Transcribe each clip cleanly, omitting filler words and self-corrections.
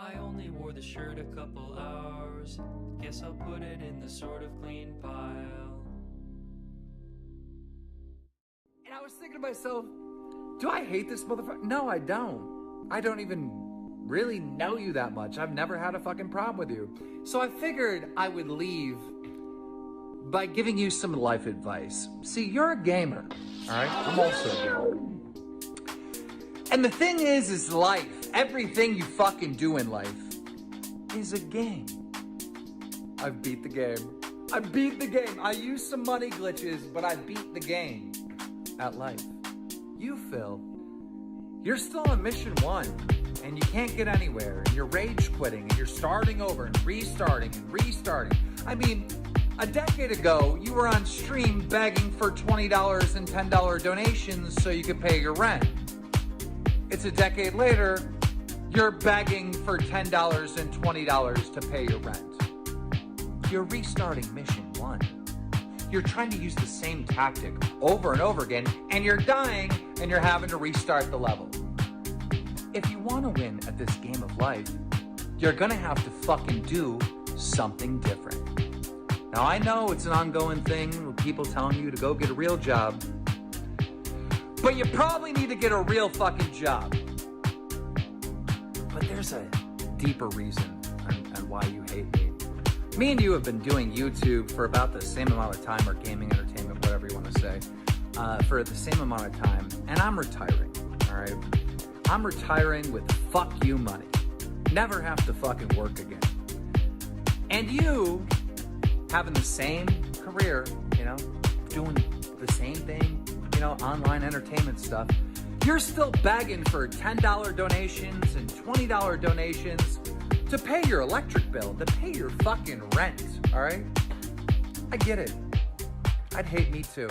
I only wore the shirt a couple hours. Guess I'll put it in the sort of clean pile. And I was thinking to myself, do I hate this motherfucker? No, I don't. I don't even really know you that much. I've never had a fucking problem with you. So I figured I would leave by giving you some life advice. See, you're a gamer, all right? I'm also a gamer. And the thing is life. Everything you fucking do in life is a game. I've beat the game. I beat the game. I used some money glitches, but I beat the game at life. You, Phil, you're still on mission 1, and you can't get anywhere, and you're rage quitting, and you're starting over and restarting and restarting. I mean, a decade ago, you were on stream begging for $20 and $10 donations so you could pay your rent. It's a decade later, you're begging for $10 and $20 to pay your rent. You're restarting mission 1. You're trying to use the same tactic over and over again, and you're dying, and you're having to restart the level. If you want to win at this game of life, you're gonna have to fucking do something different. Now, I know it's an ongoing thing with people telling you to go get a real job, but you probably need to get a real fucking job. But there's a deeper reason on why you hate me. Me and you have been doing YouTube for about the same amount of time, or gaming, entertainment, whatever you want to say, for the same amount of time, and I'm retiring, all right? I'm retiring with fuck you money. Never have to fucking work again. And you, having the same career, you know, doing the same thing, you know, online entertainment stuff, you're still begging for $10 donations and $20 donations to pay your electric bill, to pay your fucking rent, all right? I get it. I'd hate me too.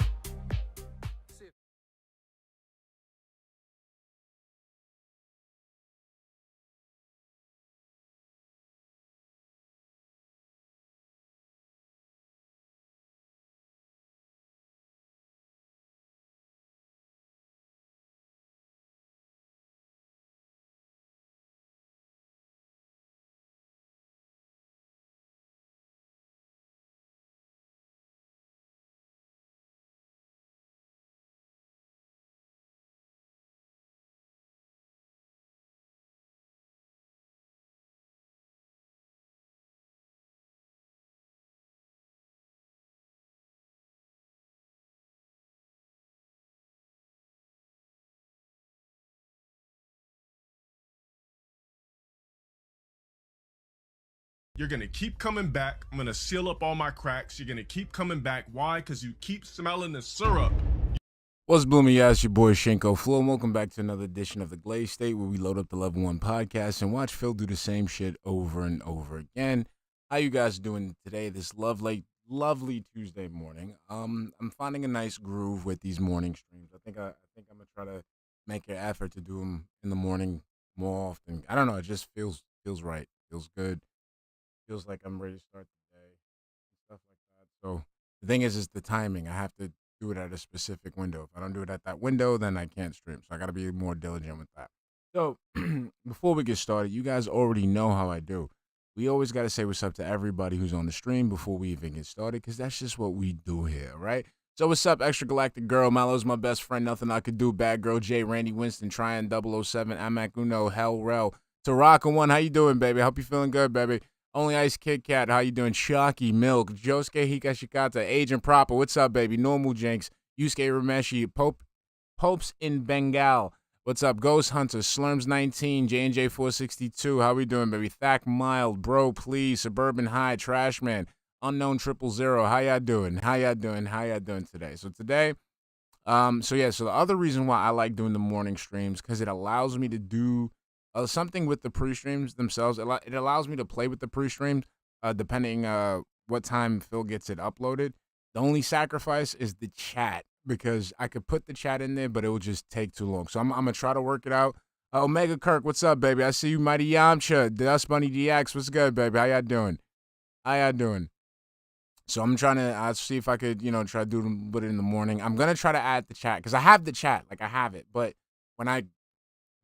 You're gonna keep coming back. I'm gonna seal up all my cracks. You're gonna keep coming back. Why? Because you keep smelling the syrup. What's blooming, y'all? It's your boy Shinko, Fleur, and welcome back to another edition of the Glaze State, where we load up the Level 1 podcast and watch Phil do the same shit over and over again. How you guys doing today? This lovely Tuesday morning. I'm finding a nice groove with these morning streams. I think I'm gonna try to make an effort to do them in the morning more often. I don't know. It just feels right. Feels good. Feels like I'm ready to start the day and stuff like that. So the thing is the timing. I have to do it at a specific window. If I don't do it at that window, then I can't stream. So I got to be more diligent with that. So before we get started, you guys already know how I do. We always got to say what's up to everybody who's on the stream before we even get started, because that's just what we do here, right? So what's up, Extra Galactic Girl? Malo's my best friend. Nothing I could do. Bad Girl J, Randy Winston, Tryon 007, Amak Uno, Hell Rel, Taraka One. How you doing, baby? I hope you're feeling good, baby. Only Ice Kid Cat. How you doing? Shocky Milk, Josuke Hikashikata, Agent Proper. What's up, baby? Normal Jinx, Yusuke Rameshi, Popes in Bengal. What's up, Ghost Hunter, Slurms19, J&J 462. How we doing, baby? Thack Mild, Bro, Please, Suburban High, Trashman, Unknown 000. How y'all doing? How y'all doing today? So today, so the other reason why I like doing the morning streams, because it allows me to do something with the pre-streams themselves. It allows me to play with the pre-streams, depending what time Phil gets it uploaded. The only sacrifice is the chat, because I could put the chat in there, but it will just take too long. So I'm going to try to work it out. Omega Kirk, what's up, baby? I see you, Mighty Yamcha. Dust Bunny DX, what's good, baby? How y'all doing? So I'm trying to I'll see if I could, try to put it in the morning. I'm going to try to add the chat, because I have the chat. Like, I have it. But when I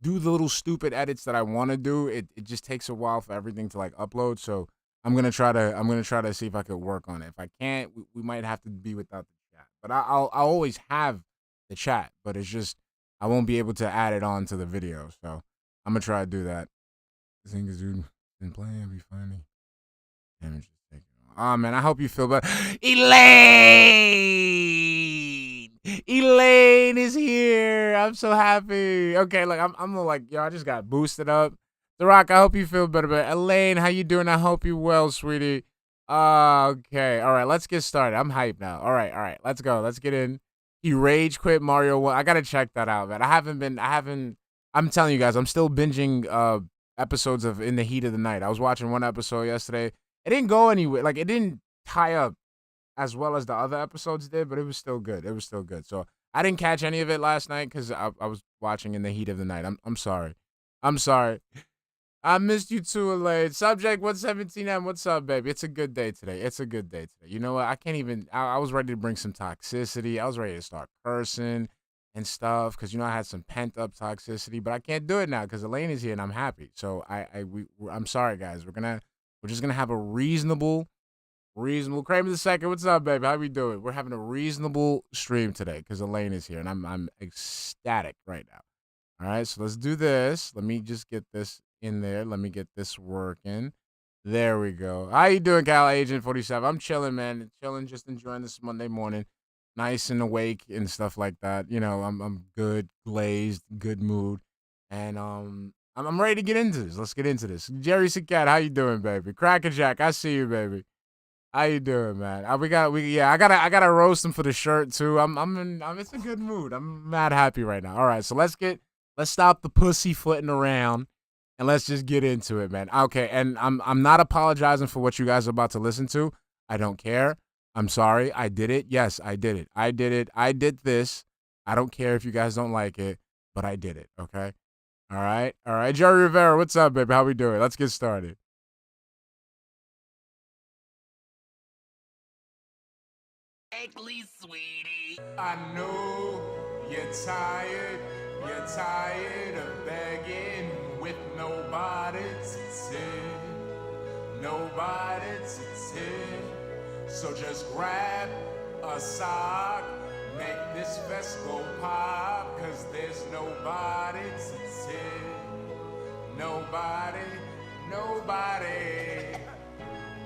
do the little stupid edits that I want to do, it just takes a while for everything to, like, upload. So I'm going to try to see if I could work on it. If I can't, we might have to be without the chat. But I'll always have the chat, but it's just I won't be able to add it on to the video. So I'm gonna try to do that. This thing is been playing, be funny. Damn, just take it. Oh man, I hope you feel better. Elaine is here. I'm so happy. Okay, like I'm like, yo, I just got boosted up. The Rock, I hope you feel better. But Elaine, how you doing? I hope you well, sweetie. Okay, all right, let's get started. I'm hyped now. All right, let's go. Let's get in. He rage quit Mario 1. I gotta check that out, man. I'm telling you guys, I'm still binging episodes of In the Heat of the Night. I was watching one episode yesterday. It didn't go anywhere. Like, it didn't tie up as well as the other episodes did, but it was still good. So I didn't catch any of it last night because I was watching In the Heat of the Night. I'm sorry. I missed you too, Elaine. Subject 117M, what's up, baby? It's a good day today. You know what? I was ready to bring some toxicity. I was ready to start cursing and stuff because, I had some pent-up toxicity, but I can't do it now because Elaine is here and I'm happy. So I'm sorry, guys. We're just going to have a reasonable, Kramer the second, what's up, baby? How we doing? We're having a reasonable stream today because Elaine is here and I'm ecstatic right now. All right, so let's do this. Let me just get this in there. Let me get this working. There we go. How you doing, Cal Agent 47? I'm chilling, man. Chilling, just enjoying this Monday morning. Nice and awake and stuff like that. I'm good, glazed, good mood. And I'm ready to get into this. Let's get into this. Jerry Sicat, how you doing, baby? Crackerjack, I see you, baby. How you doing, man? I gotta roast him for the shirt too. It's a good mood. I'm mad happy right now. All right, so let's stop the pussyfooting around and let's just get into it, man. Okay, and I'm not apologizing for what you guys are about to listen to. I don't care. I'm sorry. I did it. Yes, I did it. I did this. I don't care if you guys don't like it, but I did it, okay? All right. Jerry Rivera, what's up, baby? How we doing? Let's get started. Exactly, sweetie. I know you're tired of begging with nobody to tip. So just grab a sock, make this vest go pop, cause there's nobody to tip. Nobody.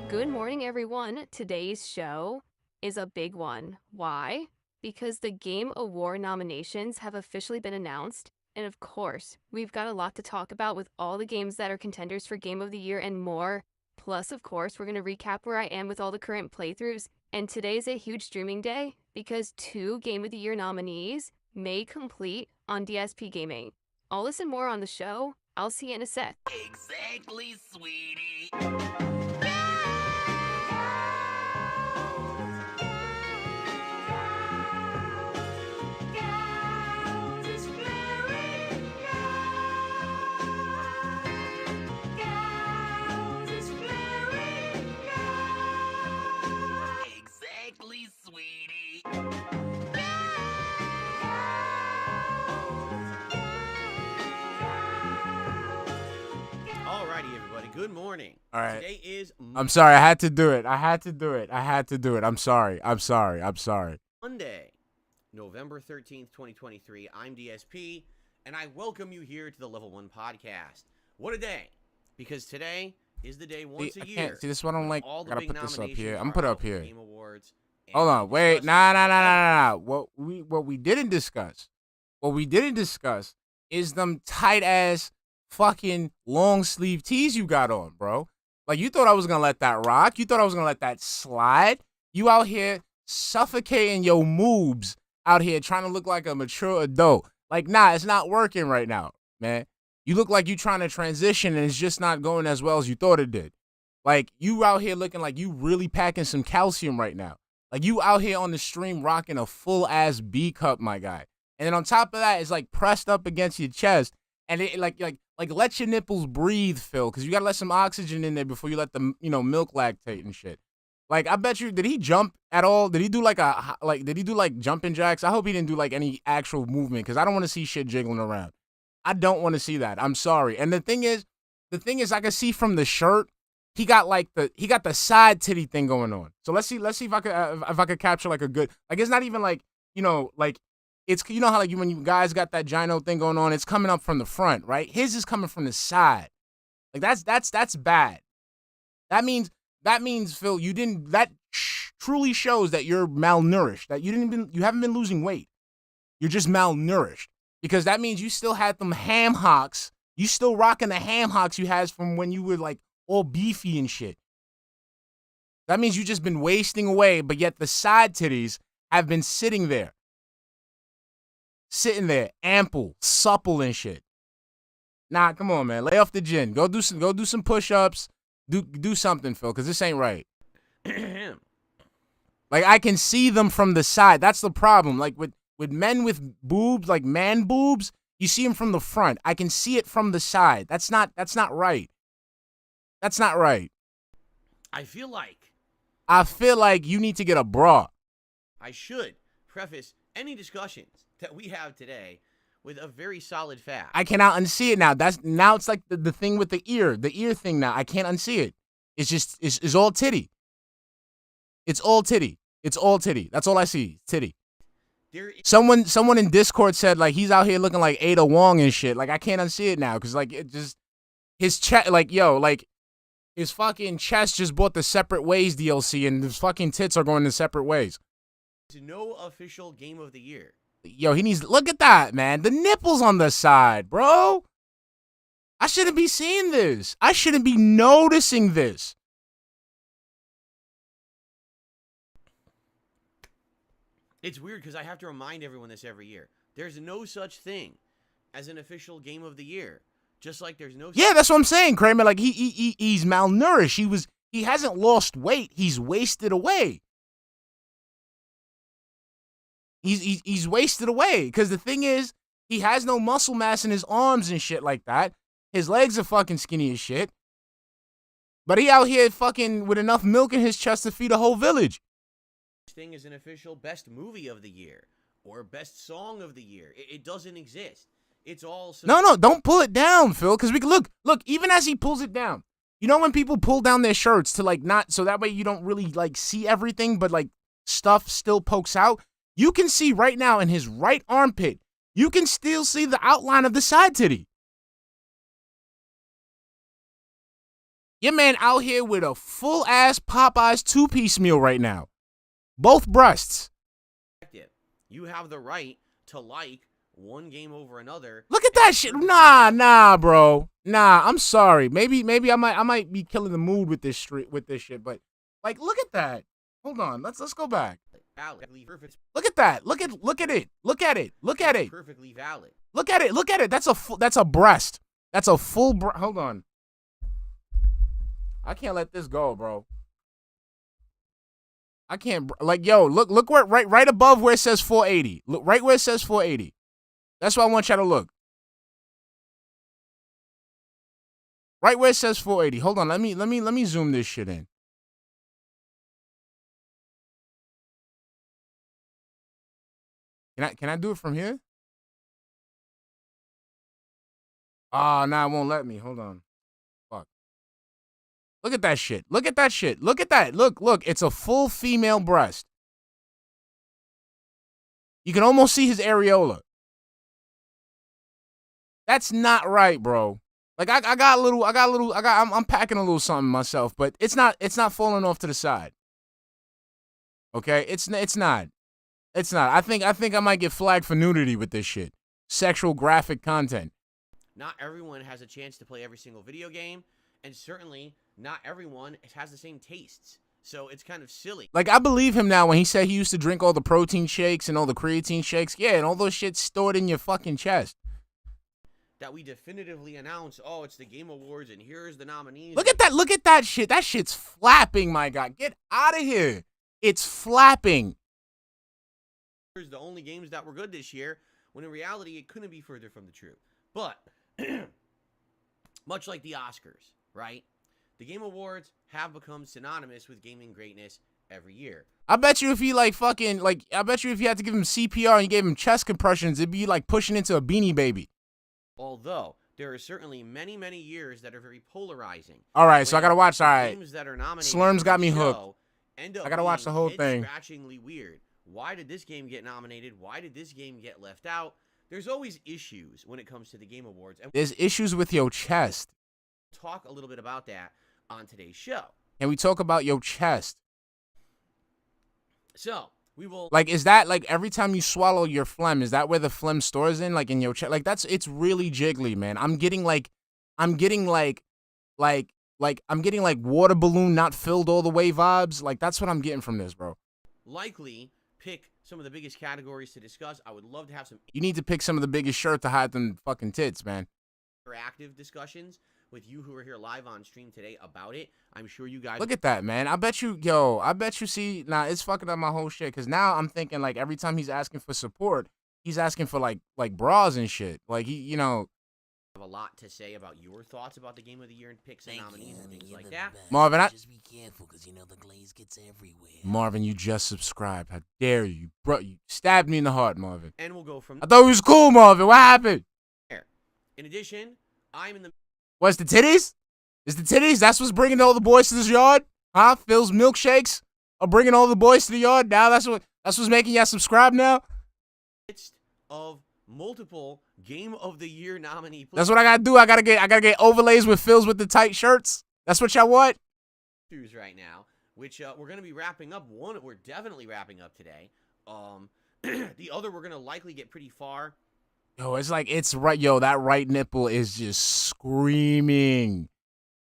Good morning, everyone. Today's show is a big one. Why? Because the Game Award nominations have officially been announced, and of course, we've got a lot to talk about with all the games that are contenders for Game of the Year and more. Plus, of course, we're going to recap where I am with all the current playthroughs, and today's a huge streaming day because 2 Game of the Year nominees may complete on DSP Gaming. All this and more on the show. I'll see you in a sec. Exactly, sweetie. everybody. Good morning. All right. Today is I'm sorry. I had to do it. I'm sorry. Monday, November 13th, 2023. I'm DSP, and I welcome you here to the Level 1 podcast. What a day, because today is the day once a year. See, this is what I don't like. All the I gotta big put this up nominations here. I'm gonna are put it out up for here. Game Awards. And Hold on. we Wait. discussed Nah. What we didn't discuss is them tight ass fucking long sleeve tees you got on, bro. Like, you thought I was gonna let that rock. You thought I was gonna let that slide. You out here suffocating your moobs out here trying to look like a mature adult. Like, nah, it's not working right now, man. You look like you trying to transition and it's just not going as well as you thought it did. Like, you out here looking like you really packing some calcium right now. Like, you out here on the stream rocking a full-ass B cup, my guy. And then on top of that, it's like pressed up against your chest. And it like let your nipples breathe, Phil, because you got to let some oxygen in there before you let the, milk lactate and shit. Like, I bet you, did he jump at all? Did he do like jumping jacks? I hope he didn't do like any actual movement, because I don't want to see shit jiggling around. I don't want to see that. I'm sorry. And the thing is I can see from the shirt, he got the side titty thing going on. So let's see if I could capture like a good, like, it's not even like, like, it's, how like when you guys got that gyno thing going on, it's coming up from the front, right? His is coming from the side. Like, that's bad. That means Phil, that truly shows that you're malnourished, that you haven't been losing weight. You're just malnourished, because that means you still had them ham hocks. You still rocking the ham hocks you had from when you were like all beefy and shit. That means you just been wasting away, but yet the side titties have been sitting there, ample, supple and shit. Nah, come on, man. Lay off the gin. Go do some push-ups. Do something, Phil, because this ain't right. Like, I can see them from the side. That's the problem. Like, with men with boobs, like man boobs, you see them from the front. I can see it from the side. That's not right. That's not right. I feel like you need to get a bra. I should preface any discussions that we have today with a very solid fact. I cannot unsee it now. Now it's like the thing with the ear thing now. I can't unsee it. It's just, it's all titty. It's all titty. That's all I see. Titty. Someone in Discord said, like, he's out here looking like Ada Wong and shit. Like, I can't unsee it now, because, like, it just, his chest, like, his fucking chest just bought the Separate Ways DLC, and his fucking tits are going in separate ways. There's no official game of the year. Yo, look at that, man. The nipples on the side, bro. I shouldn't be seeing this. I shouldn't be noticing this. It's weird, because I have to remind everyone this every year. There's no such thing as an official game of the year. Just like there's no... Yeah, that's what I'm saying, Kramer. Like, he's malnourished. He hasn't lost weight. He's wasted away. He's wasted away, because the thing is, he has no muscle mass in his arms and shit like that. His legs are fucking skinny as shit. But he out here fucking with enough milk in his chest to feed a whole village. Thing is an official best movie of the year or best song of the year. It doesn't exist. It's all... No, don't pull it down, Phil, because we can look, even as he pulls it down. You know when people pull down their shirts to, like, not, so that way you don't really, like, see everything, but, like, stuff still pokes out? You can see right now in his right armpit, you can still see the outline of the side titty. Your man out here with a full-ass Popeyes two-piece meal right now. Both breasts. You have the right to like one game over another. Look at that shit. Nah, bro. Nah, I'm sorry. Maybe I might be killing the mood with this shit, but, like, look at that. Hold on. Let's go back. Look at that. Look at it. Look at it. Perfectly valid. Look at it. That's a breast. That's a full hold on. I can't let this go, bro. I can't, like, yo, look where, right above where it says 480. Look right where it says 480. That's what I want y'all to look. Right where it says 480. Hold on, let me zoom this shit in. Can I do it from here? Ah, nah, it won't let me. Hold on. Fuck. Look at that shit. Look at that shit. Look at that. Look. It's a full female breast. You can almost see his areola. That's not right, bro. Like I'm packing a little something myself, but it's not falling off to the side. Okay? It's not. I think I might get flagged for nudity with this shit. Sexual graphic content. Not everyone has a chance to play every single video game, and certainly not everyone has the same tastes. So it's kind of silly. Like, I believe him now when he said he used to drink all the protein shakes and all the creatine shakes. Yeah, and all those shit stored in your fucking chest. That we definitively announce, oh, it's the Game Awards, and here's the nominees. Look at that shit. That shit's flapping, my God. Get out of here. It's flapping. Here's the only games that were good this year, when in reality, it couldn't be further from the truth. But, much like the Oscars, right? The Game Awards have become synonymous with gaming greatness every year. I bet you if he I bet you if you had to give him CPR and you gave him chest compressions, it'd be like pushing into a Beanie Baby. Although, there are certainly many, many years that are very polarizing. All right, so I gotta watch. All right, games that are nominated Slurm's got me hooked. I gotta watch the whole thing. Scratchingly weird. Why did this game get nominated? Why did this game get left out? There's always issues when it comes to the Game Awards. And there's issues with your chest. Talk a little bit about that on today's show. Can we talk about your chest? So, we will... Like, is that, like, every time you swallow your phlegm, is that where the phlegm stores in? Like, in your chest? Like, it's really jiggly, man. I'm getting water balloon not filled all the way vibes. Like, that's what I'm getting from this, bro. Likely pick some of the biggest categories to discuss. I would love to have some... You need to pick some of the biggest shirt to hide them fucking tits, man. Interactive discussions with you who are here live on stream today about it. I'm sure you guys... Look at that, man. I bet you see... Nah, it's fucking up my whole shit. Because now I'm thinking, like, every time he's asking for support, he's asking for, like bras and shit. Like, he, you know... Have a lot to say about your thoughts about the Game of the Year and picks and nominees and things like that. Marvin, just be careful, because you know the glaze gets everywhere. Marvin, you just subscribed. How dare you? Bro, you stabbed me in the heart, Marvin. And we'll go from... I thought it was cool, Marvin. What happened? In addition, I'm in the... What's the titties? Is the titties? That's what's bringing all the boys to this yard? Huh? Phil's milkshakes are bringing all the boys to the yard? Now that's what's making y'all subscribe now? Midst of multiple Game of the Year nominee. That's what I gotta do. I gotta get overlays with Phil's with the tight shirts. That's what y'all want? Right now, which we're gonna be wrapping up. One, we're definitely wrapping up today. The other, we're gonna likely get pretty far. Yo, it's like, it's right. Yo, that right nipple is just screaming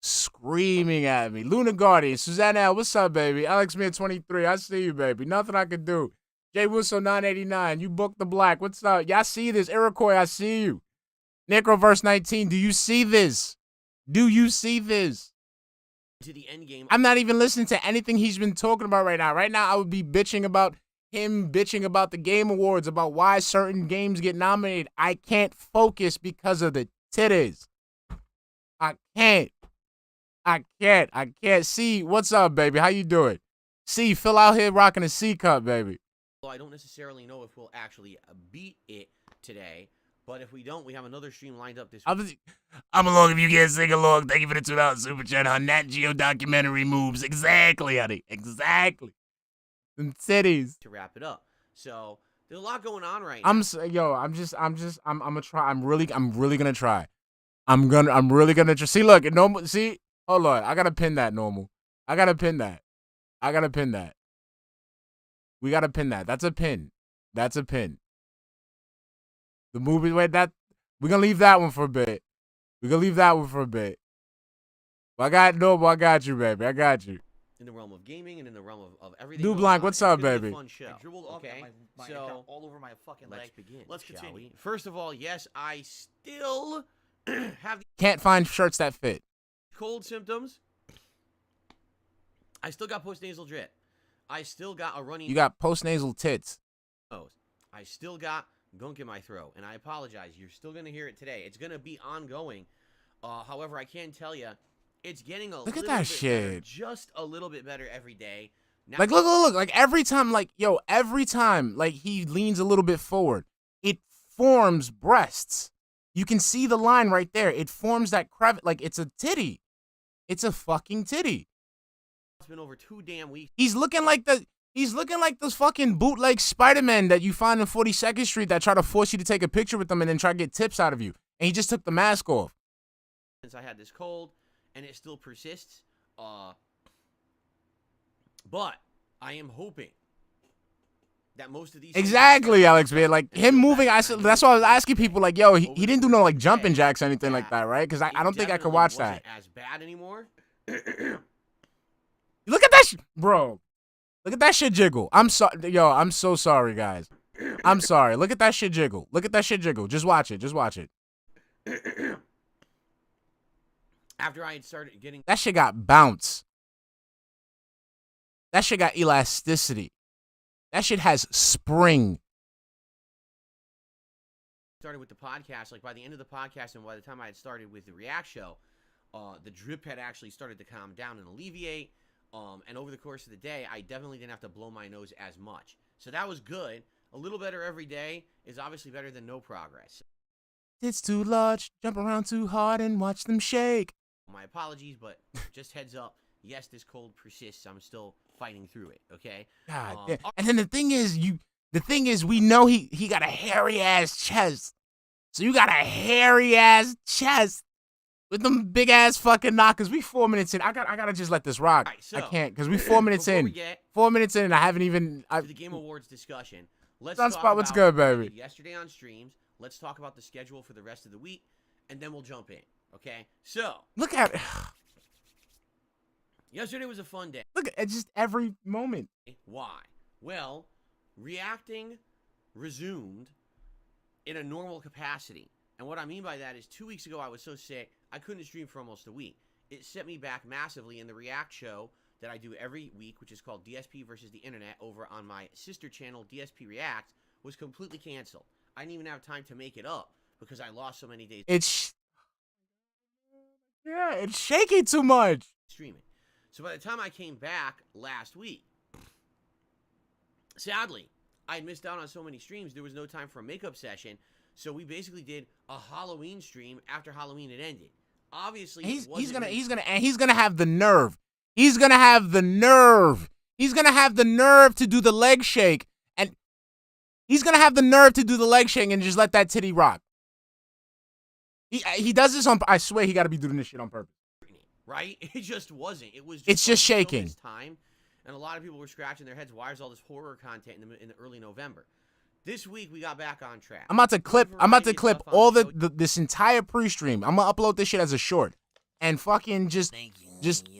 at me. Luna Guardian, Susanna, what's up, baby? Alex Mir 23, I see you, baby. Nothing I can do. Jay Wusso 989, you booked the black. What's up? Y'all see this? Iroquois, I see you. Necroverse 19, do you see this? Do you see this? To the end game. I'm not even listening to anything he's been talking about right now. Right now, I would be bitching about him bitching about the Game Awards, about why certain games get nominated. I can't focus because of the titties. I can't. See, what's up, baby? How you doing? See, Phil out here rocking a C cup, baby. Well, I don't necessarily know if we'll actually beat it today, but if we don't, we have another stream lined up this week. I'm along if you can't sing along. Thank you for the $2 super chat on Nat Geo documentary moves. Exactly, honey. Exactly. Them titties. To wrap it up. So, there's a lot going on right now. I'm gonna try. I'm really gonna try. I'm really gonna try. See, look, normal. See, hold on. I gotta pin that, normal. I gotta pin that. We gotta pin that. That's a pin. The movie, wait, we're gonna leave that one for a bit. But I got you, baby. I got you. In the realm of gaming and in the realm of everything. New Blank, what's up, baby? Fun show. Okay, my account all over my fucking leg. Let's begin. Let's continue. We? First of all, yes, I still have Can't find shirts that fit. cold symptoms. I still got postnasal drip. I still got a runny You got postnasal tits. nose. I still got gunk in my throat, and I apologize. You're still gonna hear it today. It's gonna be ongoing. However, I can tell you, it's getting a Look little at that bit shit. better, just a little bit better every day. Now, Like, look. Like, every time, like he leans a little bit forward, it forms breasts. You can see the line right there. It forms that crevice. Like, it's a titty. It's a fucking titty. It's been over 2 damn weeks. He's looking like those fucking bootleg Spider-Man that you find in 42nd Street that try to force you to take a picture with them and then try to get tips out of you. And he just took the mask off. Since I had this cold, and it still persists. But I am hoping that most of these exactly, Alex, man. Like him moving, that's why I was asking people, like, yo, he didn't do no like jumping jacks or anything like that, right? Because I don't think I could watch that. As bad anymore. Look at that, bro. Look at that shit jiggle. I'm sorry, yo. I'm so sorry, guys. I'm sorry. Look at that shit jiggle. Look at that shit jiggle. Just watch it. Just watch it. After I had started getting that shit got bounce. That shit got elasticity. That shit has spring. Started with the podcast, like by the end of the podcast and by the time I had started with the React show, the drip had actually started to calm down and alleviate. And over the course of the day, I definitely didn't have to blow my nose as much. So that was good. A little better every day is obviously better than no progress. It's too large, jump around too hard and watch them shake. My apologies, but just heads up. Yes, this cold persists. I'm still fighting through it, okay? God damn. And then the thing is, we know he got a hairy ass chest. So you got a hairy ass chest with them big ass fucking knockers. We 4 minutes in. I gotta just let this rock. Right, so, I can't because we 4 minutes in. 4 minutes in, and I haven't even. To the Game Awards discussion. Let's talk talk about what's good, baby. Yesterday on streams. Let's talk about the schedule for the rest of the week, and then we'll jump in. Okay? So look at. Yesterday was a fun day. Look at just every moment. Why? Well, reacting resumed in a normal capacity. And what I mean by that is 2 weeks ago I was so sick, I couldn't stream for almost a week. It set me back massively, in the React show that I do every week, which is called DSP versus the Internet over on my sister channel, DSP Reacts, was completely canceled. I didn't even have time to make it up because I lost so many days. It's shaking too much. Streaming. So by the time I came back last week, sadly, I had missed out on so many streams. There was no time for a makeup session. So we basically did a Halloween stream after Halloween had ended. Obviously, he's gonna have the nerve. He's gonna have the nerve. He's gonna have the nerve to do the leg shake, and he's gonna have the nerve to do the leg shake and just let that titty rock. He does this on. I swear, he got to be doing this shit on purpose. Right? It just wasn't. It was. It's just shaking. Time, and a lot of people were scratching their heads. Why is all this horror content in the early November? This week we got back on track. I'm about to clip all this entire pre-stream. I'm gonna upload this shit as a short, and fucking just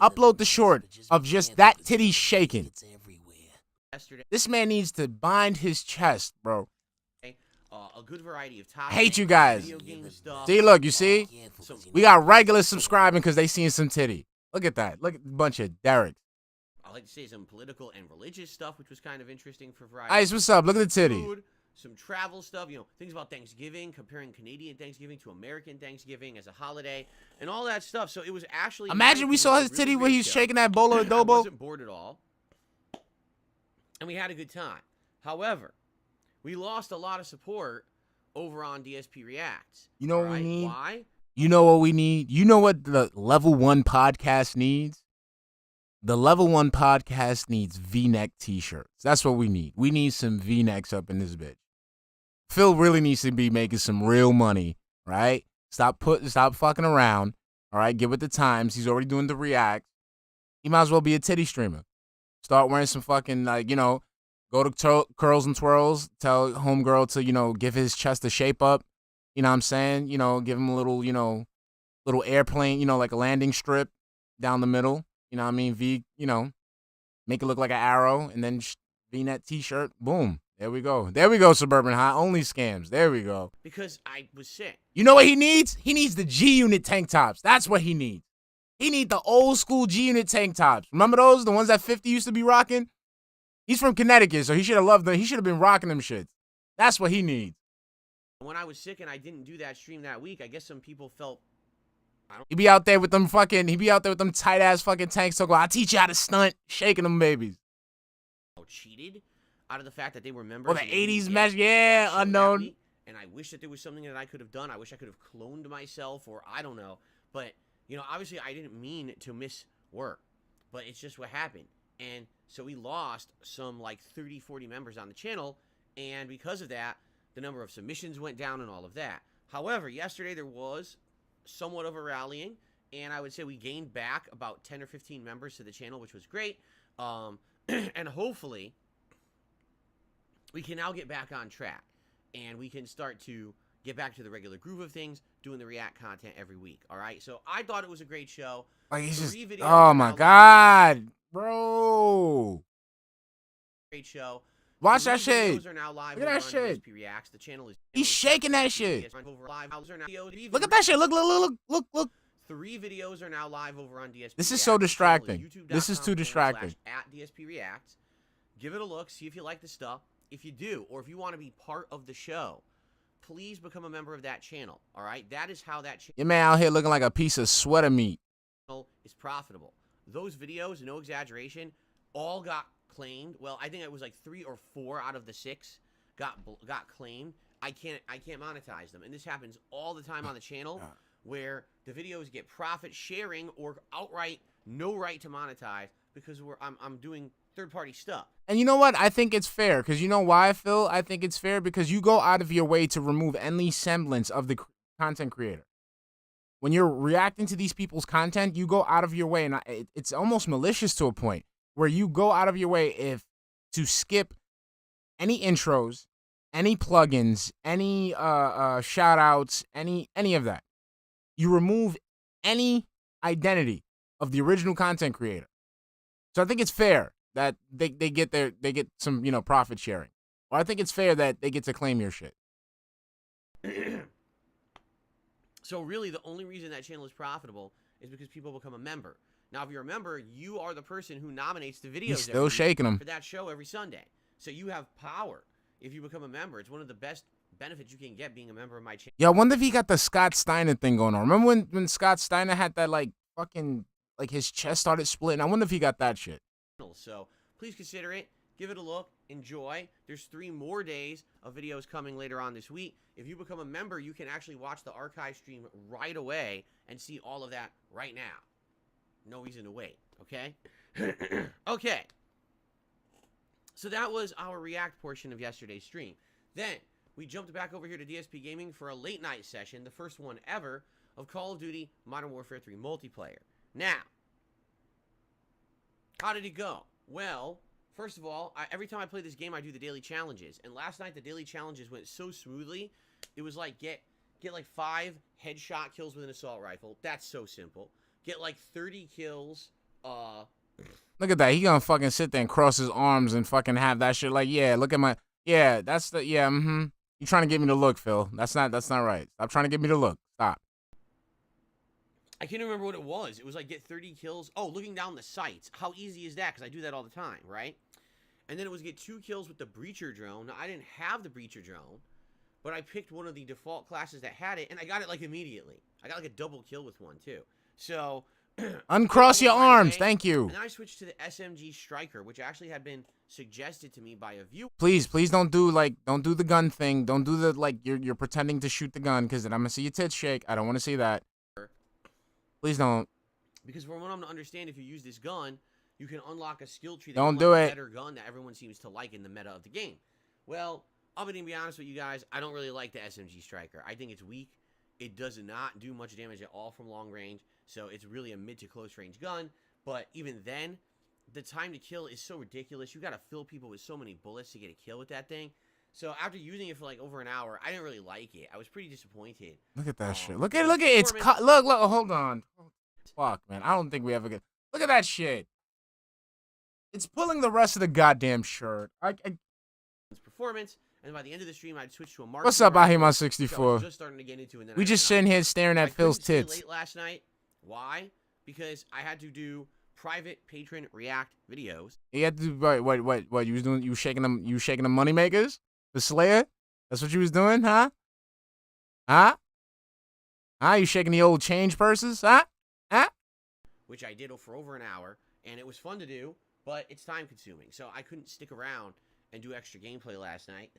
upload the short of just that titty shaking. This man needs to bind his chest, bro. A good variety of topics. I hate you guys. Video game stuff. See, look, you see? We got regulars subscribing because they seen some titty. Look at that. Look at a bunch of Derek. I like to say some political and religious stuff, which was kind of interesting for variety. Ice, what's up? Look at the titty. Food, some travel stuff, things about Thanksgiving, comparing Canadian Thanksgiving to American Thanksgiving as a holiday, and all that stuff. So it was actually... Imagine we saw his titty when he's shaking that bowl of adobo. I wasn't bored at all. And we had a good time. However, we lost a lot of support over on DSP Reacts. You know what we need? Why? You know what we need? You know what the Level 1 podcast needs? The Level 1 podcast needs V-neck t-shirts. That's what we need. We need some V-necks up in this bitch. Phil really needs to be making some real money, right? Stop fucking around, all right? Get with the times. He's already doing the React. He might as well be a titty streamer. Start wearing some fucking, go to Curls and Twirls, tell homegirl to, give his chest a shape up. You know what I'm saying? Give him a little, little airplane, like a landing strip down the middle. You know what I mean? Make it look like an arrow, and then V-neck t-shirt. Boom. There we go. There we go, Suburban High. Only scams. There we go. Because I was sick. You know what he needs? He needs the G-Unit tank tops. That's what he needs. He needs the old school G-Unit tank tops. Remember those? The ones that 50 used to be rocking? He's from Connecticut, so he should have loved them. He should have been rocking them shits. That's what he needs. When I was sick and I didn't do that stream that week, I guess some people felt... He be out there with them tight ass fucking tanks. So I'll teach you how to stunt, shaking them babies. Cheated out of the fact that they were members. Oh, the 80s match, yeah, unknown. And I wish that there was something that I could have done. I wish I could have cloned myself, or I don't know. But you know, obviously I didn't mean to miss work, but it's just what happened. And so we lost some like 30, 40 members on the channel. And because of that, the number of submissions went down and all of that. However, yesterday there was somewhat of a rallying, and I would say we gained back about 10 or 15 members to the channel, which was great. And hopefully we can now get back on track, and we can start to get back to the regular groove of things, doing the React content every week. All right. So I thought it was a great show. Like, he's just, oh my God, bro. Great show. Watch that shit. Are now live Look at that shit. DSP Reacts. The channel is He's shaking that shit. Look at that shit. Look. 3 videos are now live over on DSP. This is so distracting. This is too distracting. At DSP Reacts. Give it a look. See if you like the stuff. If you do, or if you want to be part of the show, please become a member of that channel. All right? That is how that your man out here looking like a piece of sweater meat is profitable. Those videos, no exaggeration, all got claimed. Well, I think it was like 3 or 4 out of the 6 got claimed. I can't monetize them, and this happens all the time on the channel, where the videos get profit sharing or outright no right to monetize because I'm doing third-party stuff. And you know what? I think it's fair, because you know why, Phil? I think it's fair because you go out of your way to remove any semblance of the content creator. When you're reacting to these people's content, you go out of your way, and it's almost malicious to a point where you go out of your way to skip any intros, any plugins, any shout-outs, any of that. You remove any identity of the original content creator. So I think it's fair that they get some, you know, profit sharing. Or I think it's fair that they get to claim your shit. So really the only reason that channel is profitable is because people become a member. Now, if you're a member, you are the person who nominates the videos. He's still shaking them for that show every Sunday. So you have power if you become a member. It's one of the best benefits you can get being a member of my channel. Yeah, I wonder if he got the Scott Steiner thing going on. Remember when Scott Steiner had that, like, fucking, like, his chest started splitting? I wonder if he got that shit. So please consider it. Give it a look. Enjoy. There's 3 more days of videos coming later on this week. If you become a member, you can actually watch the archive stream right away and see all of that right now. No reason to wait, okay? Okay. So that was our React portion of yesterday's stream. Then we jumped back over here to DSP Gaming for a late night session, the first one ever, of Call of Duty Modern Warfare 3 multiplayer. Now, how did it go? Well, first of all, every time I play this game, I do the daily challenges. And last night, the daily challenges went so smoothly. It was like, get like 5 headshot kills with an assault rifle. That's so simple. Get like 30 kills. Look at that. He gonna fucking sit there and cross his arms and fucking have that shit like, yeah, look at my, yeah, that's the, yeah, You trying to get me to look, Phil. That's not right. Stop trying to get me to look. Stop. I can't remember what it was. It was like get 30 kills. Oh, looking down the sights. How easy is that? Because I do that all the time, right? And then it was get 2 kills with the breacher drone. Now, I didn't have the breacher drone, but I picked one of the default classes that had it, and I got it like immediately. I got like a double kill with one too. So uncross your arms, thank you. And then I switched to the SMG Striker, which actually had been suggested to me by a viewer. Please don't do the gun thing. Don't do the, like, you're pretending to shoot the gun, because then I'm gonna see your tits shake. I don't want to see that. Please don't. Because from what I'm to understand, if you use this gun, you can unlock a skill tree that don't do it. Better gun that everyone seems to like in the meta of the game. Well, I'm gonna be honest with you guys. I don't really like the SMG Striker. I think it's weak. It does not do much damage at all from long range, so it's really a mid to close range gun. But even then, the time to kill is so ridiculous. You gotta fill people with so many bullets to get a kill with that thing. So after using it for like over an hour, I didn't really like it. I was pretty disappointed. Look at that shit. Look at it's look. Hold on. Fuck, man. I don't think we ever get. Look at that shit. It's pulling the rest of the goddamn shirt. Its performance, and by the end of the stream, I'd switch to a mark. What's up, Ahima 64? Just starting to get into, and then we just sitting here staring at Phil's tits. Late last night. Why? Because I had to do private patron react videos. You had to do what? You was doing? You was shaking them? You shaking the money makers? The Slayer? That's what you was doing, huh? Huh? You shaking the old change purses, huh? Which I did for over an hour, and it was fun to do, but it's time consuming, so I couldn't stick around and do extra gameplay last night.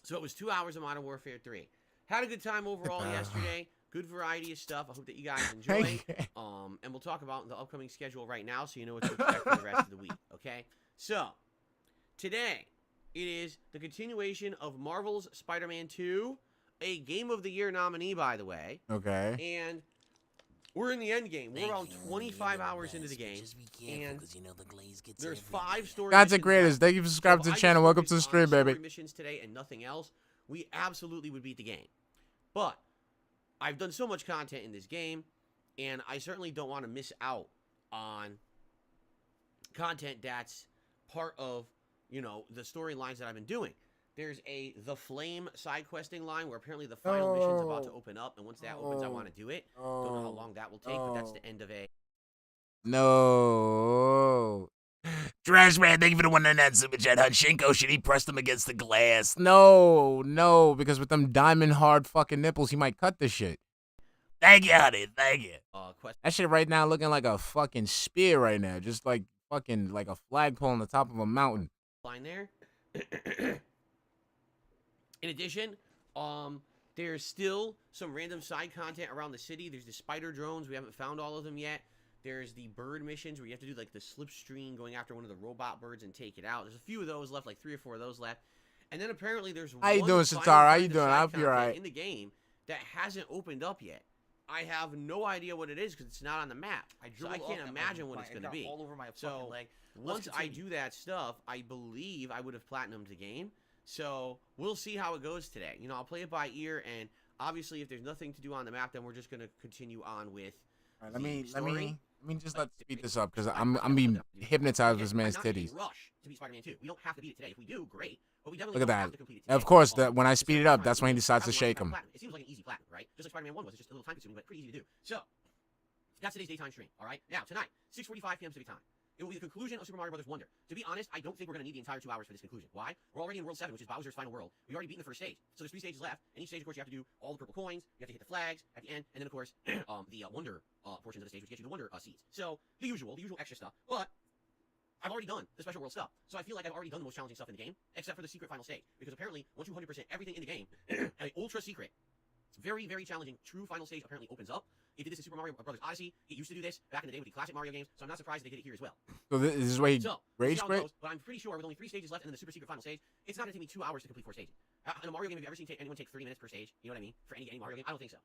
So it was 2 hours of Modern Warfare 3. Had a good time overall yesterday. good variety of stuff. I hope that you guys enjoy. And we'll talk about the upcoming schedule right now so you know what to expect for the rest of the week, okay? So, today, it is the continuation of Marvel's Spider-Man 2, a Game of the Year nominee, by the way. Okay. And we're in the end game. We're around 25 hours into the game. And there's 5 story God's the missions greatest. left. Thank you for subscribing to the channel. Welcome to the stream, baby. Story missions today and nothing else. We absolutely would beat the game. But I've done so much content in this game, and I certainly don't want to miss out on content that's part of, you know, the storylines that I've been doing. There's the Flame side questing line where apparently the final mission's about to open up, and once that opens, I want to do it. Don't know how long that will take, but that's the end of a... No. Trash man, thank you for the 199 super chat. Shinko, should he press them against the glass? No, because with them diamond hard fucking nipples, he might cut the shit. Thank you, honey. Thank you. That shit right now looking like a fucking spear right now. Just like fucking like a flagpole on the top of a mountain. Line there. In addition, there's still some random side content around the city. There's the spider drones. We haven't found all of them yet. There's the bird missions where you have to do like the slipstream going after one of the robot birds and take it out. There's a few of those left, like 3 or 4 of those left. And then apparently there's How you one doing, final Satara? How kind you of doing? side I hope you're content right. in the game that hasn't opened up yet. I have no idea what it is because it's not on the map. So I can't imagine what it's going to be. All over my So leg. once I do that stuff, I believe I would have platinumed the game. So we'll see how it goes today. You know, I'll play it by ear, and obviously if there's nothing to do on the map, then we're just going to continue on with Let me just let's speed this up because I'm I'm being hypnotized with this man's titties. Rush to beat Spider-Man 2. We don't have to beat it today. If we do, great. But we Look definitely at don't that. have to complete it today. Of course, that when I speed it up, that's when he decides to shake him. It seems like an easy platinum, right? Just like Spider-Man 1 was. It's just a little time consuming, but pretty easy to do. So that's today's daytime stream. All right. Now tonight, 6:45 p.m. Pacific time. It will be the conclusion of Super Mario Bros. Wonder. To be honest, I don't think we're going to need the entire 2 hours for this conclusion. Why? We're already in World 7, which is Bowser's final world. We've already beaten the first stage. So there's 3 stages left. And each stage, of course, you have to do all the purple coins. You have to hit the flags at the end. And then, of course, the Wonder portions of the stage, which get you the Wonder seeds. So the usual extra stuff. But I've already done the special world stuff. So I feel like I've already done the most challenging stuff in the game, except for the secret final stage. Because apparently, once you 100% everything in the game, an ultra secret, very, very challenging true final stage apparently opens up. It did this in Super Mario Bros. Odyssey. It used to do this back in the day with the classic Mario games, so I'm not surprised they did it here as well. So this is where he rage how it quit? goes, but I'm pretty sure with only 3 stages left and then the super secret final stage, it's not going to take me 2 hours to complete 4 stages. In a Mario game, have you ever seen anyone take 30 minutes per stage? You know what I mean? For any Mario game? I don't think so.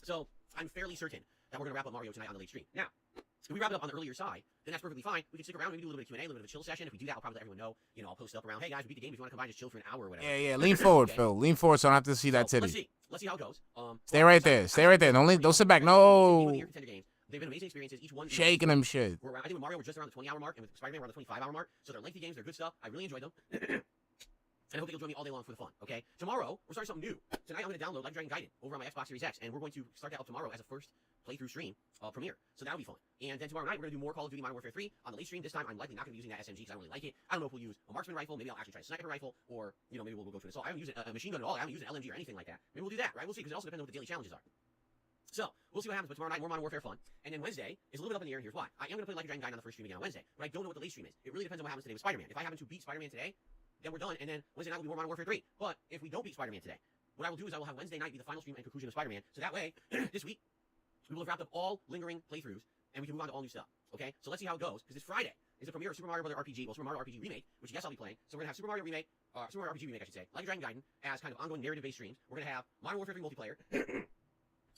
So I'm fairly certain that we're going to wrap up Mario tonight on the late stream. Now, if we wrap it up on the earlier side, then that's perfectly fine. We can stick around, maybe do a little bit of Q&A, a little bit of a chill session. If we do that, I'll probably let everyone know. You know, I'll post up around, hey guys, we beat the game. If you want to come by, just chill for an hour or whatever. Yeah. Lean forward, Okay. Phil. Lean forward so I don't have to see that So, titty. let's see how it goes. Stay right there. Stay right there. Don't sit back. No. They've been amazing experiences. Each one Shaking them shit. I think with Mario, we're just around the 20-hour mark, and with Spider-Man, we're on the 25-hour mark. So they're lengthy games. They're good stuff. I really enjoyed them. And I hope that you'll join me all day long for the fun, okay? Tomorrow, we're starting something new. Tonight, I'm going to download Like Dragon Gaiden over on my Xbox Series X, and we're going to start that up tomorrow as a first playthrough stream premiere. So that'll be fun. And then tomorrow night, we're going to do more Call of Duty Modern Warfare 3 on the late stream. This time, I'm likely not going to be using that SMG because I don't really like it. I don't know if we'll use a marksman rifle. Maybe I'll actually try a sniper rifle, or, you know, maybe we'll go to an assault. I haven't used a machine gun at all. I haven't used an LMG or anything like that. Maybe we'll do that, right? We'll see, because it also depends on what the daily challenges are. So, we'll see what happens, but tomorrow night, more Modern Warfare fun. And then Wednesday is a little bit up in the air, and here's why. I am going to play Like a Dragon Gaiden on the first stream again on Wednesday, but I don't know what the late stream is. It really depends on what happens today with Spider-Man. If I happen to beat Spider-Man today, then we're done, and then Wednesday night will be more Modern Warfare 3. But if we don't beat Spider-Man today, what I will do is I will have Wednesday night be the final stream and conclusion of Spider-Man, so that way, this week, we will have wrapped up all lingering playthroughs, and we can move on to all new stuff, okay? So let's see how it goes, because this Friday is the premiere of Super Mario Bros. RPG, well, Super Mario RPG Remake, which yes, I'll be playing. So we're going to have Super Mario RPG Remake, I should say, Like a Dragon Gaiden, as kind of ongoing narrative-based streams. We're going to have Modern Warfare 3 multiplayer.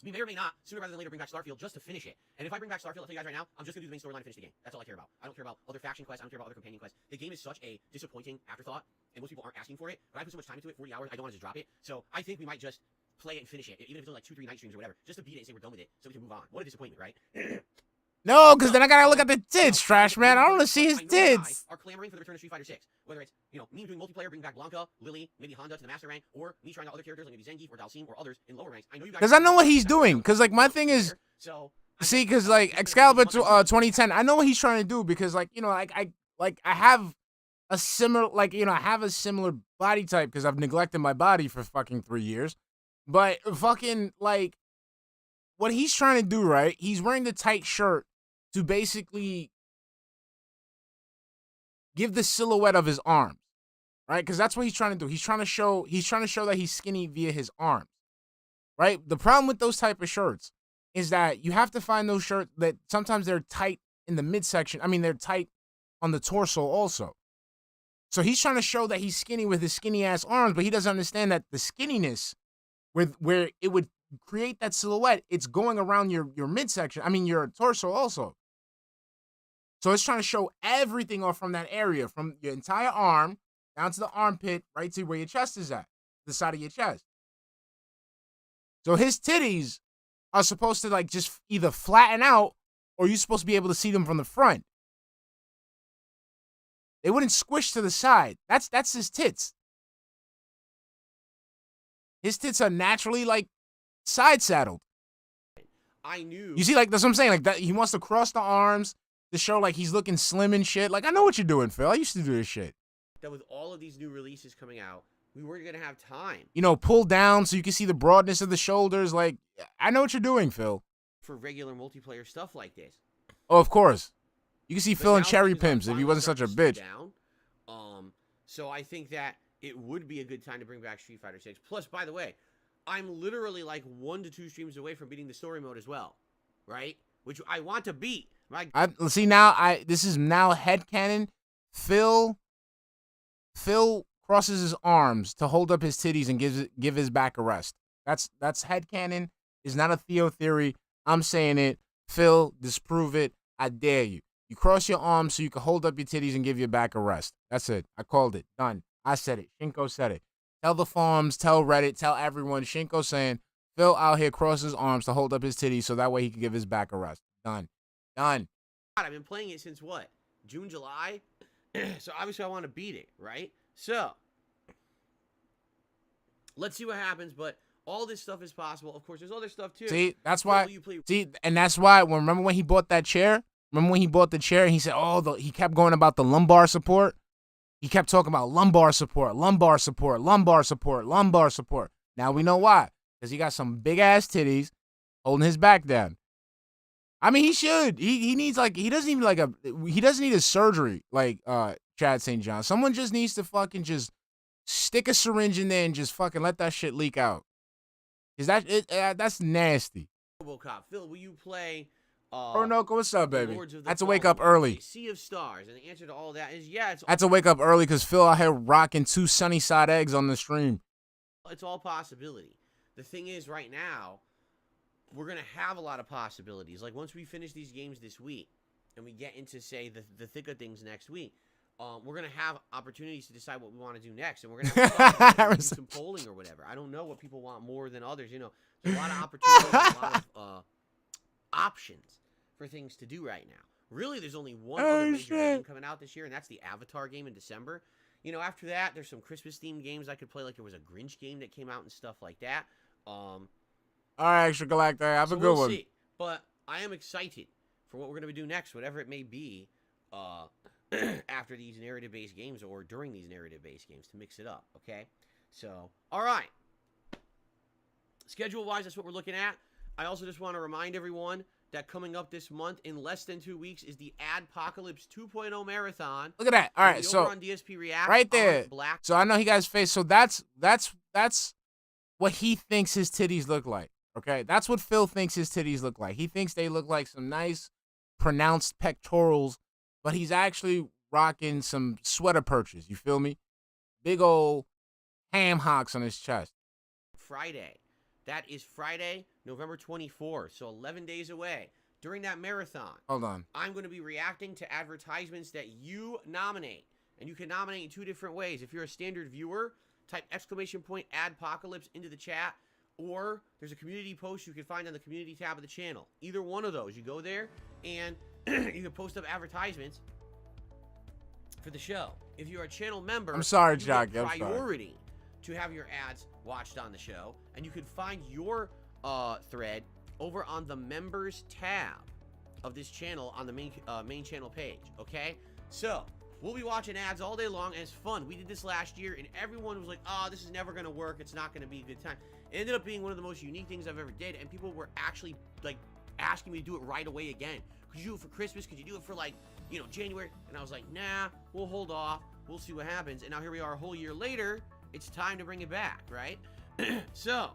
We may or may not, sooner rather than later, bring back Starfield just to finish it. And if I bring back Starfield, I'll tell you guys right now, I'm just going to do the main storyline and finish the game. That's all I care about. I don't care about other faction quests. I don't care about other companion quests. The game is such a disappointing afterthought, and most people aren't asking for it. But I put so much time into it, 40 hours, I don't want to just drop it. So I think we might just play it and finish it, even if it's only like 2-3 night streams or whatever, just to beat it and say we're done with it, so we can move on. What a disappointment, right? No, because then I gotta look at the tits, trash man. I don't want to see his I know you tits. guys are clamoring for the return of Street Fighter 6. Whether it's, you know, me doing multiplayer, bringing back Blanca, Lily, maybe Honda to the master rank, or me trying out other characters like maybe Zangief or Dalsim or others in lower ranks. I know you guys. Because I know what he's doing. Because like my thing is, so see, because like Excalibur 2010, I know what he's trying to do. Because like, you know, I have a similar, like, you know, I have a similar body type because I've neglected my body for fucking 3 years. But fucking like, what he's trying to do, right? He's wearing the tight shirt to basically give the silhouette of his arms, right? Because that's what he's trying to do. He's trying to show that he's skinny via his arms. right? The problem with those type of shirts is that you have to find those shirts that sometimes they're tight in the midsection. I mean, they're tight on the torso also. So he's trying to show that he's skinny with his skinny ass arms, but he doesn't understand that the skinniness where it would create that silhouette, it's going around your midsection. I mean, your torso also. So it's trying to show everything off from that area, from your entire arm down to the armpit, right to where your chest is at, the side of your chest. So his titties are supposed to like just either flatten out or you're supposed to be able to see them from the front. They wouldn't squish to the side. That's his tits. His tits are naturally like side saddled. I knew. You see, like that's what I'm saying. Like that, he wants to cross the arms to show like he's looking slim and shit. Like I know what you're doing, Phil. I used to do this shit. That with all of these new releases coming out, we weren't gonna have time. You know, pull down so you can see the broadness of the shoulders. Like I know what you're doing, Phil. For regular multiplayer stuff like this. Oh, of course. You can see But Phil in now Cherry things are Pimps if he finally wasn't such a starting to bitch. slow down. So I think that it would be a good time to bring back Street Fighter 6. Plus, by the way, I'm literally like 1 to 2 streams away from beating the story mode as well, right? Which I want to beat. See now, this is now headcanon. Phil crosses his arms to hold up his titties and give his back a rest. That's headcanon. It's not a Theo theory. I'm saying it. Phil, disprove it. I dare you. You cross your arms so you can hold up your titties and give your back a rest. That's it. I called it. Done. I said it. Shinko said it. Tell the forums, tell Reddit, tell everyone. Shinko saying Phil out here crosses his arms to hold up his titties so that way he can give his back a rest. Done. Done. I've been playing it since what? June, July? So obviously I want to beat it, right? So let's see what happens, but all this stuff is possible. Of course, there's other stuff too. See, that's why. See, and that's why. Remember when he bought that chair? Remember when he bought the chair and he said, "Oh, he kept going about the lumbar support." He kept talking about lumbar support, lumbar support, lumbar support, lumbar support. Now we know why, because he got some big ass titties holding his back down. I mean, he should. He needs like he doesn't need a surgery like Chad St. John. Someone just needs to fucking just stick a syringe in there and just fucking let that shit leak out. Is that's nasty. RoboCop, Phil, will you play? Orinoco, what's up, baby? I had to wake Fallen, up early. Sea of Stars, and the answer to all that is yeah. I had to wake up early because Phil out here rocking 2 sunny side eggs on the stream. It's all possibility. The thing is, right now, we're gonna have a lot of possibilities. Like once we finish these games this week, and we get into say the thick of things next week, we're gonna have opportunities to decide what we want to do next, and we're gonna have do some polling or whatever. I don't know what people want more than others. You know, there's a lot of opportunities, a lot of options for things to do right now. Really, there's only one other major game coming out this year, and that's the Avatar game in December. You know, after that, there's some Christmas-themed games I could play. Like there was a Grinch game that came out and stuff like that. All right, Extra Galactic, have a good one. See. But I am excited for what we're going to do next, whatever it may be, after these narrative-based games or during these narrative-based games to mix it up, okay? So, all right. Schedule-wise, that's what we're looking at. I also just want to remind everyone that coming up this month in less than 2 weeks is the Adpocalypse 2.0 Marathon. Look at that. All right, so on DSP React, right there. Black. So I know he got his face. So that's what he thinks his titties look like. Okay, that's what Phil thinks his titties look like. He thinks they look like some nice, pronounced pectorals, but he's actually rocking some sweater perches. You feel me? Big old ham hocks on his chest. Friday. That is Friday, November 24th, so 11 days away. During that marathon, hold on, I'm going to be reacting to advertisements that you nominate. And you can nominate in 2 different ways. If you're a standard viewer, type !Adpocalypse into the chat, or there's a community post you can find on the community tab of the channel. Either one of those. You go there, and you can post up advertisements for the show. If you're a channel member, I'm sorry, you Jock. get priority to have your ads watched on the show, and you can find your thread over on the members tab of this channel on the main channel page. Okay, so we'll be watching ads all day long, and it's fun. We did this last year, and everyone was like, "Oh, this is never gonna work. It's not gonna be a good time." It ended up being one of the most unique things I've ever did, and people were actually like asking me to do it right away again. Could you do it for Christmas? Could you do it for like, you know, January? And I was like, nah, we'll hold off. We'll see what happens. And now here we are a whole year later. It's time to bring it back, right? So,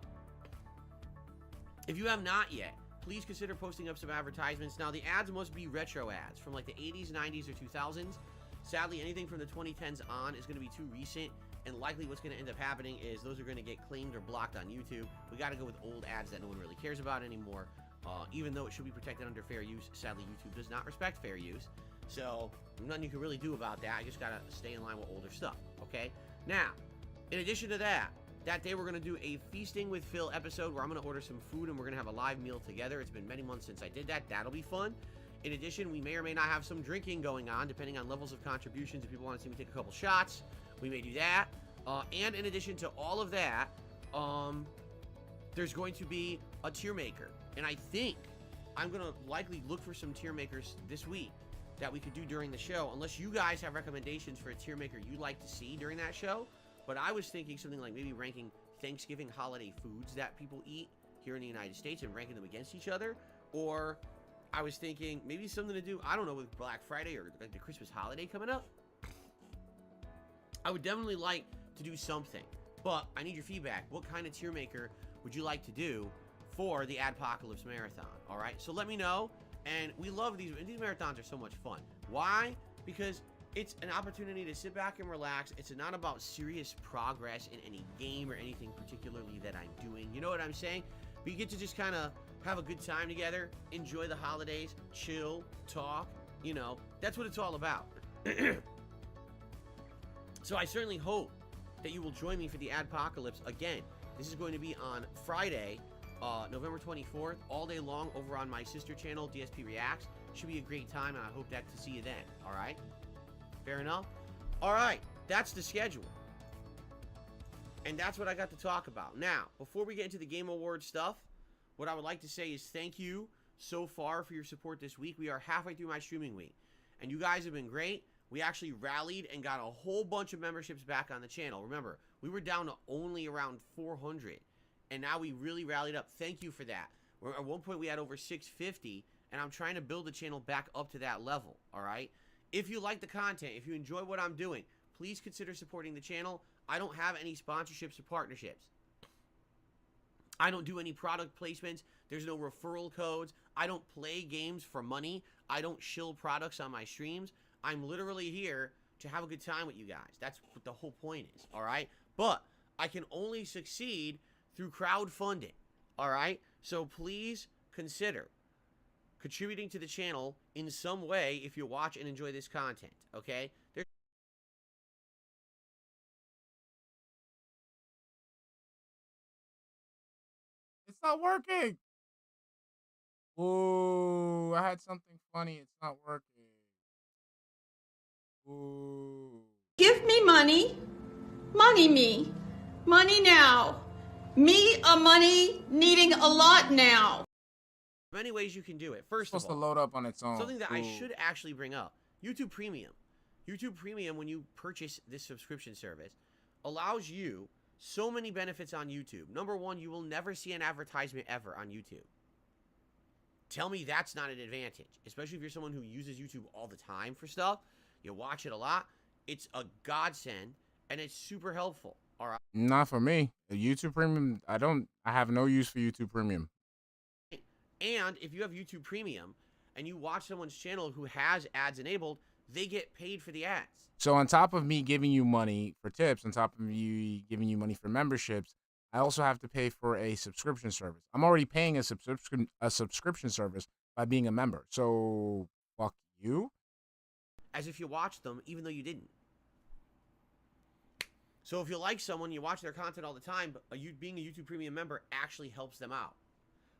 If you have not yet, please consider posting up some advertisements. Now, the ads must be retro ads from like the 80s, 90s, or 2000s. Sadly, anything from the 2010s on is going to be too recent, and likely what's going to end up happening is those are going to get claimed or blocked on YouTube. We got to go with old ads that no one really cares about anymore. Even though it should be protected under fair use, sadly, YouTube does not respect fair use. So, nothing you can really do about that. I just got to stay in line with older stuff, okay? Now, in addition to that day we're going to do a Feasting with Phil episode where I'm going to order some food and we're going to have a live meal together. It's been many months since I did that. That'll be fun. In addition, we may or may not have some drinking going on, depending on levels of contributions. If people want to see me take a couple shots, we may do that. And in addition to all of that, there's going to be a tier maker. And I think I'm going to likely look for some tier makers this week that we could do during the show, unless you guys have recommendations for a tier maker you'd like to see during that show. But I was thinking something like maybe ranking Thanksgiving holiday foods that people eat here in the United States and ranking them against each other. Or I was thinking maybe something to do, I don't know, with Black Friday or like the Christmas holiday coming up. I would definitely like to do something, but I need your feedback. What kind of tier maker would you like to do for the Adpocalypse Marathon? All right, so let me know. And we love these marathons are so much fun. Why? Because it's an opportunity to sit back and relax. It's not about serious progress in any game or anything particularly that I'm doing. You know what I'm saying? We get to just kind of have a good time together, enjoy the holidays, chill, talk, you know, that's what it's all about. So I certainly hope that you will join me for the Adpocalypse. Again, this is going to be on Friday, November 24th, all day long over on my sister channel, DSP Reacts. Should be a great time, and I hope to see you then, all right? Fair enough? All right, that's the schedule. And that's what I got to talk about. Now, before we get into the Game Awards stuff, what I would like to say is thank you so far for your support this week. We are halfway through my streaming week, and you guys have been great. We actually rallied and got a whole bunch of memberships back on the channel. Remember, we were down to only around 400, and now we really rallied up. Thank you for that. At one point, we had over 650, and I'm trying to build the channel back up to that level, all right? If you like the content, if you enjoy what I'm doing, please consider supporting the channel. I don't have any sponsorships or partnerships. I don't do any product placements. There's no referral codes. I don't play games for money. I don't shill products on my streams. I'm literally here to have a good time with you guys. That's what the whole point is, all right? But I can only succeed through crowdfunding, all right? So please consider contributing to the channel in some way if you watch and enjoy this content, okay? It's not working. Ooh, I had something funny. It's not working. Ooh. Give me money. Money me. Money now. Me a money needing a lot now. Many ways you can do it. First It's of supposed all, to load up on its own. something that I Ooh. should actually bring up. YouTube Premium. YouTube Premium, when you purchase this subscription service, allows you so many benefits on YouTube. Number one, you will never see an advertisement ever on YouTube. Tell me that's not an advantage, especially if you're someone who uses YouTube all the time for stuff. You watch it a lot. It's a godsend, and it's super helpful. All right. Not for me. The YouTube Premium, I have no use for YouTube Premium. And if you have YouTube Premium and you watch someone's channel who has ads enabled, they get paid for the ads. So on top of me giving you money for tips, on top of you giving you money for memberships, I also have to pay for a subscription service. I'm already paying a subscription service by being a member. So fuck you. As if you watched them, even though you didn't. So if you like someone, you watch their content all the time, but you being a YouTube Premium member actually helps them out.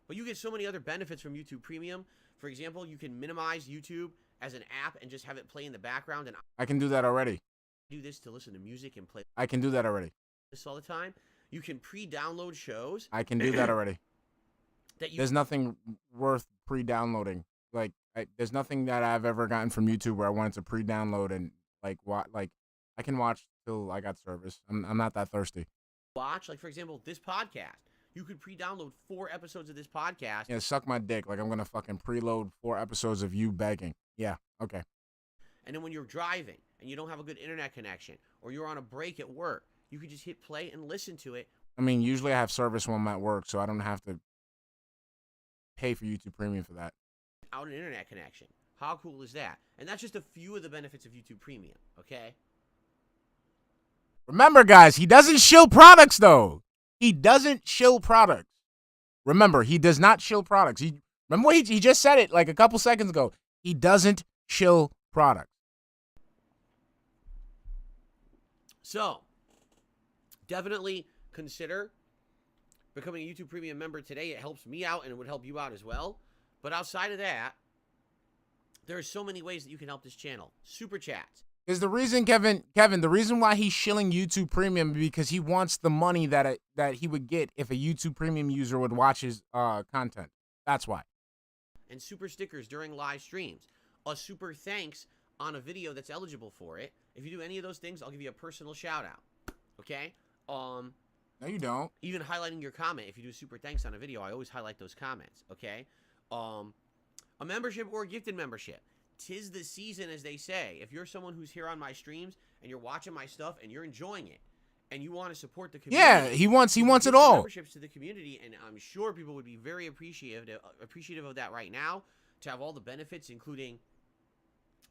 But you get so many other benefits from YouTube Premium. For example, you can minimize YouTube as an app and just have it play in the background. And I can do that already. do this to listen to music and play I can do that already. this all the time. You can pre-download shows. I can do that already. That you There's nothing worth pre-downloading. Like, there's nothing that I've ever gotten from YouTube where I wanted to pre-download and like I can watch till I got service. I'm not that thirsty. watch, like for example, this podcast. You could pre-download 4 episodes of this podcast. Yeah, suck my dick. Like I'm gonna fucking preload 4 episodes of you begging. Yeah, okay. And then when you're driving and you don't have a good internet connection or you're on a break at work, you could just hit play and listen to it. I mean, usually I have service when I'm at work, so I don't have to pay for YouTube Premium for that. Out an internet connection. How cool is that? And that's just a few of the benefits of YouTube Premium, okay? Remember, guys, he doesn't shill products, though. He doesn't shill products. Remember, he does not shill products. Remember what he just said it like a couple seconds ago. He doesn't shill products. So, definitely consider becoming a YouTube Premium member today. It helps me out, and it would help you out as well. But outside of that, there are so many ways that you can help this channel. Super chats. Is the reason, Kevin, the reason why he's shilling YouTube Premium because he wants the money that he would get if a YouTube Premium user would watch his content. That's why. And super stickers during live streams. A super thanks on a video that's eligible for it. If you do any of those things, I'll give you a personal shout out. Okay? No, you don't. Even highlighting your comment. If you do a super thanks on a video, I always highlight those comments. Okay? A membership or a gifted membership. 'Tis the season, as they say. If you're someone who's here on my streams and you're watching my stuff and you're enjoying it and you want to support the community, yeah, he wants it all. Memberships to the community, and I'm sure people would be very appreciative of that right now, to have all the benefits, including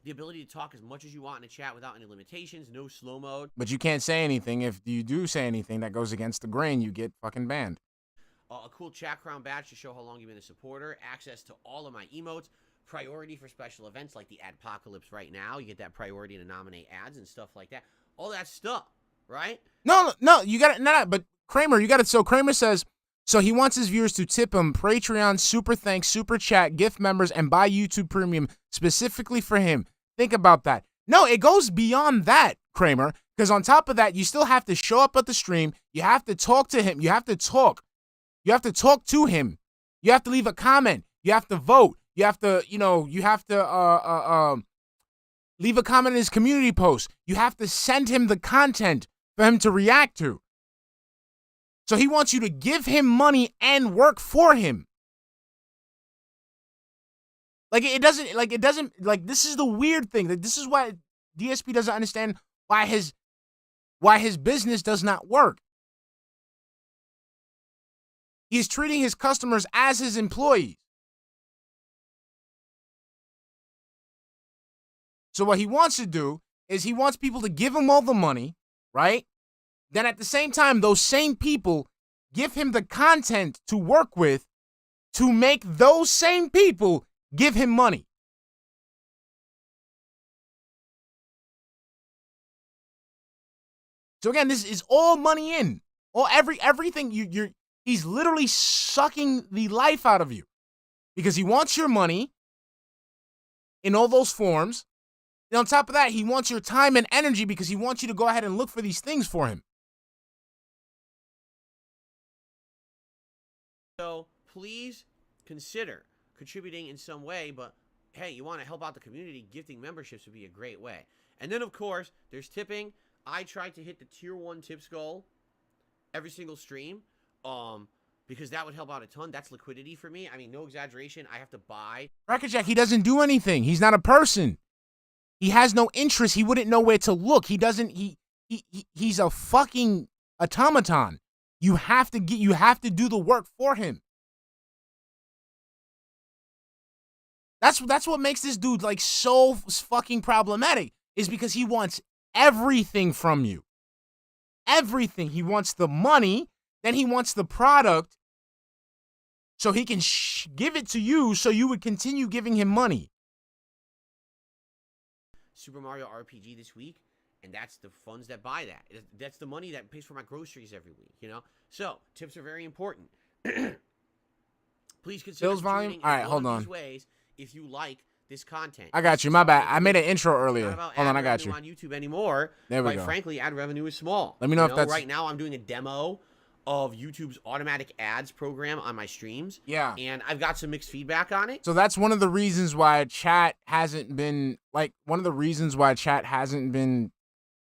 the ability to talk as much as you want in a chat without any limitations, no slow mode. But you can't say anything. If you do say anything that goes against the grain, you get fucking banned. A cool chat crown badge to show how long you've been a supporter, access to all of my emotes, priority for special events like the Adpocalypse right now. You get that priority to nominate ads and stuff like that. All that stuff, right? No, you got it. No, but Kramer, you got it. So Kramer says, so he wants his viewers to tip him Patreon, super thanks, super chat, gift members, and buy YouTube Premium specifically for him. Think about that. No, it goes beyond that, Kramer, because on top of that, you still have to show up at the stream. You have to talk to him. You have to talk. You have to talk to him. You have to leave a comment. You have to vote. You have to, leave a comment in his community post. You have to send him the content for him to react to. So he wants you to give him money and work for him. This is the weird thing. This is why DSP doesn't understand why his business does not work. He's treating his customers as his employees. So what he wants to do is he wants people to give him all the money, right? Then at the same time, those same people give him the content to work with to make those same people give him money. So again, this is all money in. Everything he's literally sucking the life out of you because he wants your money in all those forms. And on top of that, he wants your time and energy because he wants you to go ahead and look for these things for him. So please consider contributing in some way, but hey, you want to help out the community, gifting memberships would be a great way. And then, of course, there's tipping. I try to hit the tier 1 tips goal every single stream because that would help out a ton. That's liquidity for me. I mean, no exaggeration. I have to buy. Crackerjack, he doesn't do anything. He's not a person. He has no interest. He wouldn't know where to look. He's a fucking automaton. You have to do the work for him. That's what makes this dude like so fucking problematic, is because he wants everything from you. Everything. He wants the money, then he wants the product so he can give it to you so you would continue giving him money. Super Mario RPG this week, and that's the funds that buy that. That's the money that pays for my groceries every week, you know? So, tips are very important. Please consider Bill's volume? All right, hold on. Ways if you like this content. I got you. My bad. I made an intro earlier. Hold on, I got you. On YouTube anymore. There we Quite go. Frankly, ad revenue is small. Let me know if that's right now. I'm doing a demo of YouTube's automatic ads program on my streams. Yeah. And I've got some mixed feedback on it. So that's one of the reasons why chat hasn't been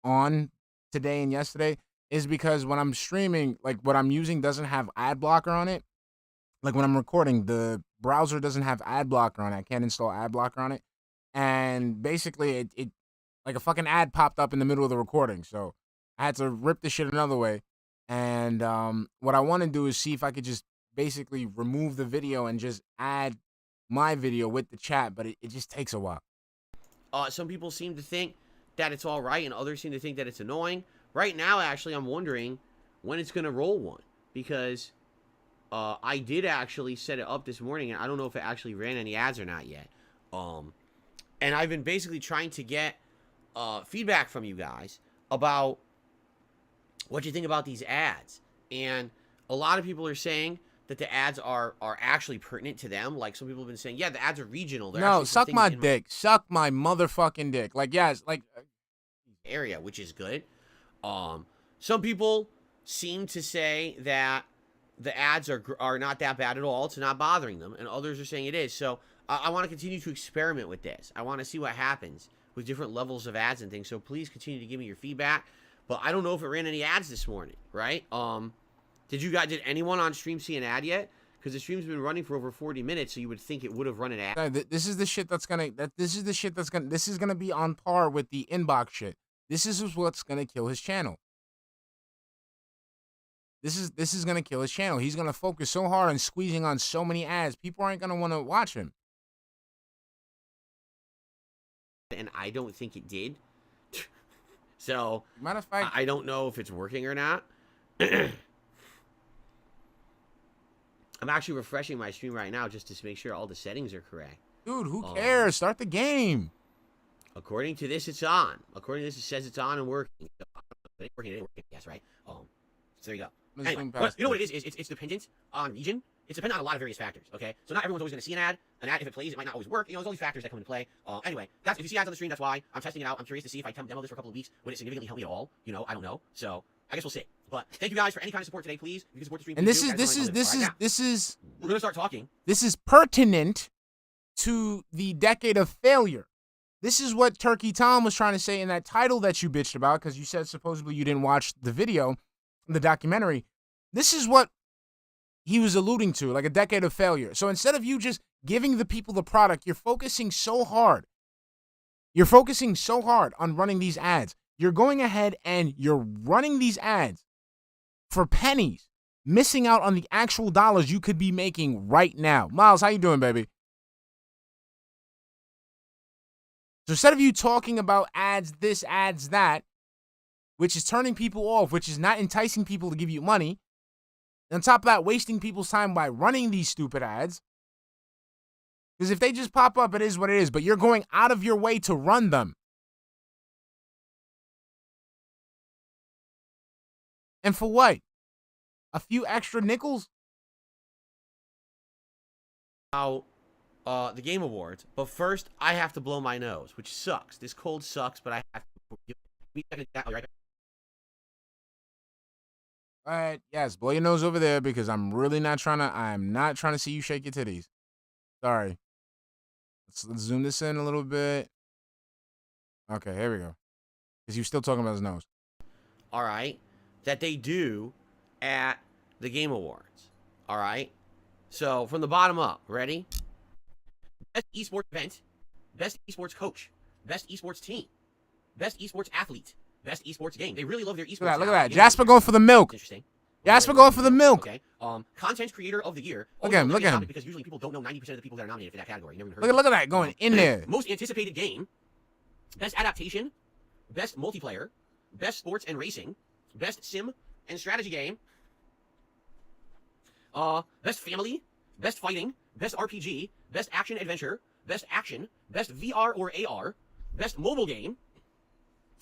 on today and yesterday is because when I'm streaming, like what I'm using doesn't have ad blocker on it. Like when I'm recording, the browser doesn't have ad blocker on it. I can't install ad blocker on it. And basically it like a fucking ad popped up in the middle of the recording. So I had to rip this shit another way. And what I want to do is see if I could just basically remove the video and just add my video with the chat, but it just takes a while. Some people seem to think that it's all right, and others seem to think that it's annoying. Right now, actually, I'm wondering when it's going to roll one, because I did actually set it up this morning, and I don't know if it actually ran any ads or not yet. And I've been basically trying to get feedback from you guys about what you think about these ads. And a lot of people are saying that the ads are actually pertinent to them. Like, some people have been saying, yeah, the ads are regional. They're No, suck my dick. Suck my motherfucking dick. Like, yes, like... area, which is good. Some people seem to say that the ads are not that bad at all. It's not bothering them. And others are saying it is. So I want to continue to experiment with this. I want to see what happens with different levels of ads and things. So please continue to give me your feedback. But I don't know if it ran any ads this morning, right? Did anyone on stream see an ad yet? Because the stream's been running for over 40 minutes, so you would think it would have run an ad. This is the shit that's gonna. This is gonna be on par with the inbox shit. This is what's gonna kill his channel. This is gonna kill his channel. He's gonna focus so hard on squeezing on so many ads. People aren't gonna want to watch him. And I don't think it did. So matter of fact, I don't know if it's working or not. I'm actually refreshing my stream right now just to make sure all the settings are correct. Dude, who cares? Start the game. According to this, it's on. According to this, it says it's on and working. It ain't working. Yes, right? So there you go. Anyway, you know what it is? It's dependent on region. It's dependent on a lot of various factors, okay? So not everyone's always going to see an ad. An ad, if it plays, it might not always work. You know, there's all these factors that come into play. Anyway, if you see ads on the stream, that's why I'm testing it out. I'm curious to see if I can demo this for a couple of weeks. Would it significantly help me at all? You know, I don't know. So I guess we'll see. But thank you guys for any kind of support today, please. If you can support the stream. And this is we're gonna start talking. This is pertinent to the decade of failure. This is what Turkey Tom was trying to say in that title that you bitched about, because you said supposedly you didn't watch the video, the documentary. This is what he was alluding to, like a decade of failure. So instead of you just giving the people the product, you're focusing so hard. You're focusing so hard on running these ads. You're going ahead and you're running these ads for pennies, missing out on the actual dollars you could be making right now. Miles, how you doing, baby? So instead of you talking about ads this, ads that, which is turning people off, which is not enticing people to give you money, and on top of that, wasting people's time by running these stupid ads, because if they just pop up, it is what it is, but you're going out of your way to run them. And for what? A few extra nickels? Now, the Game Awards. But first, I have to blow my nose, which sucks. This cold sucks, but I have to. All right, yes, blow your nose over there, because I'm not trying to see you shake your titties. Sorry. Let's zoom this in a little bit. Okay, here we go. Because you're still talking about his nose. All right. That they do at the Game Awards. All right. So from the bottom up, ready? Best esports event, best esports coach, best esports team, best esports athlete, best esports game. They really love their esports. Look at that. Jasper going for the milk. Interesting. Jasper going for the milk. Okay. Content creator of the year. Look at him. Because usually people don't know 90% of the people that are nominated for that category. Never even heard look at that going in there. Most anticipated game, best adaptation, best multiplayer, best sports and racing, best sim and strategy game, best family, best fighting, best RPG, best action adventure, best action, best VR or AR, best mobile game,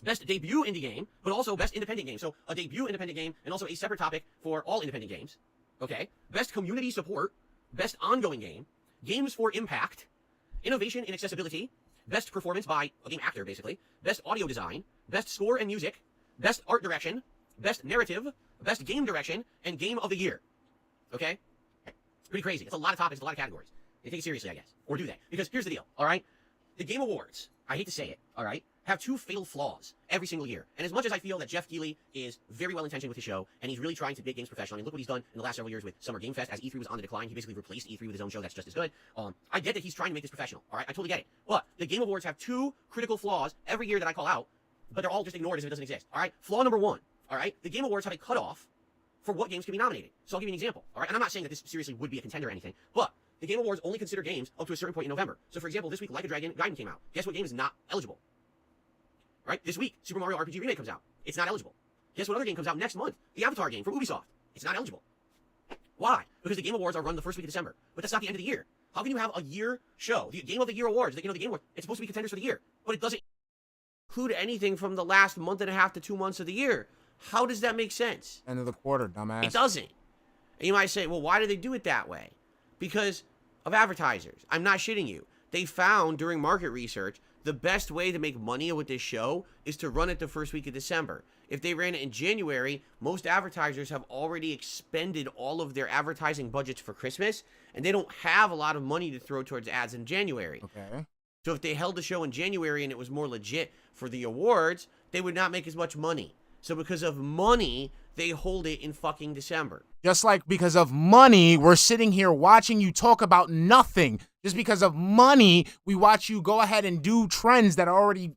best debut indie game, but also best independent game. So a debut independent game and also a separate topic for all independent games. Okay. Best community support, best ongoing game, games for impact, innovation in accessibility, best performance by a game actor, basically, best audio design, best score and music, best art direction, best narrative, best game direction, and game of the year. Okay? It's pretty crazy. It's a lot of topics, a lot of categories. They take it seriously, I guess. Or do they? Because here's the deal, all right? The Game Awards, I hate to say it, all right, have two fatal flaws every single year. And as much as I feel that Jeff Keighley is very well-intentioned with his show, and he's really trying to make games professional, I mean, look what he's done in the last several years with Summer Game Fest. As E3 was on the decline, he basically replaced E3 with his own show that's just as good. I get that he's trying to make this professional, all right? I totally get it. But the Game Awards have two critical flaws every year that I call out, but they're all just ignored as if it doesn't exist, all right? Flaw number one, all right? The Game Awards have a cutoff for what games can be nominated. So I'll give you an example, all right? And I'm not saying that this seriously would be a contender or anything, but the Game Awards only consider games up to a certain point in November. So for example, this week, Like a Dragon Gaiden came out. Guess what game is not eligible? Right? This week, Super Mario RPG Remake comes out. It's not eligible. Guess what other game comes out next month? The Avatar game from Ubisoft. It's not eligible. Why? Because the Game Awards are run the first week of December. But that's not the end of the year. How can you have a year show, the Game of the Year Awards, the Game Awards, it's supposed to be contenders for the year, but it doesn't include anything from the last month and a half to 2 months of the year? How does that make sense? End of the quarter, dumbass. It doesn't. And you might say, well, why do they do it that way? Because of advertisers. I'm not shitting you. They found during market research the best way to make money with this show is to run it the first week of December. If they ran it in January, most advertisers have already expended all of their advertising budgets for Christmas, and they don't have a lot of money to throw towards ads in January. Okay. So if they held the show in January and it was more legit for the awards, they would not make as much money. So because of money, they hold it in fucking December. Just like because of money, we're sitting here watching you talk about nothing. Just because of money, we watch you go ahead and do trends that are already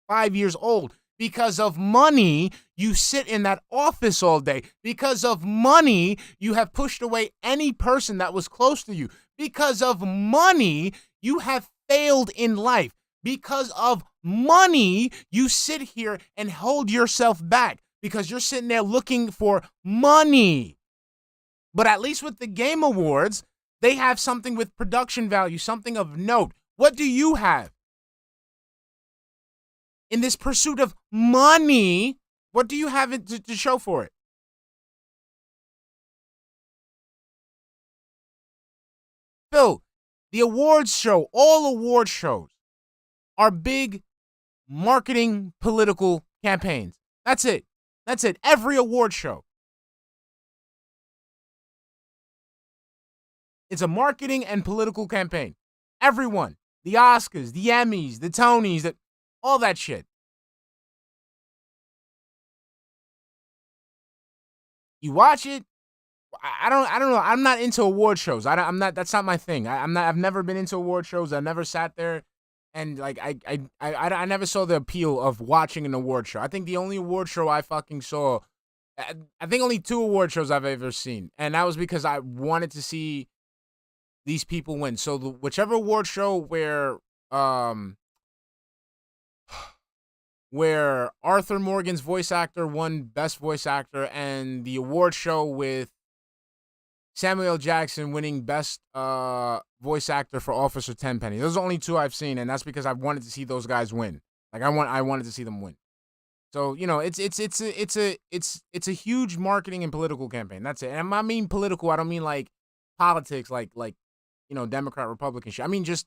5 years old. Because of money, you sit in that office all day. Because of money, you have pushed away any person that was close to you. Because of money, you have failed in life. Because of money, you sit here and hold yourself back. Because you're sitting there looking for money. But at least with the Game Awards, they have something with production value, something of note. What do you have? In this pursuit of money, what do you have to show for it? Phil, the awards show, all award shows are big marketing political campaigns. That's it. That's it. Every award show. It's a marketing and political campaign. Everyone. The Oscars, the Emmys, the Tonys, all that shit. You watch it. I don't know. I'm not into award shows. I'm not. That's not my thing. I've never been into award shows. I never sat there, and like I never saw the appeal of watching an award show. I think the only award show I fucking saw, I think only 2 award shows I've ever seen, and that was because I wanted to see these people win. So whichever award show where Arthur Morgan's voice actor won Best Voice Actor, and the award show with Samuel L. Jackson winning Best Voice Actor for Officer Tenpenny. Those are the only 2 I've seen, and that's because I wanted to see those guys win. Like I wanted to see them win. So you know, it's a huge marketing and political campaign. That's it. And I mean political. I don't mean like politics, like you know, Democrat Republican shit. I mean just,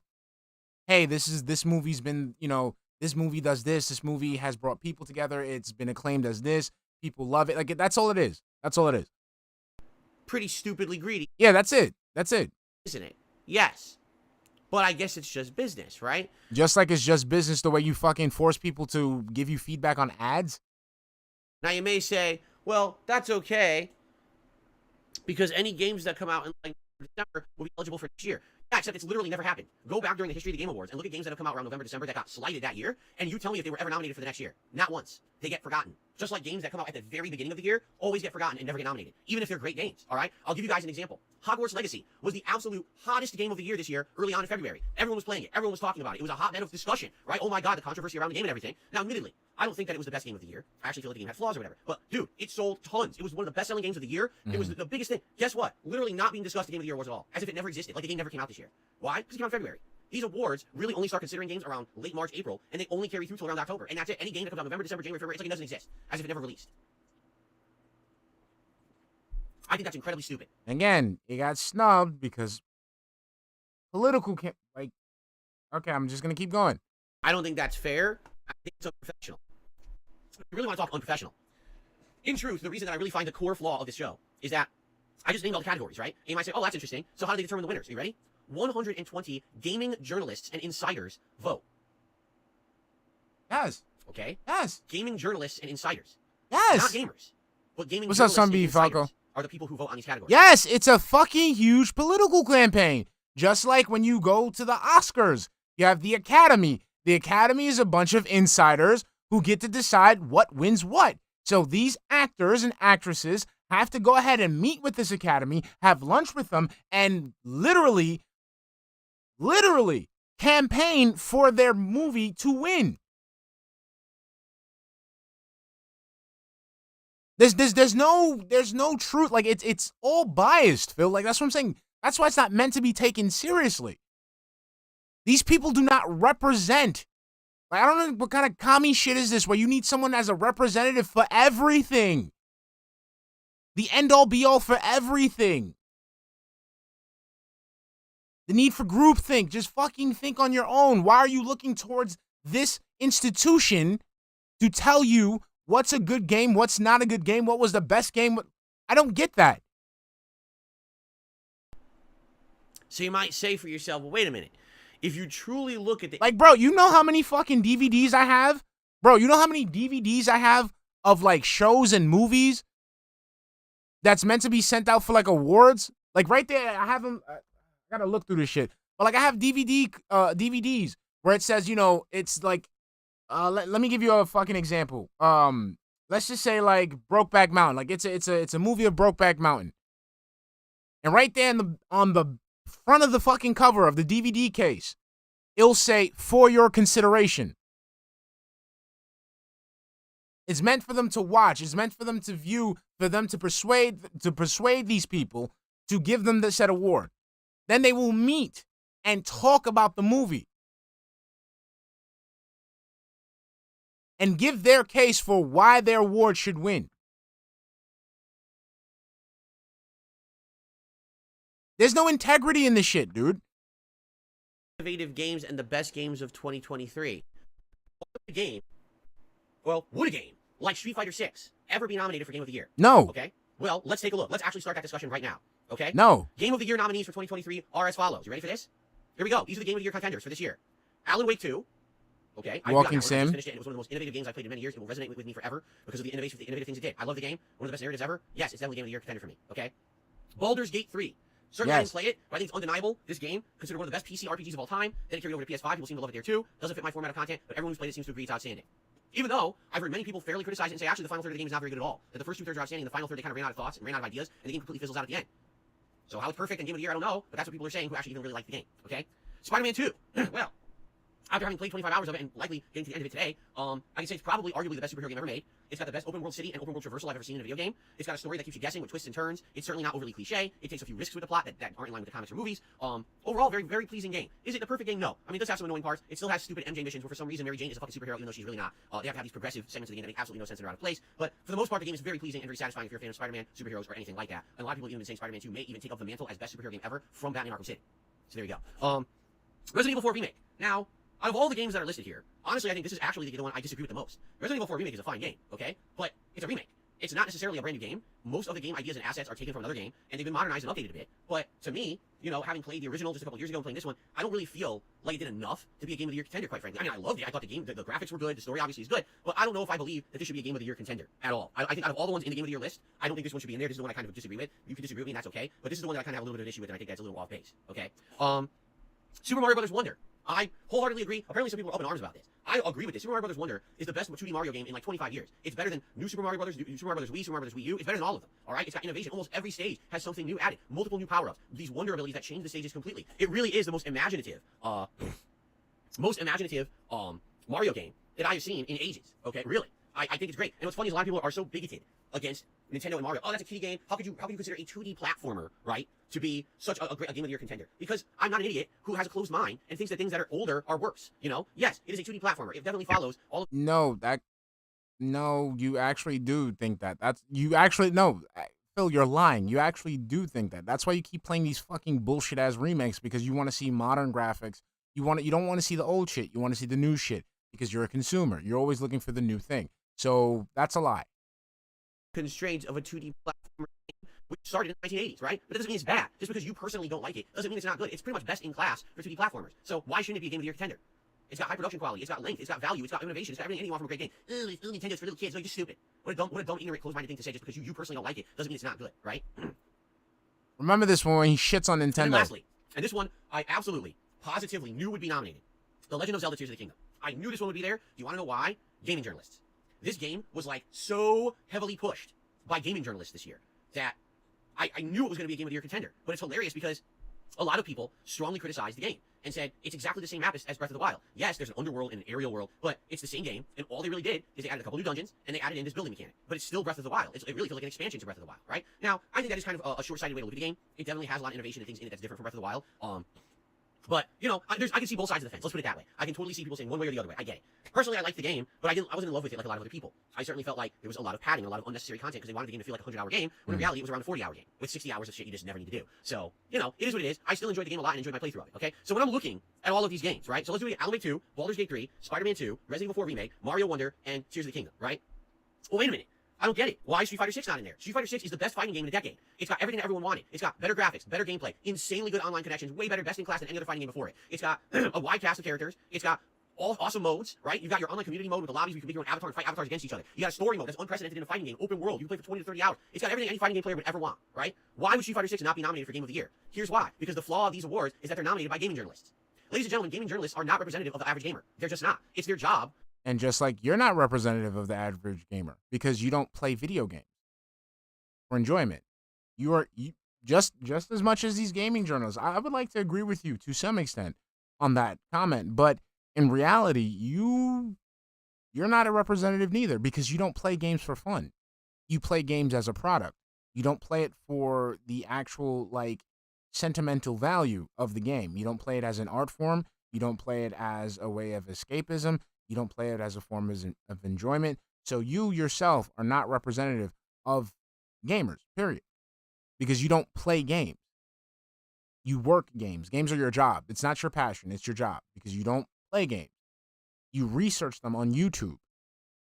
hey, this movie's been, you know, this movie does this. This movie has brought people together. It's been acclaimed as this. People love it. Like that's all it is. That's all it is. Pretty stupidly greedy. Yeah, that's it. That's it. Isn't it? Yes. But I guess it's just business, right? Just like it's just business the way you fucking force people to give you feedback on ads. Now you may say, well, that's okay because any games that come out in like December will be eligible for next year. Yeah, except it's literally never happened. Go back during the history of the Game Awards and look at games that have come out around November, December that got slighted that year, and you tell me if they were ever nominated for the next year. Not once. They get forgotten. Just like games that come out at the very beginning of the year always get forgotten and never get nominated, even if they're great games, all right? I'll give you guys an example. Hogwarts Legacy was the absolute hottest game of the year this year, early on in February. Everyone was playing it. Everyone was talking about it. It was a hotbed of discussion, right? Oh my God, the controversy around the game and everything. Now, admittedly, I don't think that it was the best game of the year. I actually feel like the game had flaws or whatever. But, dude, it sold tons. It was one of the best-selling games of the year. It was the biggest thing. Guess what? Literally not being discussed the Game of the Year awards at all. As if it never existed. Like the game never came out this year. Why? Because it came out in February. These awards really only start considering games around late March, April, and they only carry through till around October. And that's it. Any game that comes out November, December, January, February, it's like it doesn't exist. As if it never released. I think that's incredibly stupid. Again, it got snubbed because political like, okay, I'm just going to keep going. I don't think that's fair. I think it's unprofessional. I really want to talk unprofessional. In truth, the reason that I really find the core flaw of this show is that I just named all the categories, right? And you might say, oh, that's interesting. So how do they determine the winners? Are you ready? 120 gaming journalists and insiders vote. Yes. Okay? Yes. Gaming journalists and insiders. Yes. Not gamers. But gaming What's up, journalists and Sunbeam Falco? insiders are the people who vote on these categories. Yes, it's a fucking huge political campaign. Just like when you go to the Oscars, you have the Academy. The Academy is a bunch of insiders who get to decide what wins what. So these actors and actresses have to go ahead and meet with this academy, have lunch with them, and literally campaign for their movie to win. There's no truth. Like, it's all biased, Phil. Like, that's what I'm saying. That's why it's not meant to be taken seriously. These people do not represent. Like, I don't know what kind of commie shit is this where you need someone as a representative for everything. The end-all be-all for everything. The need for groupthink. Just fucking think on your own. Why are you looking towards this institution to tell you what's a good game, what's not a good game, what was the best game? I don't get that. So you might say for yourself, well, wait a minute. If you truly look at the... Like, bro, you know how many fucking DVDs I have? Bro, you know how many DVDs I have of, like, shows and movies that's meant to be sent out for, like, awards? Like, right there, I have them... I gotta look through this shit. But, like, I have DVDs where it says, you know, it's, like... let me give you a fucking example. Let's just say, like, Brokeback Mountain. Like, it's a movie of Brokeback Mountain. And right there on the front of the fucking cover of the DVD case, it'll say, for your consideration. It's meant for them to watch. It's meant for them to view, for them to persuade these people to give them the said award. Then they will meet and talk about the movie and give their case for why their award should win. There's no integrity in this shit, dude. Innovative games and the best games of 2023. Would a game like Street Fighter 6 ever be nominated for Game of the Year? No. Okay. Well, let's take a look. Let's actually start that discussion right now. Okay? No. Game of the Year nominees for 2023 are as follows. You ready for this? Here we go. These are the Game of the Year contenders for this year. Alan Wake 2. Okay. Walking Sim. I finished it, and it was one of the most innovative games I've played in many years. It will resonate with me forever because of the innovative things it did. I love the game. One of the best narratives ever. Yes, it's definitely Game of the Year contender for me. Okay. Baldur's Gate 3. Certainly I didn't play it, but I think it's undeniable. This game, considered one of the best PC RPGs of all time, then it carried over to PS5. People seem to love it there too. Doesn't fit my format of content, but everyone who's played it seems to agree it's outstanding. Even though I've heard many people fairly criticize it and say actually the final third of the game is not very good at all. That the first 2/3 are outstanding, the final third they kind of ran out of thoughts and ran out of ideas, and the game completely fizzles out at the end. So how it's perfect and Game of the Year, I don't know, but that's what people are saying who actually even really like the game. Okay? Spider-Man 2. Well, after having played 25 hours of it and likely getting to the end of it today, I can say it's probably arguably the best superhero game ever made. It's got the best open world city and open world traversal I've ever seen in a video game. It's got a story that keeps you guessing with twists and turns. It's certainly not overly cliche. It takes a few risks with the plot that aren't in line with the comics or movies. Overall, very, very pleasing game. Is it the perfect game? No. I mean, it does have some annoying parts. It still has stupid MJ missions where for some reason Mary Jane is a fucking superhero even though she's really not. They have to have these progressive segments of the game that make absolutely no sense and are out of place. But for the most part, the game is very pleasing and very satisfying if you're a fan of Spider-Man, superheroes, or anything like that. And a lot of people even saying Spider-Man 2 may even take up the mantle as best superhero game ever from Batman Arkham City. So there you go. Resident Evil 4 Remake. Now, out of all the games that are listed here, honestly, I think this is actually the one I disagree with the most. Resident Evil 4 Remake is a fine game, okay? But it's a remake. It's not necessarily a brand new game. Most of the game ideas and assets are taken from another game, and they've been modernized and updated a bit. But to me, you know, having played the original just a couple years ago and playing this one, I don't really feel like it did enough to be a Game of the Year contender, quite frankly. I mean, I loved it. I thought the game, the graphics were good, the story obviously is good, but I don't know if I believe that this should be a Game of the Year contender at all. I think out of all the ones in the Game of the Year list, I don't think this one should be in there. This is the one I kind of disagree with. You can disagree with me, and that's okay. But this is the one that I kind of have a little bit of an issue with, and I think that's a little off base, okay? Super Mario Bros. Wonder. I wholeheartedly agree. Apparently some people are up in arms about this. I agree with this. Super Mario Bros. Wonder is the best 2D Mario game in like 25 years. It's better than New Super Mario Bros., Super Mario Bros. Wii, Super Mario Bros. Wii U. It's better than all of them. All right? It's got innovation. Almost every stage has something new added. Multiple new power-ups. These wonder abilities that change the stages completely. It really is the most imaginative Mario game that I have seen in ages. Okay? Really. I think it's great. And what's funny is a lot of people are so bigoted against Nintendo and Mario. Oh, that's a kiddie game. How could you consider a 2D platformer, right, to be such a great Game of the Year contender? Because I'm not an idiot who has a closed mind and thinks that things that are older are worse. You know? Yes, it is a 2D platformer. It definitely follows all of... No, you actually do think that. Phil, you're lying. You actually do think that. That's why you keep playing these fucking bullshit ass remakes, because you want to see modern graphics. You don't want to see the old shit. You want to see the new shit because you're a consumer. You're always looking for the new thing. So that's a lie. Constraints of a 2D platformer game, which started in the 1980s, right? But that doesn't mean it's bad. Just because you personally don't like it doesn't mean it's not good. It's pretty much best in class for 2D platformers. So why shouldn't it be a Game of the Year contender? It's got high production quality, it's got length, it's got value, it's got innovation, it's got everything you want from a great game. Nintendo's for little kids. No, you're just stupid. What a dumb, ignorant, closed-minded thing to say just because you personally don't like it doesn't mean it's not good, right? Remember this one when he shits on Nintendo. And then lastly, and this one I absolutely, positively knew would be nominated. The Legend of Zelda Tears of the Kingdom. I knew this one would be there. Do you want to know why? Gaming journalists. This game was like so heavily pushed by gaming journalists this year. that I knew it was going to be a Game of the Year contender. But it's hilarious because a lot of people strongly criticized the game and said it's exactly the same map as Breath of the Wild. Yes, there's an underworld and an aerial world, but it's the same game, and all they really did is they added a couple new dungeons, and they added in this building mechanic. But it's still Breath of the Wild. It really feels like an expansion to Breath of the Wild, right? Now, I think that is kind of a short-sighted way to look at the game. It definitely has a lot of innovation and things in it that's different from Breath of the Wild. But, you know, I can see both sides of the fence. Let's put it that way. I can totally see people saying one way or the other way. I get it. Personally, I liked the game, but I wasn't in love with it like a lot of other people. I certainly felt like there was a lot of padding, a lot of unnecessary content because they wanted the game to feel like a 100-hour game, when in reality it was around a 40-hour game with 60 hours of shit you just never need to do. So, you know, it is what it is. I still enjoyed the game a lot and enjoyed my playthrough of it, okay? So when I'm looking at all of these games, right? So let's do it. Alan Wake 2, Baldur's Gate 3, Spider-Man 2, Resident Evil 4 Remake, Mario Wonder, and Tears of the Kingdom, right? Well, wait a minute. I don't get it. Why is Street Fighter 6 not in there? Street Fighter 6 is the best fighting game in a decade. It's got everything that everyone wanted. It's got better graphics, better gameplay, insanely good online connections, way better, best in class than any other fighting game before it. It's got a wide cast of characters. It's got all awesome modes, right? You've got your online community mode with the lobbies where you can make your own avatar and fight avatars against each other. You got a story mode that's unprecedented in a fighting game, open world. You can play for 20 to 30 hours. It's got everything any fighting game player would ever want, right? Why would Street Fighter 6 not be nominated for Game of the Year? Here's why. Because the flaw of these awards is that they're nominated by gaming journalists. Ladies and gentlemen, gaming journalists are not representative of the average gamer. They're just not. It's their job. And just like you're not representative of the average gamer because you don't play video games for enjoyment. You are just as much as these gaming journalists. I would like to agree with you to some extent on that comment, but in reality, you're not a representative neither because you don't play games for fun. You play games as a product. You don't play it for the actual like sentimental value of the game. You don't play it as an art form. You don't play it as a way of escapism. You don't play it as a form of enjoyment. So you yourself are not representative of gamers, period. Because you don't play games. You work games. Games are your job. It's not your passion. It's your job because you don't play games. You research them on YouTube.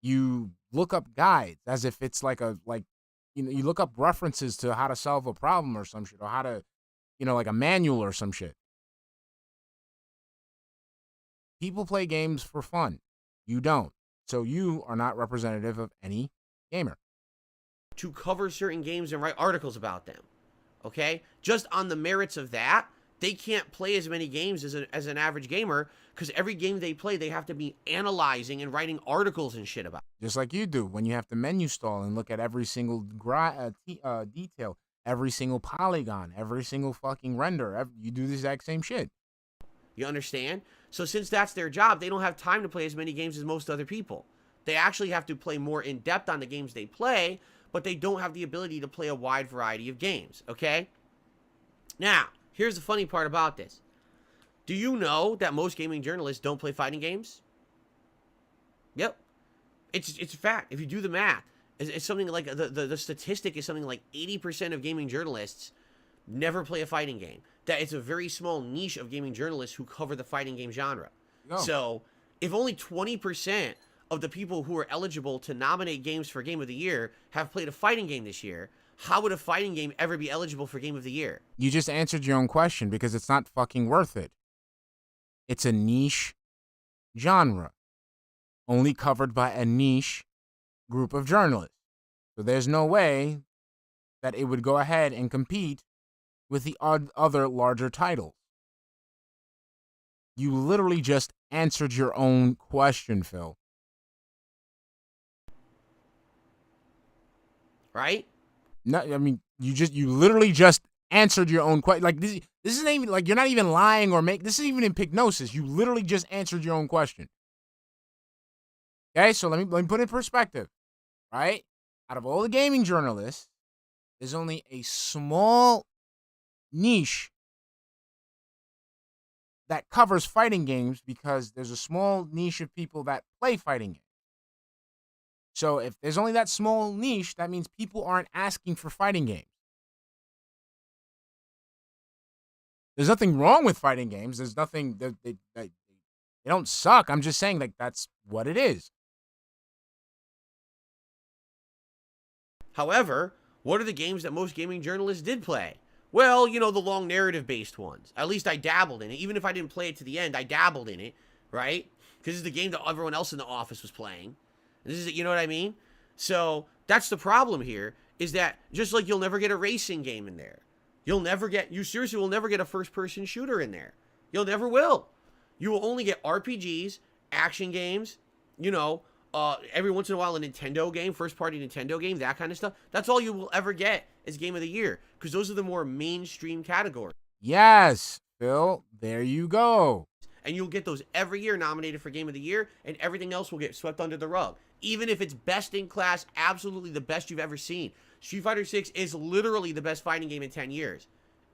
You look up guides as if it's you look up references to how to solve a problem or some shit or how to, like a manual or some shit. People play games for fun. You don't. So you are not representative of any gamer. To cover certain games and write articles about them, okay? Just on the merits of that, they can't play as many games as an average gamer because every game they play, they have to be analyzing and writing articles and shit about. Just like you do when you have to menu stall and look at every single detail, every single polygon, every single fucking render. You do the exact same shit. You understand? So since that's their job, they don't have time to play as many games as most other people. They actually have to play more in depth on the games they play, but they don't have the ability to play a wide variety of games, okay? Now, here's the funny part about this. Do you know that most gaming journalists don't play fighting games? Yep. It's a fact. If you do the math, it's something like the statistic is something like 80% of gaming journalists never play a fighting game. That it's a very small niche of gaming journalists who cover the fighting game genre. No. So, if only 20% of the people who are eligible to nominate games for Game of the Year have played a fighting game this year, how would a fighting game ever be eligible for Game of the Year? You just answered your own question because it's not fucking worth it. It's a niche genre, only covered by a niche group of journalists. So there's no way that it would go ahead and compete with the other larger titles. You literally just answered your own question, Phil. Right? No, I mean, you literally just answered your own question. Like this isn't even like you're not even lying or this isn't even in hypnosis. You literally just answered your own question. Okay, so let me put it in perspective. Right? Out of all the gaming journalists, there's only a small niche that covers fighting games because there's a small niche of people that play fighting games. So if there's only that small niche, that means people aren't asking for fighting games. There's nothing wrong with fighting games. There's nothing, they don't suck. I'm just saying, like, that's what it is. However, what are the games that most gaming journalists did play? Well, the long narrative-based ones. At least I dabbled in it. Even if I didn't play it to the end, I dabbled in it, right? Because it's the game that everyone else in the office was playing. This is, you know what I mean? So that's the problem here, is that just like you'll never get a racing game in there. You seriously will never get a first-person shooter in there. You'll never will. You will only get RPGs, action games, every once in a while a Nintendo game, first-party Nintendo game, that kind of stuff. That's all you will ever get as Game of the Year, because those are the more mainstream categories. Yes, Phil, there you go. And you'll get those every year nominated for Game of the Year, and everything else will get swept under the rug. Even if it's best in class, absolutely the best you've ever seen. Street Fighter 6 is literally the best fighting game in 10 years.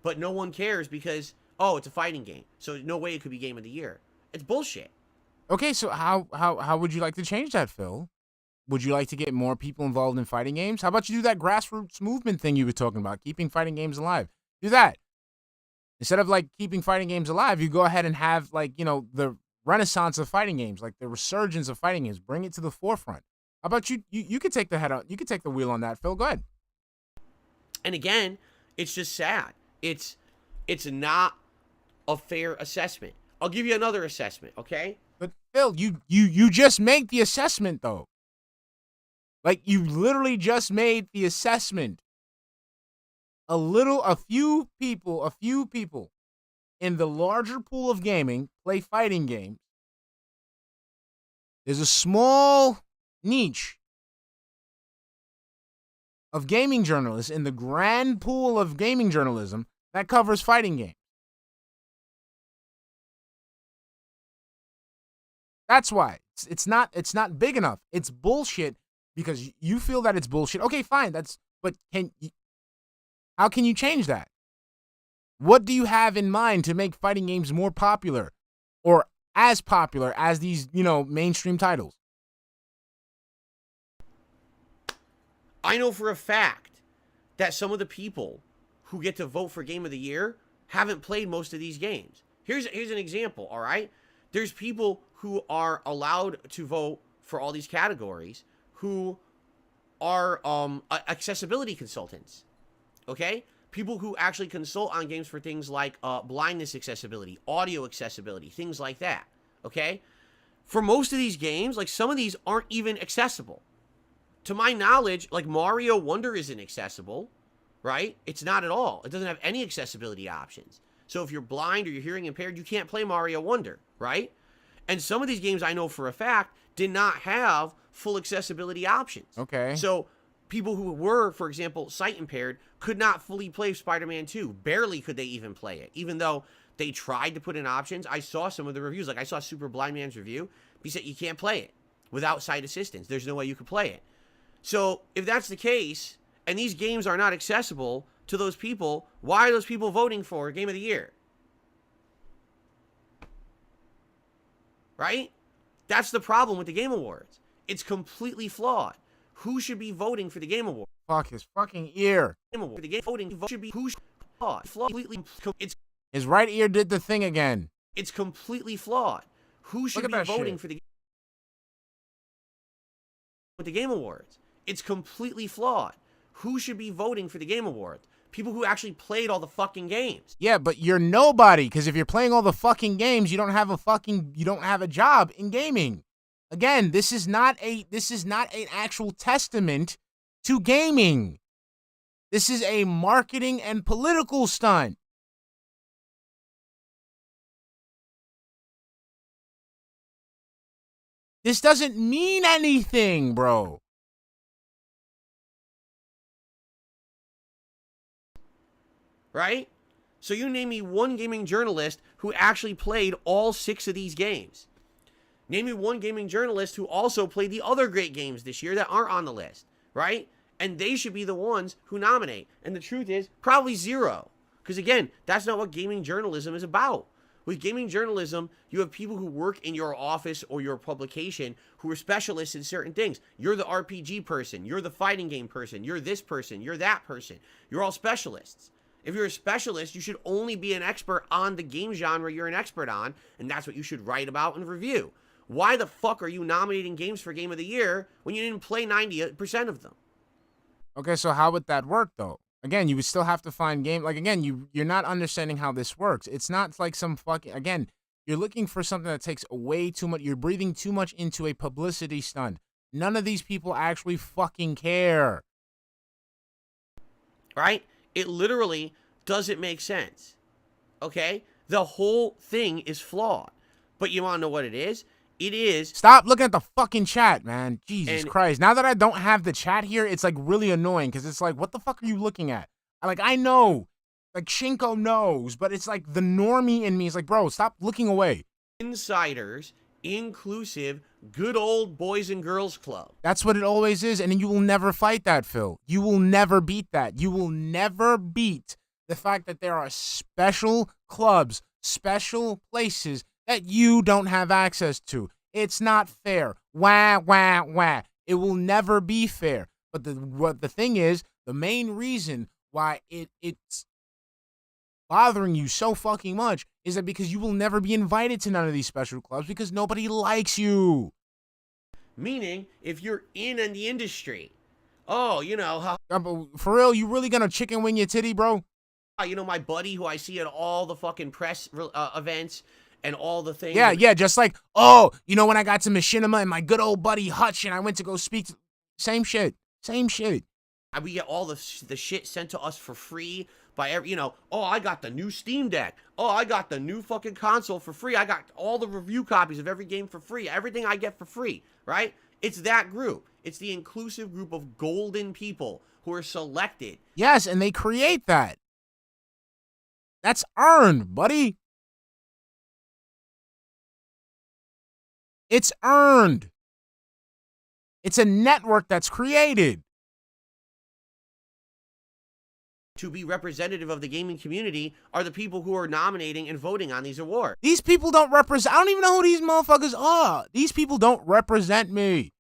But no one cares because, oh, it's a fighting game. So no way it could be Game of the Year. It's bullshit. Okay, so how would you like to change that, Phil? Would you like to get more people involved in fighting games? How about you do that grassroots movement thing you were talking about, keeping fighting games alive? Do that. Instead of, like, keeping fighting games alive, you go ahead and have, like, you know, the renaissance of fighting games, like the resurgence of fighting games. Bring it to the forefront. How about you could take the head on, you could take the wheel on that, Phil. Go ahead. And again, it's just sad. It's not a fair assessment. I'll give you another assessment, okay? But Phil, you just made the assessment, though. Like, you literally just made the assessment. A few people in the larger pool of gaming play fighting games. There's a small niche of gaming journalists in the grand pool of gaming journalism that covers fighting games. That's why it's not big enough. It's bullshit because you feel that it's bullshit. Okay, fine. But how can you change that? What do you have in mind to make fighting games more popular or as popular as these, you know, mainstream titles? I know for a fact that some of the people who get to vote for Game of the Year haven't played most of these games. Here's an example, all right? There's people who are allowed to vote for all these categories who are accessibility consultants, okay? People who actually consult on games for things like blindness accessibility, audio accessibility, things like that, okay? For most of these games, like some of these aren't even accessible. To my knowledge, like Mario Wonder isn't accessible, right? It's not at all. It doesn't have any accessibility options. So if you're blind or you're hearing impaired, you can't play Mario Wonder, right? And some of these games I know for a fact did not have full accessibility options. Okay. So people who were, for example, sight impaired could not fully play Spider-Man 2. Barely could they even play it. Even though they tried to put in options, I saw some of the reviews. Like I saw Super Blind Man's review. He said you can't play it without sight assistance. There's no way you could play it. So if that's the case, and these games are not accessible to those people, why are those people voting for Game of the Year? Right? That's the problem with the Game Awards. It's completely flawed. Who should be voting for the Game Award? Fuck his fucking ear. Game Award. The game voting should be who should flawed. His right ear did the thing again. It's completely flawed. Who should be voting for the Game Awards? It's completely flawed. Who should be voting for the Game Awards? People who actually played all the fucking games. Yeah, but you're nobody, because if you're playing all the fucking games, you don't have a job in gaming. Again, this is not an actual testament to gaming. This is a marketing and political stunt. This doesn't mean anything, bro. Right? So you name me one gaming journalist who actually played all 6 of these games. Name me one gaming journalist who also played the other great games this year that aren't on the list, right? And they should be the ones who nominate. And the truth is, probably 0. Because again, that's not what gaming journalism is about. With gaming journalism, you have people who work in your office or your publication who are specialists in certain things. You're the RPG person. You're the fighting game person. You're this person. You're that person. You're all specialists. If you're a specialist, you should only be an expert on the game genre you're an expert on, and that's what you should write about and review. Why the fuck are you nominating games for Game of the Year when you didn't play 90% of them? Okay, so how would that work, though? Again, you would still have to find game. Like, again, you're not understanding how this works. It's not like some fucking... Again, you're looking for something that takes way too much... You're breathing too much into a publicity stunt. None of these people actually fucking care. Right? It literally doesn't make sense. Okay? The whole thing is flawed. But you want to know what it is? It is. Stop looking at the fucking chat, man. Jesus And- Christ. Now that I don't have the chat here, it's like really annoying because it's like, what the fuck are you looking at? I know. Like, Shinko knows, but it's like the normie in me is like, bro, stop looking away. Insiders, inclusive, good old boys and girls club. That's what it always is, and you will never fight that, Phil. You will never beat that. You will never beat the fact that there are special clubs, special places that you don't have access to. It's not fair. Wah, wah, wah. It will never be fair. But the thing is, the main reason why it's bothering you so fucking much is that because you will never be invited to none of these special clubs because nobody likes you. Meaning, if you're in the industry, oh, you know, For real, you really gonna chicken wing your titty, bro? you know, my buddy who I see at all the fucking press events and all the things. Yeah, just like, oh, you know, when I got to Machinima and my good old buddy Hutch and I went to go speak to... Same shit. We get all the shit sent to us for free by every, you know, oh, I got the new Steam Deck. Oh, I got the new fucking console for free. I got all the review copies of every game for free. Everything I get for free, right? It's that group. It's the inclusive group of golden people who are selected. Yes, and they create that. That's earned, buddy. It's earned. It's a network that's created. To be representative of the gaming community are the people who are nominating and voting on these awards. These people don't represent... I don't even know who these motherfuckers are. These people don't represent me.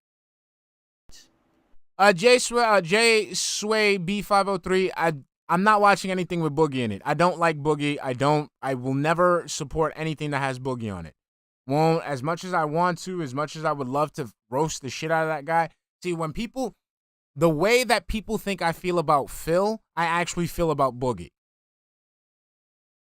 J Sway B503, I'm not watching anything with Boogie in it. I don't like Boogie. I will never support anything that has Boogie on it. Won't, as much as I want to, as much as I would love to roast the shit out of that guy. See, when people... The way that people think I feel about Phil, I actually feel about Boogie.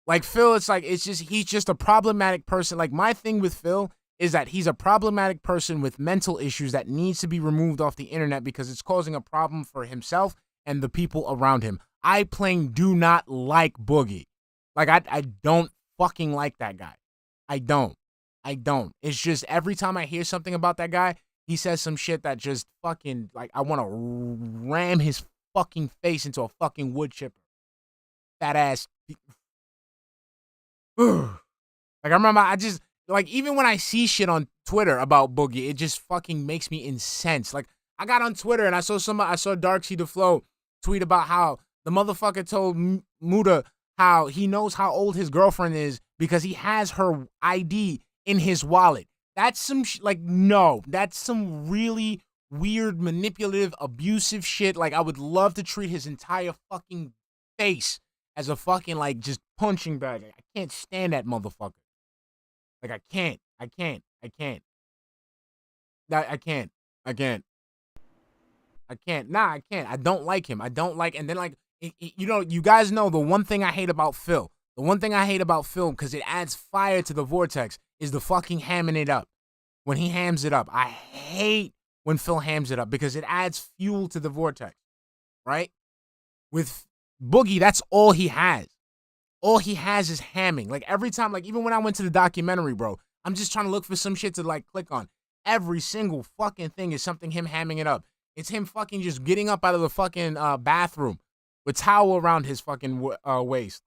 Like, Phil, it's like, he's just a problematic person. Like, my thing with Phil is that he's a problematic person with mental issues that needs to be removed off the internet because it's causing a problem for himself and the people around him. I plain do not like Boogie. Like, I don't fucking like that guy. I don't. It's just every time I hear something about that guy, he says some shit that just fucking, like, I want to ram his fucking face into a fucking wood chipper. Fat ass. Like, I remember, like, even when I see shit on Twitter about Boogie, it just fucking makes me incensed. Like, I got on Twitter and I saw darksydephil tweet about how the motherfucker told Muda how he knows how old his girlfriend is because he has her ID in his wallet. That's some no, that's some really weird, manipulative, abusive shit. Like, I would love to treat his entire fucking face as a fucking, like, just punching bag. I can't stand that motherfucker. Like, I can't. Nah, I can't. I don't like him. And then, like, you know, you guys know the one thing I hate about Phil. The one thing I hate about Phil, because it adds fire to the vortex, is the fucking hamming it up. When he hams it up. I hate when Phil hams it up because it adds fuel to the vortex, right? With Boogie, that's all he has. All he has is hamming. Like, every time, like, even when I went to the documentary, bro, I'm just trying to look for some shit to, like, click on. Every single fucking thing is something him hamming it up. It's him fucking just getting up out of the fucking bathroom with towel around his fucking waist.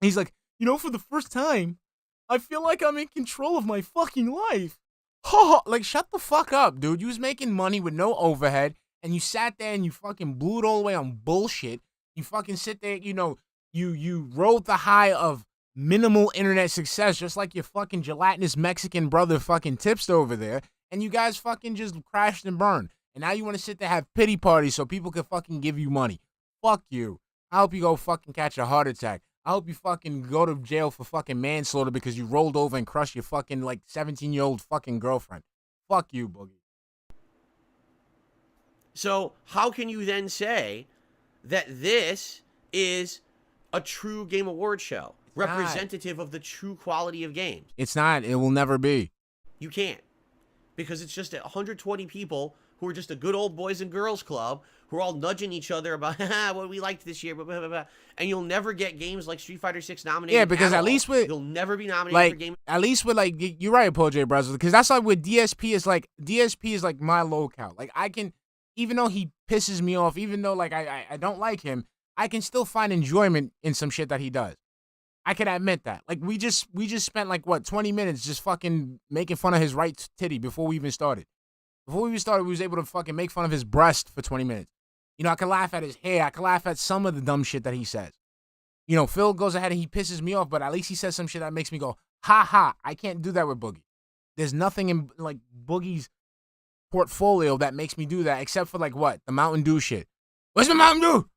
He's like, you know, for the first time, I feel like I'm in control of my fucking life. Like, shut the fuck up, dude. You was making money with no overhead, and you sat there and you fucking blew it all away on bullshit. You fucking sit there, you know, you rode the high of minimal internet success, just like your fucking gelatinous Mexican brother fucking Tipster over there, and you guys fucking just crashed and burned. And now you want to sit there have pity parties so people can fucking give you money. Fuck you. I hope you go fucking catch a heart attack. I hope you fucking go to jail for fucking manslaughter because you rolled over and crushed your fucking, like, 17-year-old fucking girlfriend. Fuck you, Boogie. So how can you then say that this is a true Game Award show? Representative of the true quality of games? It's not. It will never be. You can't. Because it's just 120 people who are just a good old boys and girls club who are all nudging each other about what we liked this year, blah, blah, blah, blah. And you'll never get games like Street Fighter 6 nominated. Yeah, because at least with you'll never be nominated like for games. at least with like you're right, Paul J. Brazil, because that's like with DSP is like my locale. Like I can, even though he pisses me off, even though like I don't like him, I can still find enjoyment in some shit that he does. I can admit that. Like we just spent like what 20 minutes just fucking making fun of his right titty before we even started. Before we even started, we was able to fucking make fun of his breast for 20 minutes. You know, I can laugh at his hair. I can laugh at some of the dumb shit that he says. You know, Phil goes ahead and he pisses me off, but at least he says some shit that makes me go, ha ha. I can't do that with Boogie. There's nothing in like Boogie's portfolio that makes me do that except for like what? The Mountain Dew shit. Where's the Mountain Dew?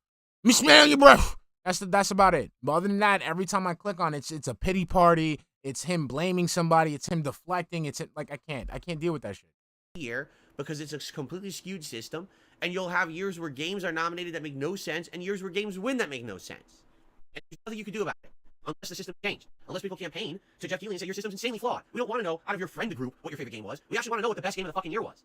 Let me smell your breath. That's about it. But other than that, every time I click on it, it's a pity party. It's him blaming somebody. It's him deflecting. It's like I can't deal with that shit. Year because it's a completely skewed system, and you'll have years where games are nominated that make no sense, and years where games win that make no sense. And there's nothing you can do about it unless the system changed. Unless people campaign to Jeff Keighley and say your system's insanely flawed. We don't want to know out of your friend group what your favorite game was. We actually want to know what the best game of the fucking year was.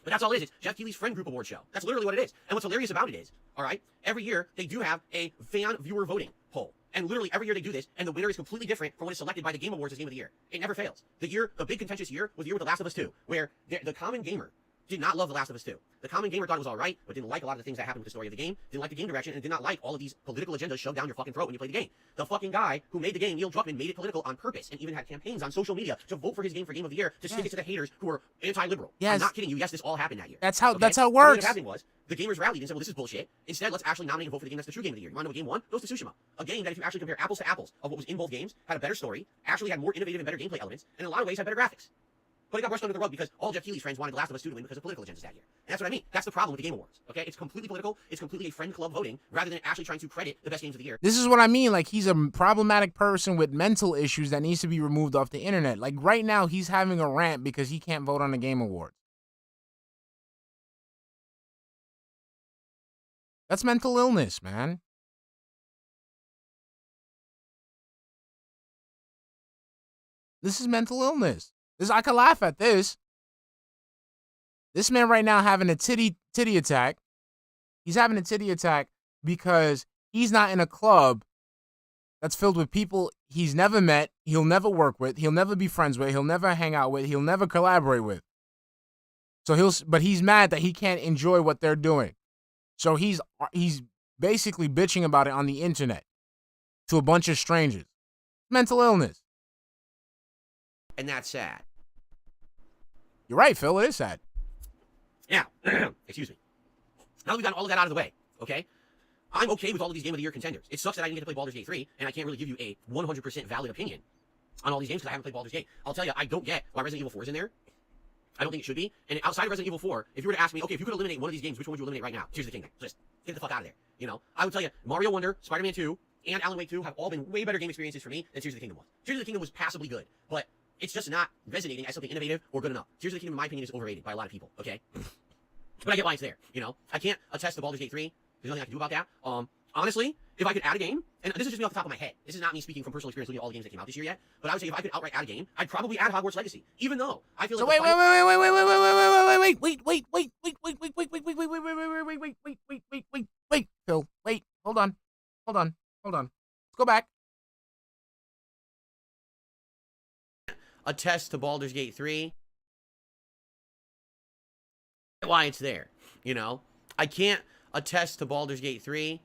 But that's all it is. It's Jeff Keighley's friend group award show. That's literally what it is. And what's hilarious about it is, all right, every year they do have a fan viewer voting poll. And literally every year they do this, and the winner is completely different from what is selected by the Game Awards as Game of the Year. It never fails. The big contentious year was the year with The Last of Us 2, where the common gamer did not love The Last of Us 2. The common gamer thought it was all right, but didn't like a lot of the things that happened with the story of the game, didn't like the game direction, and did not like all of these political agendas shoved down your fucking throat when you play the game. The fucking guy who made the game, Neil Druckmann, made it political on purpose, and even had campaigns on social media to vote for his game for Game of the Year to stick it to the haters who are anti-liberal. Yes. I'm not kidding you. Yes, this all happened that year. That's how it So what works. ended up happening was, the gamers rallied and said, well, this is bullshit. Instead, let's actually nominate and vote for the game that's the true game of the year. You want to know what game won? Ghost of Tsushima. A game that, if you actually compare apples to apples of what was in both games, had a better story, actually had more innovative and better gameplay elements, and in a lot of ways had better graphics. But it got brushed under the rug because all Jeff Keighley's friends wanted The Last of Us 2 to win because of political agendas that year. And that's what I mean. That's the problem with the Game Awards, okay? It's completely political. It's completely a friend club voting rather than actually trying to credit the best games of the year. This is what I mean. Like, he's a problematic person with mental issues that needs to be removed off the internet. Like, right now, he's having a rant because he can't vote on the Game Awards. That's mental illness, man. This is mental illness. I can laugh at this. This man right now having a titty attack. He's having a titty attack because he's not in a club that's filled with people he's never met, he'll never work with, he'll never be friends with, he'll never hang out with, he'll never collaborate with. But he's mad that he can't enjoy what they're doing. So he's basically bitching about it on the internet to a bunch of strangers. Mental illness. And that's sad. You're right, Phil. It is sad. Now, excuse me. Now that we've gotten all of that out of the way, okay? I'm okay with all of these Game of the Year contenders. It sucks that I didn't get to play Baldur's Gate 3, and I can't really give you a 100% valid opinion on all these games because I haven't played Baldur's Gate. I'll tell you, I don't get why Resident Evil 4 is in there. I don't think it should be. And outside of Resident Evil 4, if you were to ask me, okay, if you could eliminate one of these games, which one would you eliminate right now? Tears of the Kingdom. Just get the fuck out of there. You know? I would tell you, Mario Wonder, Spider-Man 2, and Alan Wake 2 have all been way better game experiences for me than Tears of the Kingdom was. Tears of the Kingdom was passably good, but it's just not resonating as something innovative or good enough. Tears of the Kingdom, in my opinion, is overrated by a lot of people, okay? But I get why it's there, you know? I can't attest to Baldur's Gate 3. There's nothing I can do about that. Honestly, if I could add a game, and this is just me off the top of my head. This is not me speaking from personal experience looking at all the games that came out this year yet, but I would say if I could outright add a game, I'd probably add Hogwarts Legacy, even though I feel like wait, Phil, wait, hold on. Let's go back. attest to Baldur's Gate 3. Why it's there, you know? I can't attest to Baldur's Gate 3.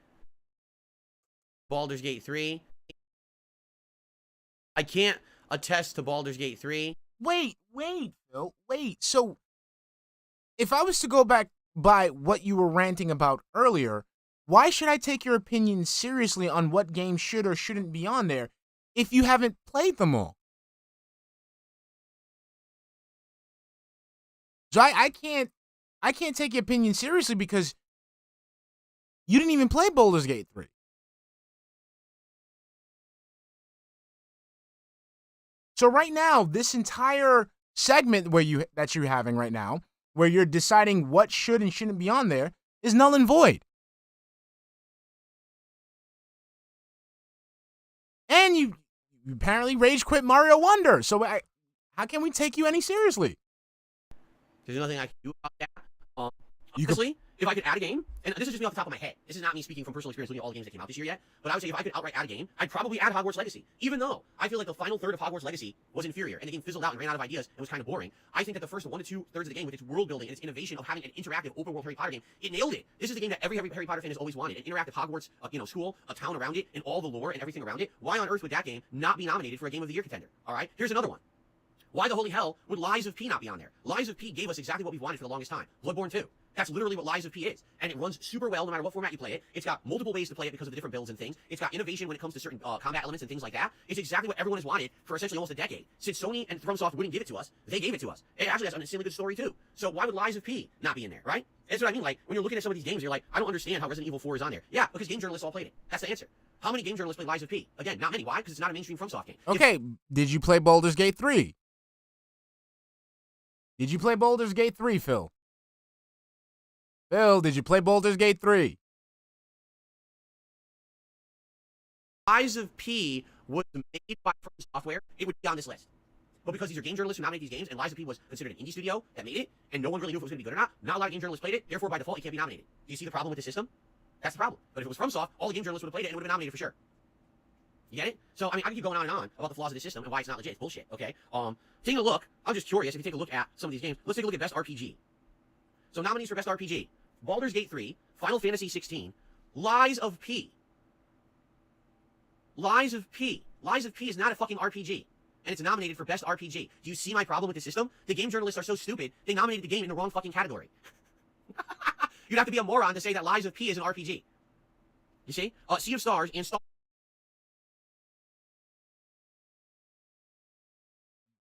Baldur's Gate 3. I can't attest to Baldur's Gate 3. Wait, Phil, wait. So, if I was to go back by what you were ranting about earlier, why should I take your opinion seriously on what games should or shouldn't be on there if you haven't played them all? So I can't take your opinion seriously because you didn't even play Baldur's Gate 3. So right now, this entire segment that you're having right now, where you're deciding what should and shouldn't be on there, is null and void. And you apparently rage quit Mario Wonder. So how can we take you any seriously? There's nothing I can do about that. Honestly, if I could add a game, and this is just me off the top of my head. This is not me speaking from personal experience looking at all the games that came out this year yet, but I would say if I could outright add a game, I'd probably add Hogwarts Legacy. Even though I feel like the final third of Hogwarts Legacy was inferior, and the game fizzled out and ran out of ideas and was kind of boring, I think that the first 1 to 2 thirds of the game, with its world building and its innovation of having an interactive open world Harry Potter game, it nailed it. This is the game that every Harry Potter fan has always wanted. An interactive Hogwarts, school, a town around it, and all the lore and everything around it. Why on earth would that game not be nominated for a Game of the Year contender? All right, here's another one. Why the holy hell would Lies of P not be on there? Lies of P gave us exactly what we've wanted for the longest time. Bloodborne 2. That's literally what Lies of P is. And it runs super well no matter what format you play it. It's got multiple ways to play it because of the different builds and things. It's got innovation when it comes to certain combat elements and things like that. It's exactly what everyone has wanted for essentially almost a decade. Since Sony and FromSoft wouldn't give it to us, they gave it to us. It actually has an insanely good story too. So why would Lies of P not be in there, right? That's what I mean. Like, when you're looking at some of these games, you're like, I don't understand how Resident Evil 4 is on there. Yeah, because game journalists all played it. That's the answer. How many game journalists played Lies of P? Again, not many. Why? Because it's not a mainstream FromSoft game. Okay, did you play Baldur's Gate 3? Did you play Baldur's Gate 3, Phil? Phil, did you play Baldur's Gate 3? Lies of P was made by From Software, it would be on this list. But because these are game journalists who nominate these games, and Lies of P was considered an indie studio that made it, and no one really knew if it was going to be good or not a lot of game journalists played it, therefore by default it can't be nominated. Do you see the problem with the system? That's the problem. But if it was FromSoft, all the game journalists would have played it and it would have been nominated for sure. You get it? So, I mean, I can keep going on and on about the flaws of the system and why it's not legit. It's bullshit, okay? Taking a look, I'm just curious, if you take a look at some of these games, let's take a look at Best RPG. So nominees for Best RPG: Baldur's Gate 3, Final Fantasy 16, Lies of P. Lies of P. Lies of P is not a fucking RPG. And it's nominated for Best RPG. Do you see my problem with the system? The game journalists are so stupid, they nominated the game in the wrong fucking category. You'd have to be a moron to say that Lies of P is an RPG. You see? Sea of Stars and Star...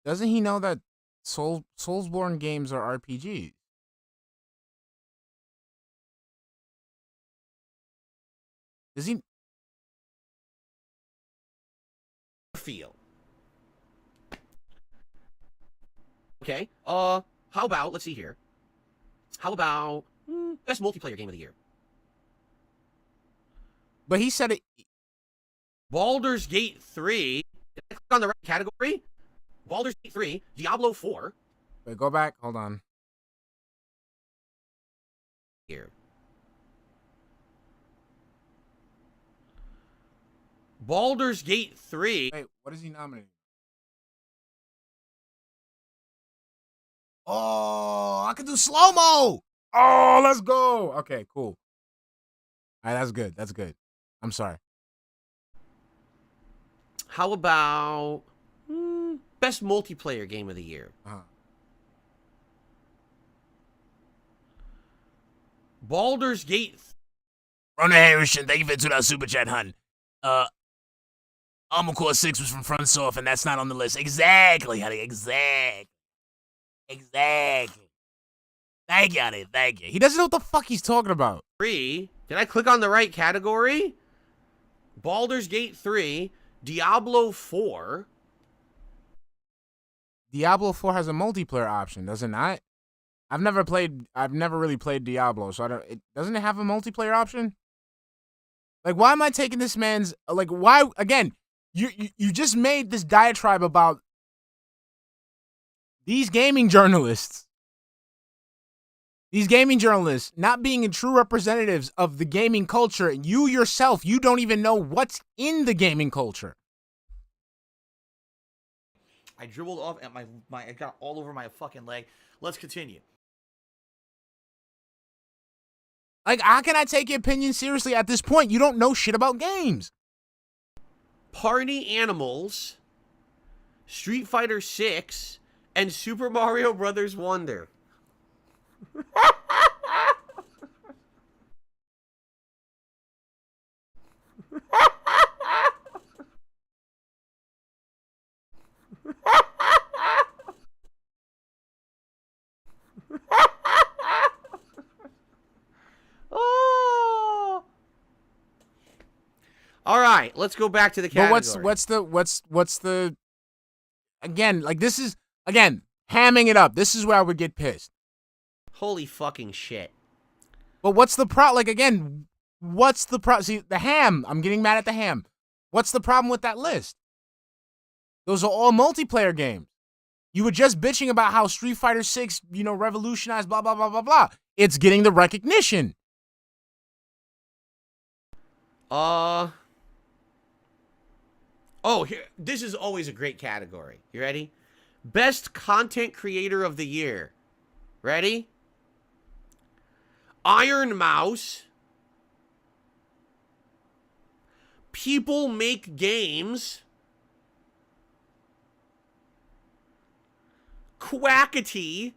Doesn't he know that Soulsborne games are RPGs? Does he... Feel. Okay, how about, let's see here. How about Best Multiplayer Game of the Year? But he said it... Baldur's Gate 3. Did I click on the right category? Baldur's Gate 3, Diablo 4. Wait, go back. Hold on. Here. Baldur's Gate 3. Wait, what is he nominating? Oh, I can do slow-mo. Oh, let's go. Okay, cool. All right, that's good. That's good. I'm sorry. How about Best Multiplayer Game of the Year? Baldur's Gate. Rona Harrison, thank you for the $2 super chat, hun. Armored Core 6 was from FromSoft, and that's not on the list. Exactly, honey. Exactly. Thank you, honey. Thank you. He doesn't know what the fuck he's talking about. 3. Did I click on the right category? Baldur's Gate 3, Diablo 4. Diablo 4 has a multiplayer option, does it not? I've never really played Diablo, so doesn't it have a multiplayer option? Like, why am I taking this man's, like, why, again, you just made this diatribe about these gaming journalists not being true representatives of the gaming culture. You yourself, you don't even know what's in the gaming culture. I dribbled off at my it got all over my fucking leg. Let's continue. Like, how can I take your opinion seriously at this point? You don't know shit about games. Party Animals, Street Fighter 6, and Super Mario Brothers Wonder. Oh. All right, let's go back to the category. But what's the again, like, this is, again, hamming it up. This is where I would get pissed. Holy fucking shit. But what's the like, again, what's the see, the ham, I'm getting mad at the ham. What's the problem with that list? Those are all multiplayer games. You were just bitching about how Street Fighter 6, revolutionized, blah, blah, blah, blah, blah. It's getting the recognition. Oh, here. This is always a great category. You ready? Best Content Creator of the Year. Ready? Iron Mouse. People Make Games. Quackity.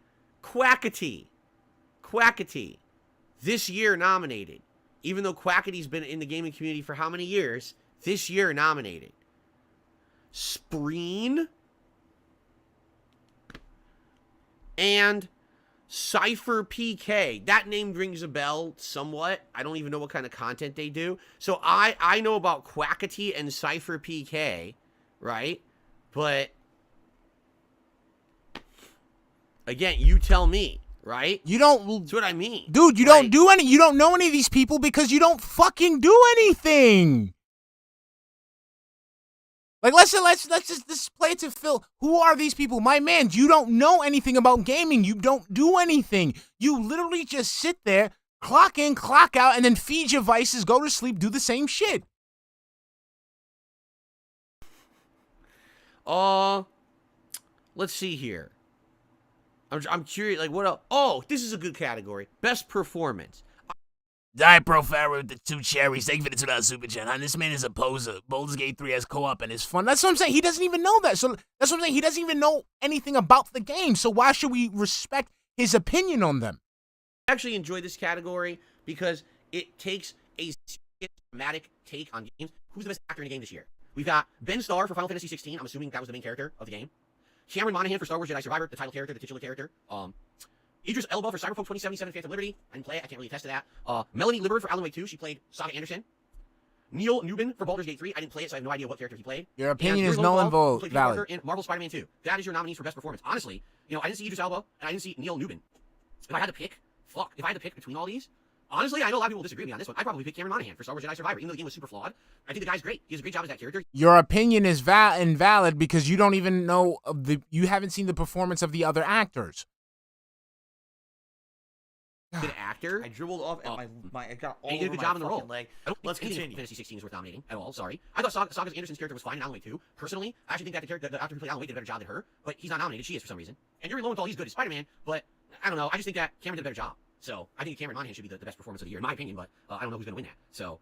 This year nominated. Even though Quackity's been in the gaming community for how many years? This year nominated. Spreen. And Cypher PK. That name rings a bell somewhat. I don't even know what kind of content they do. So I know about Quackity and Cypher PK, right? But again, you tell me, right? You don't. That's what I mean. Dude, you don't do any. You don't know any of these people because you don't fucking do anything. Like, let's just play it to Phil. Who are these people? My man, you don't know anything about gaming. You don't do anything. You literally just sit there, clock in, clock out, and then feed your vices, go to sleep, do the same shit. Let's see here. I'm curious, like, what else? Oh, this is a good category. Best Performance. Pro Farah with the 2 cherries. Thank you for the $2 super chat. Huh? This man is a poser. Baldur's Gate 3 has co-op and it's fun. That's what I'm saying. He doesn't even know that. So that's what I'm saying. He doesn't even know anything about the game. So why should we respect his opinion on them? I actually enjoy this category because it takes a dramatic take on games. Who's the best actor in a game this year? We've got Ben Starr for Final Fantasy 16. I'm assuming that was the main character of the game. Cameron Monaghan for Star Wars Jedi Survivor, the title character, the titular character. Idris Elba for Cyberpunk 2077 Phantom Liberty. I didn't play it. I can't really attest to that. Melanie Liburd for Alan Wake 2. She played Saga Anderson. Neil Newbin for Baldur's Gate 3. I didn't play it, so I have no idea what character he played. Your opinion is null and valid. In Marvel Spider-Man 2. That is your nominees for Best Performance. Honestly, I didn't see Idris Elba, and I didn't see Neil Newbin. If I had to pick, between all these, honestly, I know a lot of people will disagree with me on this one. I'd probably pick Cameron Monaghan for Star Wars Jedi Survivor, even though the game was super flawed. I think the guy's great. He has a great job as that character. Your opinion is invalid because you don't even know you haven't seen the performance of the other actors. Good actor. I dribbled off and I got all and he did a over good my job in the role. leg. Let's continue. Fantasy 16 is worth nominating at all. Sorry. I thought Saga Anderson's character was fine in Alan Wake 2. Personally, I actually think that the actor who played Alan Wake did a better job than her, but he's not nominated. She is for some reason. And Yuri Lowenthal, he's good as Spider-Man, but I don't know. I just think that Cameron did a better job. So I think Cameron Monaghan should be the best performance of the year, in my opinion, but I don't know who's going to win that. So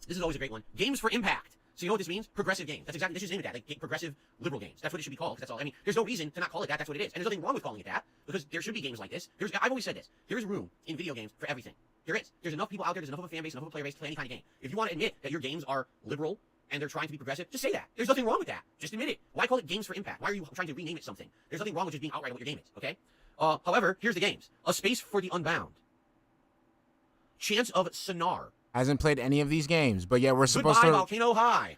this is always a great one. Games for Impact. So you know what this means? Progressive games. That's exactly, this is named that, like progressive liberal games. That's what it should be called. That's all. I mean, there's no reason to not call it that. That's what it is. And there's nothing wrong with calling it that because there should be games like this. I've always said this. There's room in video games for everything. There is. There's enough people out there. There's enough of a fan base, enough of a player base to play any kind of game. If you want to admit that your games are liberal and they're trying to be progressive, just say that. There's nothing wrong with that. Just admit it. Why call it Games for Impact? Why are you trying to rename it something? There's nothing wrong with just being outright what your game is. Okay. However, here's the games: A Space for the Unbound, Chance of Sonar. Hasn't played any of these games, but yeah, we're supposed Goodbye, to. Volcano High.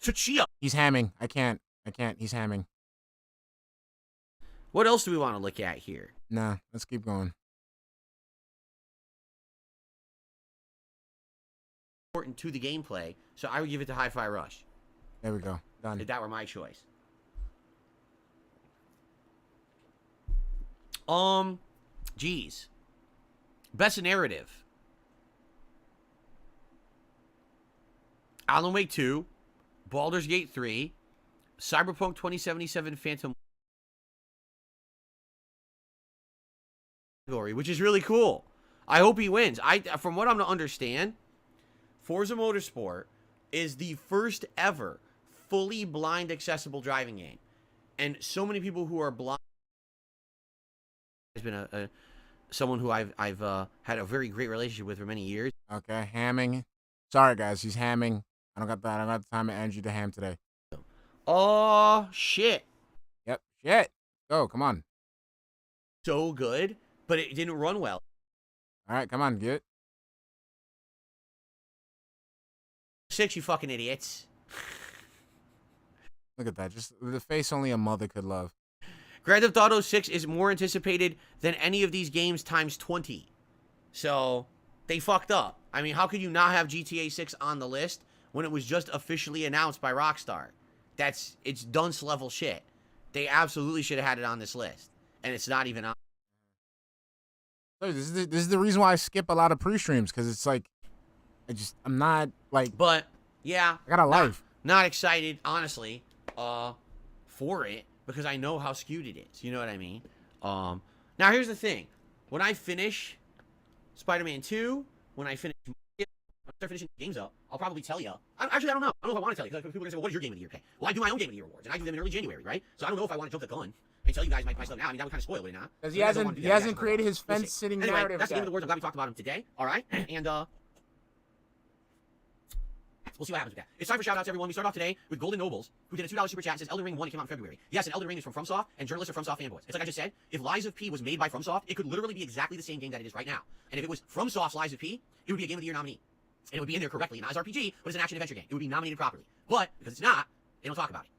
Tsuchiya. He's hamming. I can't. He's hamming. What else do we want to look at here? Nah, let's keep going. Important to the gameplay, so I would give it to Hi-Fi Rush. There we go. Done. If that were my choice. Geez. Best Narrative. Alan Wake 2, Baldur's Gate 3, Cyberpunk 2077 Phantom, which is really cool. I hope he wins. From what I'm to understand, Forza Motorsport is the first ever fully blind accessible driving game. And so many people who are blind has been someone who I've had a very great relationship with for many years. Okay, hamming. Sorry guys, he's hamming. I don't got the time and energy to ham today. Oh shit. Yep, shit. Go, come on. So good, but it didn't run well. All right, come on, get it. 6, you fucking idiots. Look at that. Just the face only a mother could love. Grand Theft Auto 6 is more anticipated than any of these games times 20. So, they fucked up. I mean, how could you not have GTA 6 on the list when it was just officially announced by Rockstar? it's dunce level shit. They absolutely should have had it on this list, and it's not even on. This is the reason why I skip a lot of pre-streams, because it's like, I'm not like. But yeah, I got a life. Not excited, honestly, for it, because I know how skewed it is. You know what I mean? Now here's the thing: when I finish Spider-Man 2, when I start finishing games up, I'll probably tell you. Actually, I don't know. I don't know if I want to tell you, because people are gonna say, "Well, what is your game of the year pick?" Well, I do my own game of the year awards, and I do them in early January, right? So I don't know if I want to jump the gun and tell you guys my stuff now. I mean, that would kind of spoil it, now. Because he hasn't created his fence-sitting narrative. That's the game of the awards. I'm glad we talked about him today. All right, and we'll see what happens with that. It's time for shout-outs, everyone. We start off today with Golden Nobles, who did a $2 super chat and says Elden Ring 1, it came out in February. Yes, and Elden Ring is from FromSoft, and journalists are FromSoft fanboys. It's like I just said, if Lies of P was made by FromSoft, it could literally be exactly the same game that it is right now. And if it was FromSoft's Lies of P, it would be a Game of the Year nominee. And it would be in there correctly, not as RPG, but as an action-adventure game. It would be nominated properly. But, because it's not, they don't talk about it.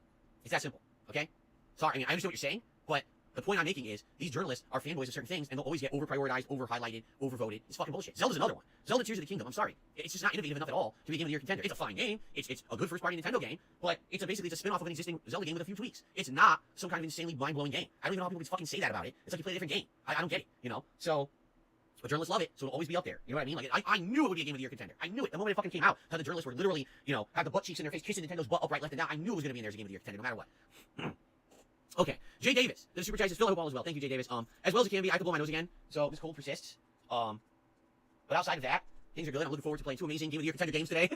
It's that simple, okay? Sorry, I mean, I understand what you're saying, but the point I'm making is, these journalists are fanboys of certain things, and they'll always get over-prioritized, over-highlighted, over-voted. It's fucking bullshit. Zelda's another one. Zelda Tears of the Kingdom, I'm sorry. It's just not innovative enough at all to be a Game of the Year contender. It's a fine game. It's a good first-party Nintendo game, but basically it's a spin-off of an existing Zelda game with a few tweaks. It's not some kind of insanely mind-blowing game. I don't even know how people can fucking say that about it. It's like you play a different game. I don't get it, you know? So, but journalists love it, so it'll always be up there. You know what I mean? Like, I knew it would be a Game of the Year contender. I knew it. The moment it fucking came out, how the journalists were literally, you know, had the butt cheeks in their face, kissing Nintendo's butt upright left and down. I knew it was going to be in there as a Game of the Year contender, no matter what. Okay, Jay Davis. The super chat says, Phil, I hope all is well. Thank you, Jay Davis. As well as it can be, I could blow my nose again, so this cold persists. But outside of that, things are good. I'm looking forward to playing 2 amazing Game of the Year contender games today.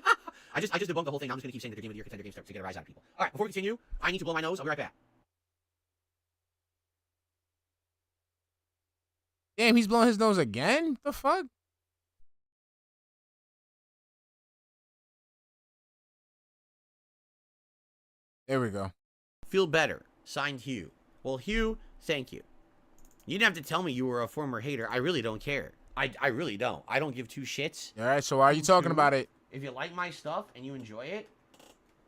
I just debunked the whole thing. I'm just going to keep saying that they're Game of the Year contender games to get a rise out of people. All right, before we continue, I need to blow my nose. I'll be right back. Damn, he's blowing his nose again? The fuck? There we go. Feel better. Signed, Hugh. Well, Hugh, thank you. You didn't have to tell me you were a former hater. I really don't care. I really don't. I don't give two shits. All right, so why are you talking about it? If you like my stuff and you enjoy it,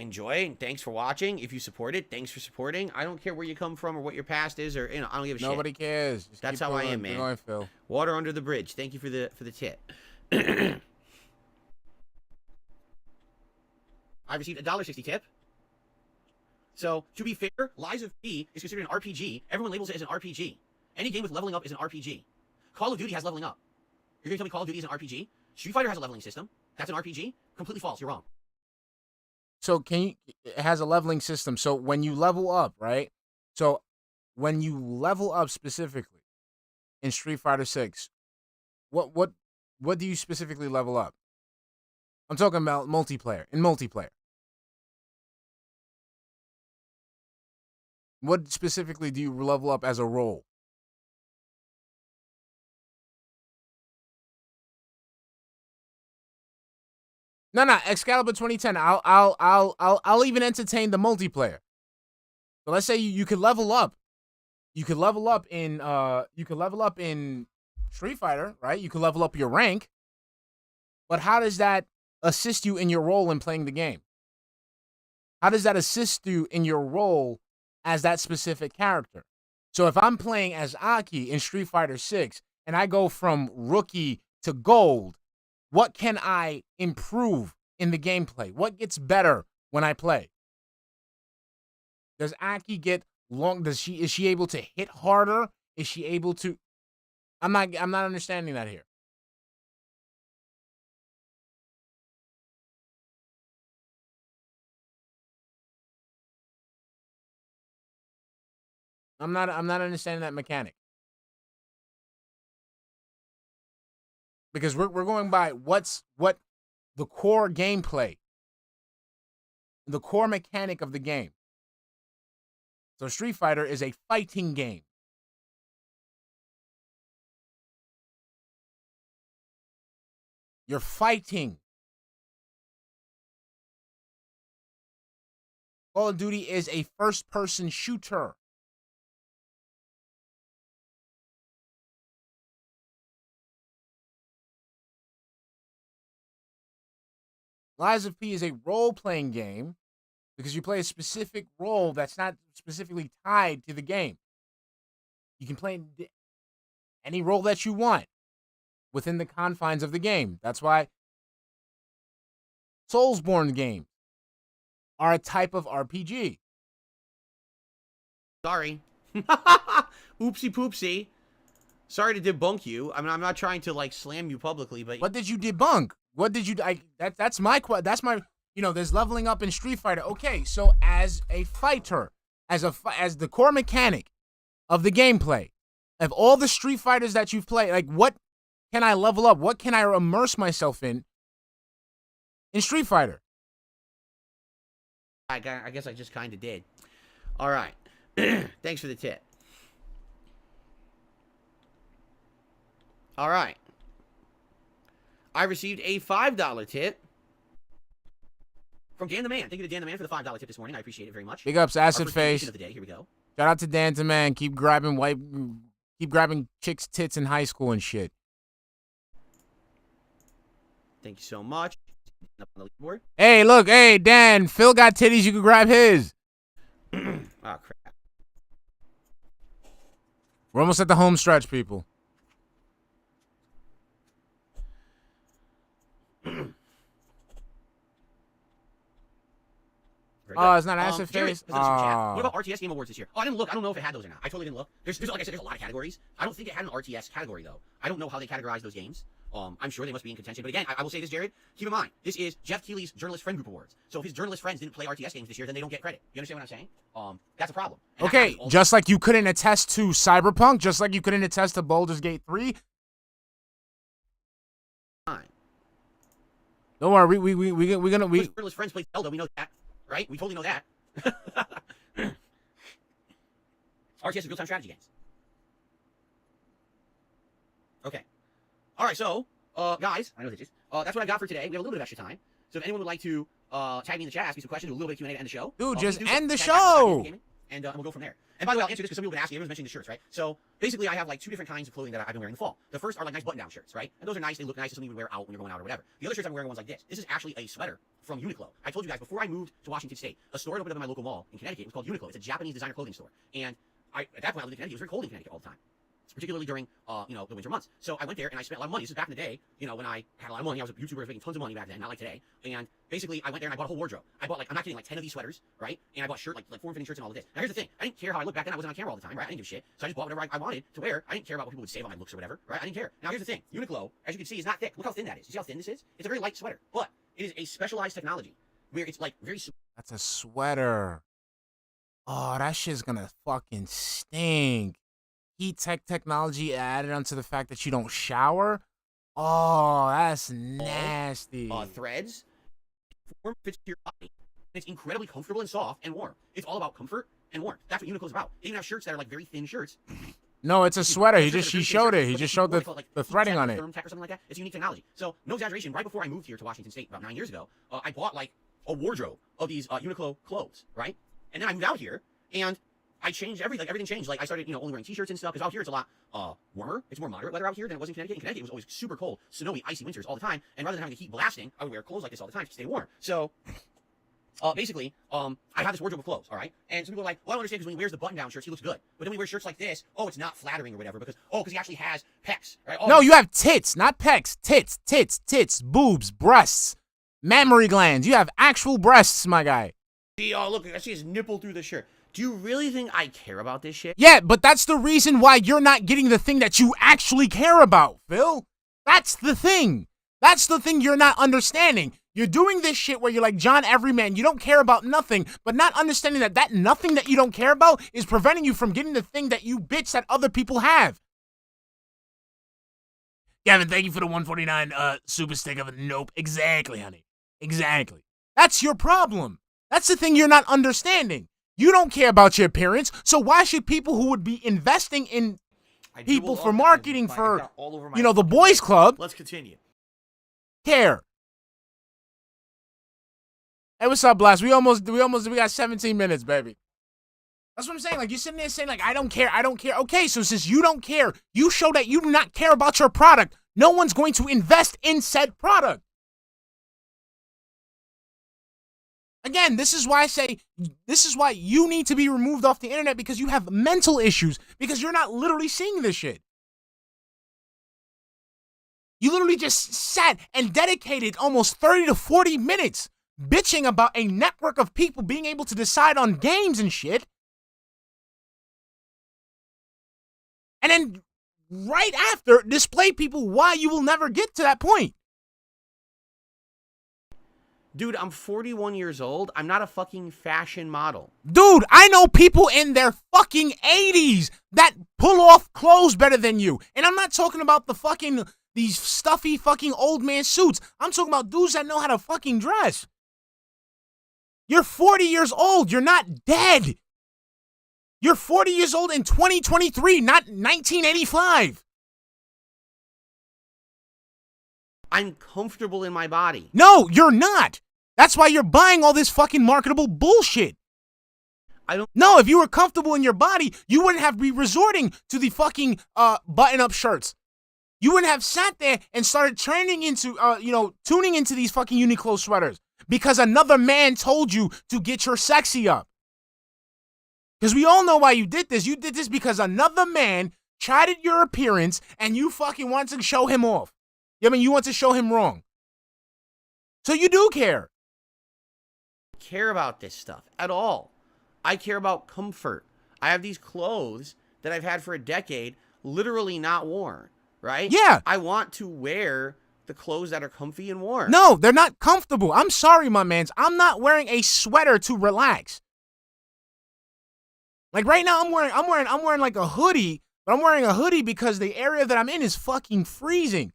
enjoy it, and thanks for watching. If you support it, thanks for supporting. I don't care where you come from or what your past is, or, you know, I don't give a shit. Nobody cares. Just That's how I am, man. Going, Phil. Water under the bridge. Thank you for the tip. I received a $1.60 tip. So, to be fair, Lies of P is considered an RPG. Everyone labels it as an RPG. Any game with leveling up is an RPG. Call of Duty has leveling up. You're going to tell me Call of Duty is an RPG? Street Fighter has a leveling system. That's an RPG? Completely false. You're wrong. So, it has a leveling system. So, when you level up, right? So, when you level up specifically in Street Fighter 6, what do you specifically level up? I'm talking about multiplayer. In multiplayer. What specifically do you level up as a role? No, Excalibur 2010. I'll even entertain the multiplayer. So let's say you could level up. You could level up in Street Fighter, right? You could level up your rank. But how does that assist you in your role in playing the game? How does that assist you in your role as that specific character? So if I'm playing as Aki in Street Fighter 6 and I go from rookie to gold, what can I improve in the gameplay? What gets better when I play? Does Aki get long? Is she able to hit harder? Is she able to? I'm not understanding that here. I'm not understanding that mechanic. Because we're going by what the core gameplay, the core mechanic of the game. So Street Fighter is a fighting game. You're fighting. Call of Duty is a first-person shooter. Lies of P is a role-playing game because you play a specific role that's not specifically tied to the game. You can play any role that you want within the confines of the game. That's why Soulsborne games are a type of RPG. Sorry. Oopsie poopsie. Sorry to debunk you. I mean, I'm not trying to like slam you publicly, but What did you debunk? What did you? That's my. You know, there's leveling up in Street Fighter. Okay, so as a fighter, as the core mechanic of the gameplay, of all the Street Fighters that you've played, like what can I level up? What can I immerse myself in Street Fighter? I guess I just kind of did. All right. Thanks for the tip. All right. I received a $5 tip from Dan the Man. Thank you to Dan the Man for the $5 tip this morning. I appreciate it very much. Big ups, Acid Face. Of the day. Here we go. Shout out to Dan the Man. Keep grabbing chicks' tits in high school and shit. Thank you so much. Up on the leaderboard. Hey, look, hey, Dan. Phil got titties. You can grab his. Oh crap. We're almost at the home stretch, people. Oh, it's not Acid Face? What about RTS Game Awards this year? Oh, I didn't look. I don't know if it had those or not. I totally didn't look. There's like I said, there's a lot of categories. I don't think it had an RTS category, though. I don't know how they categorize those games. I'm sure they must be in contention. But again, I will say this, Jared. Keep in mind, this is Jeff Keighley's Journalist Friend Group Awards. So if his journalist friends didn't play RTS games this year, then they don't get credit. You understand what I'm saying? That's a problem. And okay, just like you couldn't attest to Cyberpunk, just like you couldn't attest to Baldur's Gate 3. Don't worry, we're gonna journalist friends play Zelda. We know that, right? We totally know that. RTS is real-time strategy games. Okay. All right, so, guys, I know this is. That's what I got for today. We have a little bit of extra time. So if anyone would like to tag me in the chat, ask me some questions, do a little bit of Q&A to end the show. Dude, just end the show! And we'll go from there. And by the way, I'll answer this because some people have been asking. Everyone's mentioning the shirts, right? So basically, I have like 2 different kinds of clothing that I've been wearing in the fall. The first are like nice button-down shirts, right? And those are nice. They look nice. It's something you would wear out when you're going out or whatever. The other shirts I'm wearing are ones like this. This is actually a sweater from Uniqlo. I told you guys before I moved to Washington State, a store opened up in my local mall in Connecticut. It was called Uniqlo. It's a Japanese designer clothing store. And at that point, I lived in Connecticut. It was very cold in Connecticut all the time, particularly during the winter months. So I went there and I spent a lot of money. This is back in the day, when I had a lot of money. I was a YouTuber, I was making tons of money back then, not like today. And basically, I went there and I bought a whole wardrobe. I bought I'm not kidding, like 10 of these sweaters, right? And I bought like form-fitting shirts and all of this. Now here's the thing, I didn't care how I looked back then. I wasn't on camera all the time, right? I didn't give a shit. So I just bought whatever I wanted to wear. I didn't care about what people would say about my looks or whatever, right? I didn't care. Now here's the thing, Uniqlo, as you can see, is not thick. Look how thin that is. You see how thin this is? It's a very light sweater, but it is a specialized technology where it's like very. That's a sweater. Oh, that shit's gonna fucking stink. Heat technology added onto the fact that you don't shower. Oh, that's nasty. Threads. Form fits to your body. It's incredibly comfortable and soft and warm. It's all about comfort and warmth. That's what Uniqlo's about. They even have shirts that are like very thin shirts. No, it's a sweater. He showed it. He just showed the threading on it. Thermotech or something like that. It's a unique technology. So, no exaggeration. Right before I moved here to Washington State about 9 years ago, I bought like a wardrobe of these Uniqlo clothes, right? And then I moved out here and I changed everything. Everything changed. Like I started, only wearing t-shirts and stuff. Because out here it's a lot warmer. It's more moderate weather out here than it was in Connecticut. In Connecticut, it was always super cold, snowy, icy winters all the time. And rather than having the heat blasting, I would wear clothes like this all the time to stay warm. So, basically, I have this wardrobe of clothes. All right. And some people are like, well, I don't understand because when he wears the button-down shirts, he looks good. But then when he wears shirts like this, it's not flattering or whatever because he actually has pecs. Right? No, you have tits, not pecs. Tits, boobs, breasts, mammary glands. You have actual breasts, my guy. See, look, I see his nipple through the shirt. Do you really think I care about this shit? Yeah, but that's the reason why you're not getting the thing that you actually care about, Phil. That's the thing. That's the thing you're not understanding. You're doing this shit where you're like John Everyman. You don't care about nothing, but not understanding that nothing that you don't care about is preventing you from getting the thing that you bitch that other people have. Gavin, thank you for the 149 super stick of a nope. Exactly, honey. Exactly. That's your problem. That's the thing you're not understanding. You don't care about your appearance, so why should people who would be investing in people for marketing for, the boys club, let's continue, care? Hey, what's up, Blast? We got 17 minutes, baby. That's what I'm saying. Like, you're sitting there saying, like, I don't care. Okay, so since you don't care, you show that you do not care about your product. No one's going to invest in said product. Again, this is why you need to be removed off the internet because you have mental issues because you're not literally seeing this shit. You literally just sat and dedicated almost 30 to 40 minutes bitching about a network of people being able to decide on games and shit. and then right after display people why you will never get to that point. Dude, I'm 41 years old. I'm not a fucking fashion model. Dude, I know people in their fucking 80s that pull off clothes better than you. And I'm not talking about these stuffy fucking old man suits. I'm talking about dudes that know how to fucking dress. You're 40 years old. You're not dead. You're 40 years old in 2023, not 1985. I'm comfortable in my body. No, you're not. That's why you're buying all this fucking marketable bullshit. No, if you were comfortable in your body, you wouldn't have to be resorting to the fucking button-up shirts. You wouldn't have sat there and started tuning into these fucking Uniqlo sweaters because another man told you to get your sexy up. Because we all know why you did this. You did this because another man chided your appearance and you fucking want to show him off. I mean, you want to show him wrong. So you do care. I don't care about this stuff at all. I care about comfort. I have these clothes that I've had for a decade, literally not worn, right? Yeah. I want to wear the clothes that are comfy and warm. No, they're not comfortable. I'm sorry, my mans. I'm not wearing a sweater to relax. Like right now, I'm wearing like a hoodie, but I'm wearing a hoodie because the area that I'm in is fucking freezing.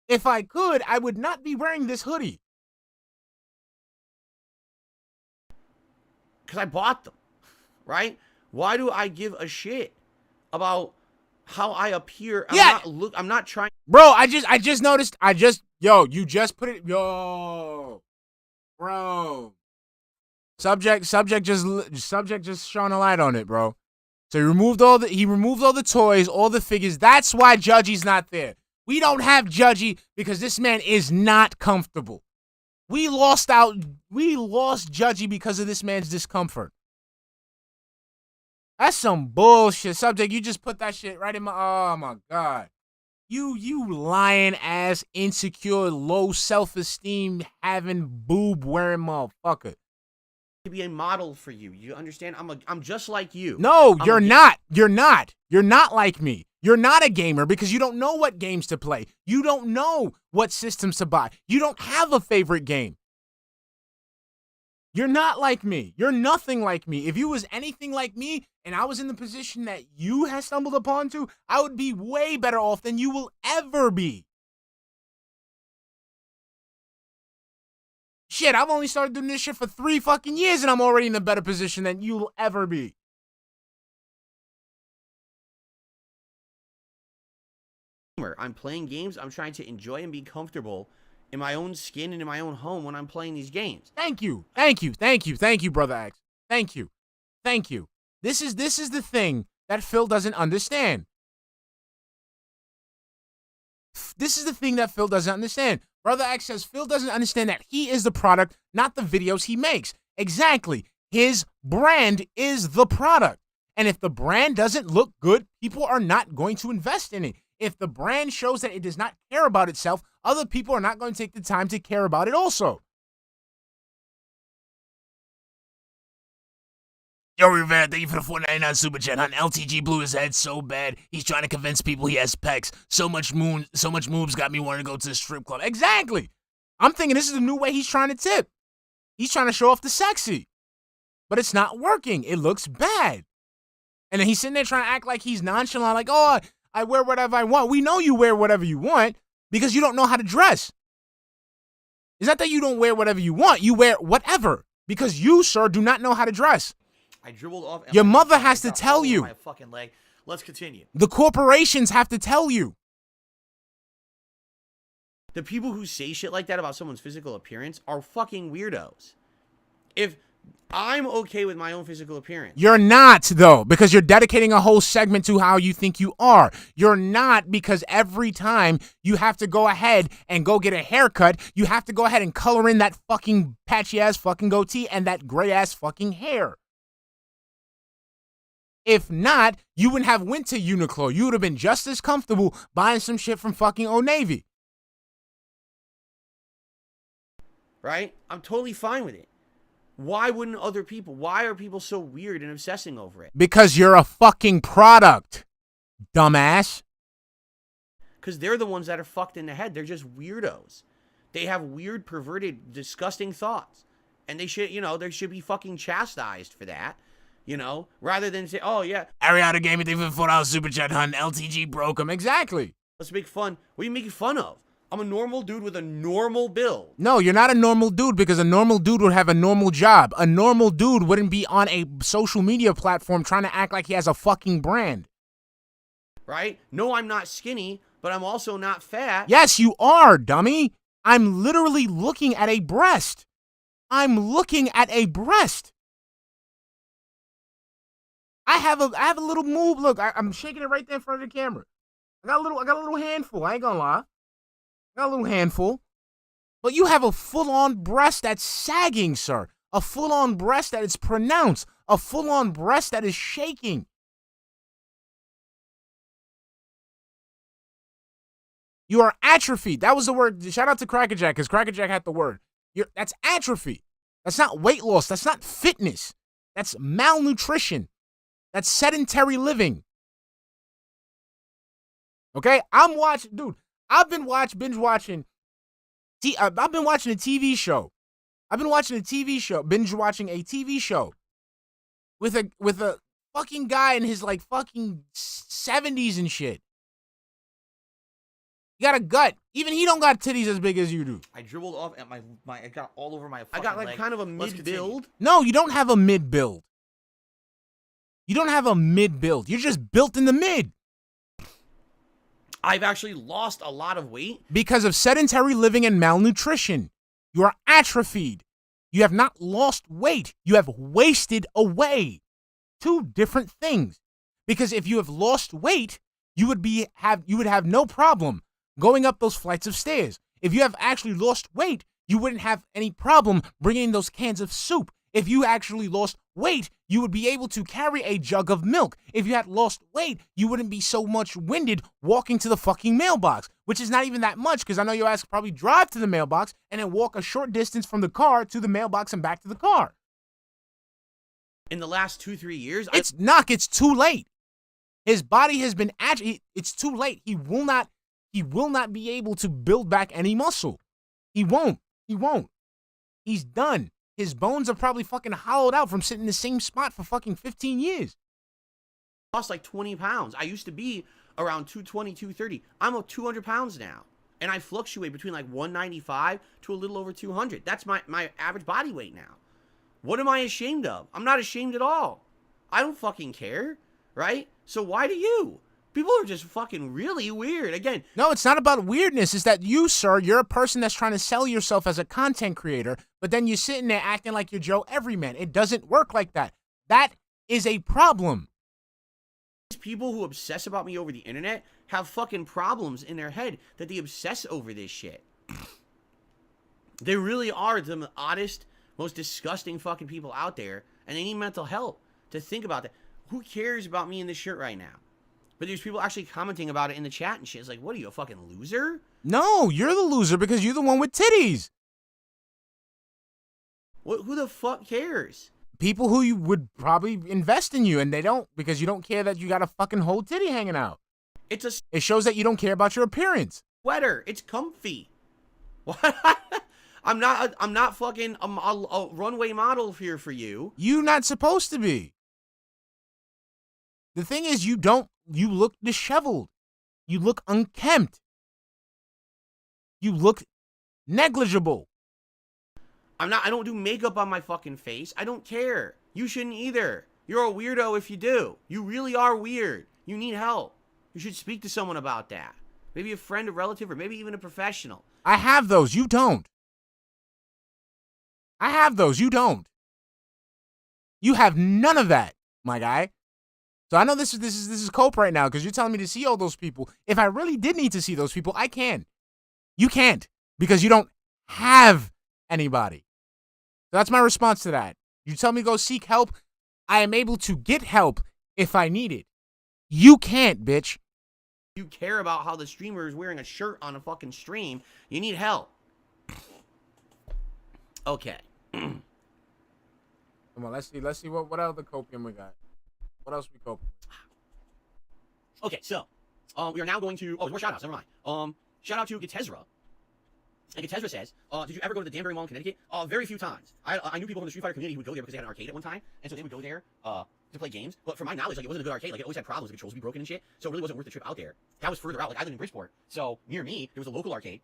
If I could, I would not be wearing this hoodie. Because I bought them, right? Why do I give a shit about how I appear? I'm not trying. Bro, I just noticed. You just put it. Yo, bro. Subject just shone a light on it, bro. So he removed all the toys, all the figures. That's why Judgy's not there. We don't have Judgy because this man is not comfortable. We lost Judgy because of this man's discomfort. That's some bullshit. Subject, you just put that shit right in my, oh my God. You lying ass, insecure, low self-esteem having boob wearing motherfucker. To be a model for you. You understand? I'm just like you. No, you're not. You're not. You're not like me. You're not a gamer because you don't know what games to play. You don't know what systems to buy. You don't have a favorite game. You're not like me. You're nothing like me. If you was anything like me and I was in the position that you have stumbled upon to, I would be way better off than you will ever be. Shit, I've only started doing this shit for 3 fucking years and I'm already in a better position than you'll ever be. I'm playing games. I'm trying to enjoy and be comfortable in my own skin and in my own home when I'm playing these games. Thank you, Brother X. Thank you. This is the thing that Phil doesn't understand. This is the thing that Phil doesn't understand. Brother X says Phil doesn't understand that he is the product, not the videos he makes. Exactly. His brand is the product. And if the brand doesn't look good, people are not going to invest in it. If the brand shows that it does not care about itself, other people are not going to take the time to care about it also. Yo, Rivera, thank you for the $4.99 super chat. On LTG blew his head so bad, he's trying to convince people he has pecs. So much moves got me wanting to go to the strip club. Exactly. I'm thinking this is the new way he's trying to tip. He's trying to show off the sexy. But it's not working. It looks bad. And then he's sitting there trying to act like he's nonchalant, like, oh, I wear whatever I want. We know you wear whatever you want because you don't know how to dress. It's not that you don't wear whatever you want. You wear whatever because you, sir, do not know how to dress. I dribbled off. Your mother has to tell you. My fucking leg. Let's continue. The corporations have to tell you. The people who say shit like that about someone's physical appearance are fucking weirdos. If I'm okay with my own physical appearance. You're not, though, because you're dedicating a whole segment to how you think you are. You're not, because every time you have to go ahead and go get a haircut, you have to go ahead and color in that fucking patchy-ass fucking goatee and that gray-ass fucking hair. If not, you wouldn't have went to Uniqlo. You would have been just as comfortable buying some shit from fucking Old Navy. Right? I'm totally fine with it. Why wouldn't other people? Why are people so weird and obsessing over it? Because you're a fucking product. Dumbass. Because they're the ones that are fucked in the head. They're just weirdos. They have weird, perverted, disgusting thoughts. And they should, they should be fucking chastised for that. Rather than say, oh, yeah. Ariana gave me the $4 super chat, hun. LTG broke him. Exactly. Let's make fun. What are you making fun of? I'm a normal dude with a normal build. No, you're not a normal dude because a normal dude would have a normal job. A normal dude wouldn't be on a social media platform trying to act like he has a fucking brand. Right? No, I'm not skinny, but I'm also not fat. Yes, you are, dummy. I'm literally looking at a breast. I'm looking at a breast. I have a little move. Look, I'm shaking it right there in front of the camera. I got a little handful. I ain't gonna lie. I got a little handful. But you have a full-on breast that's sagging, sir. A full-on breast that is pronounced. A full-on breast that is shaking. You are atrophied. That was the word. Shout out to Crackerjack, because Crackerjack had the word. That's atrophy. That's not weight loss. That's not fitness. That's malnutrition. That's sedentary living. Okay? I've been binge watching. I've been watching a TV show. Binge watching a TV show with a fucking guy in his like fucking 70s and shit. You got a gut. Even he don't got titties as big as you do. I dribbled off at my I got all over my fucking I got like leg. kind of a mid build. No, you don't have a mid build. You don't have a mid build. You're just built in the mid. I've actually lost a lot of weight. Because of sedentary living and malnutrition. You are atrophied. You have not lost weight. You have wasted away. Two different things. Because if you have lost weight, you would have no problem going up those flights of stairs. If you have actually lost weight, you wouldn't have any problem bringing those cans of soup. If you actually lost weight, you would be able to carry a jug of milk. If you had lost weight, you wouldn't be so much winded walking to the fucking mailbox, which is not even that much because I know your ass could probably drive to the mailbox and then walk a short distance from the car to the mailbox and back to the car. In the last 2-3 years, it's too late. His body has been it's too late. He will not be able to build back any muscle. He won't. He's done. His bones are probably fucking hollowed out from sitting in the same spot for fucking 15 years. Lost like 20 pounds. I used to be around 220, 230. I'm up 200 pounds now. And I fluctuate between like 195 to a little over 200. That's my average body weight now. What am I ashamed of? I'm not ashamed at all. I don't fucking care, right? So why do you? People are just fucking really weird. Again. No, it's not about weirdness. It's that you, sir, you're a person that's trying to sell yourself as a content creator, but then you're sitting there acting like you're Joe Everyman. It doesn't work like that. That is a problem. These people who obsess about me over the internet have fucking problems in their head that they obsess over this shit. They really are the oddest, most disgusting fucking people out there, and they need mental help to think about that. Who cares about me in this shirt right now? But there's people actually commenting about it in the chat and shit. It's like, what are you, a fucking loser? No, you're the loser because you're the one with titties. Who the fuck cares? People who you would probably invest in you, and they don't because you don't care that you got a fucking whole titty hanging out. It shows that you don't care about your appearance. Sweater. It's comfy. What? I'm not fucking a runway model here for you. You're not supposed to be. The thing is, you look disheveled. You look unkempt. You look negligible. I don't do makeup on my fucking face. I don't care. You shouldn't either. You're a weirdo if you do. You really are weird. You need help. You should speak to someone about that. Maybe a friend, a relative, or maybe even a professional. I have those. You don't. I have those. You don't. You have none of that, my guy. So I know this is cope right now because you're telling me to see all those people. If I really did need to see those people, I can. You can't because you don't have anybody. So that's my response to that. You tell me to go seek help. I am able to get help if I need it. You can't, bitch. You care about how the streamer is wearing a shirt on a fucking stream. You need help. Okay. Come on, let's see what other copium we got. What else we coping with? Okay, so we are now going to. Oh, there's more shout outs. Never mind. Shout out to Getezra. And Getezra says, did you ever go to the Danbury Mall in Connecticut? Very few times. I knew people from the Street Fighter community who would go there because they had an arcade at one time, and so they would go there to play games. But from my knowledge, like, it wasn't a good arcade. Like, it always had problems. The controls would be broken and shit. So it really wasn't worth the trip out there. That was further out. Like, I live in Bridgeport. So near me, there was a local arcade.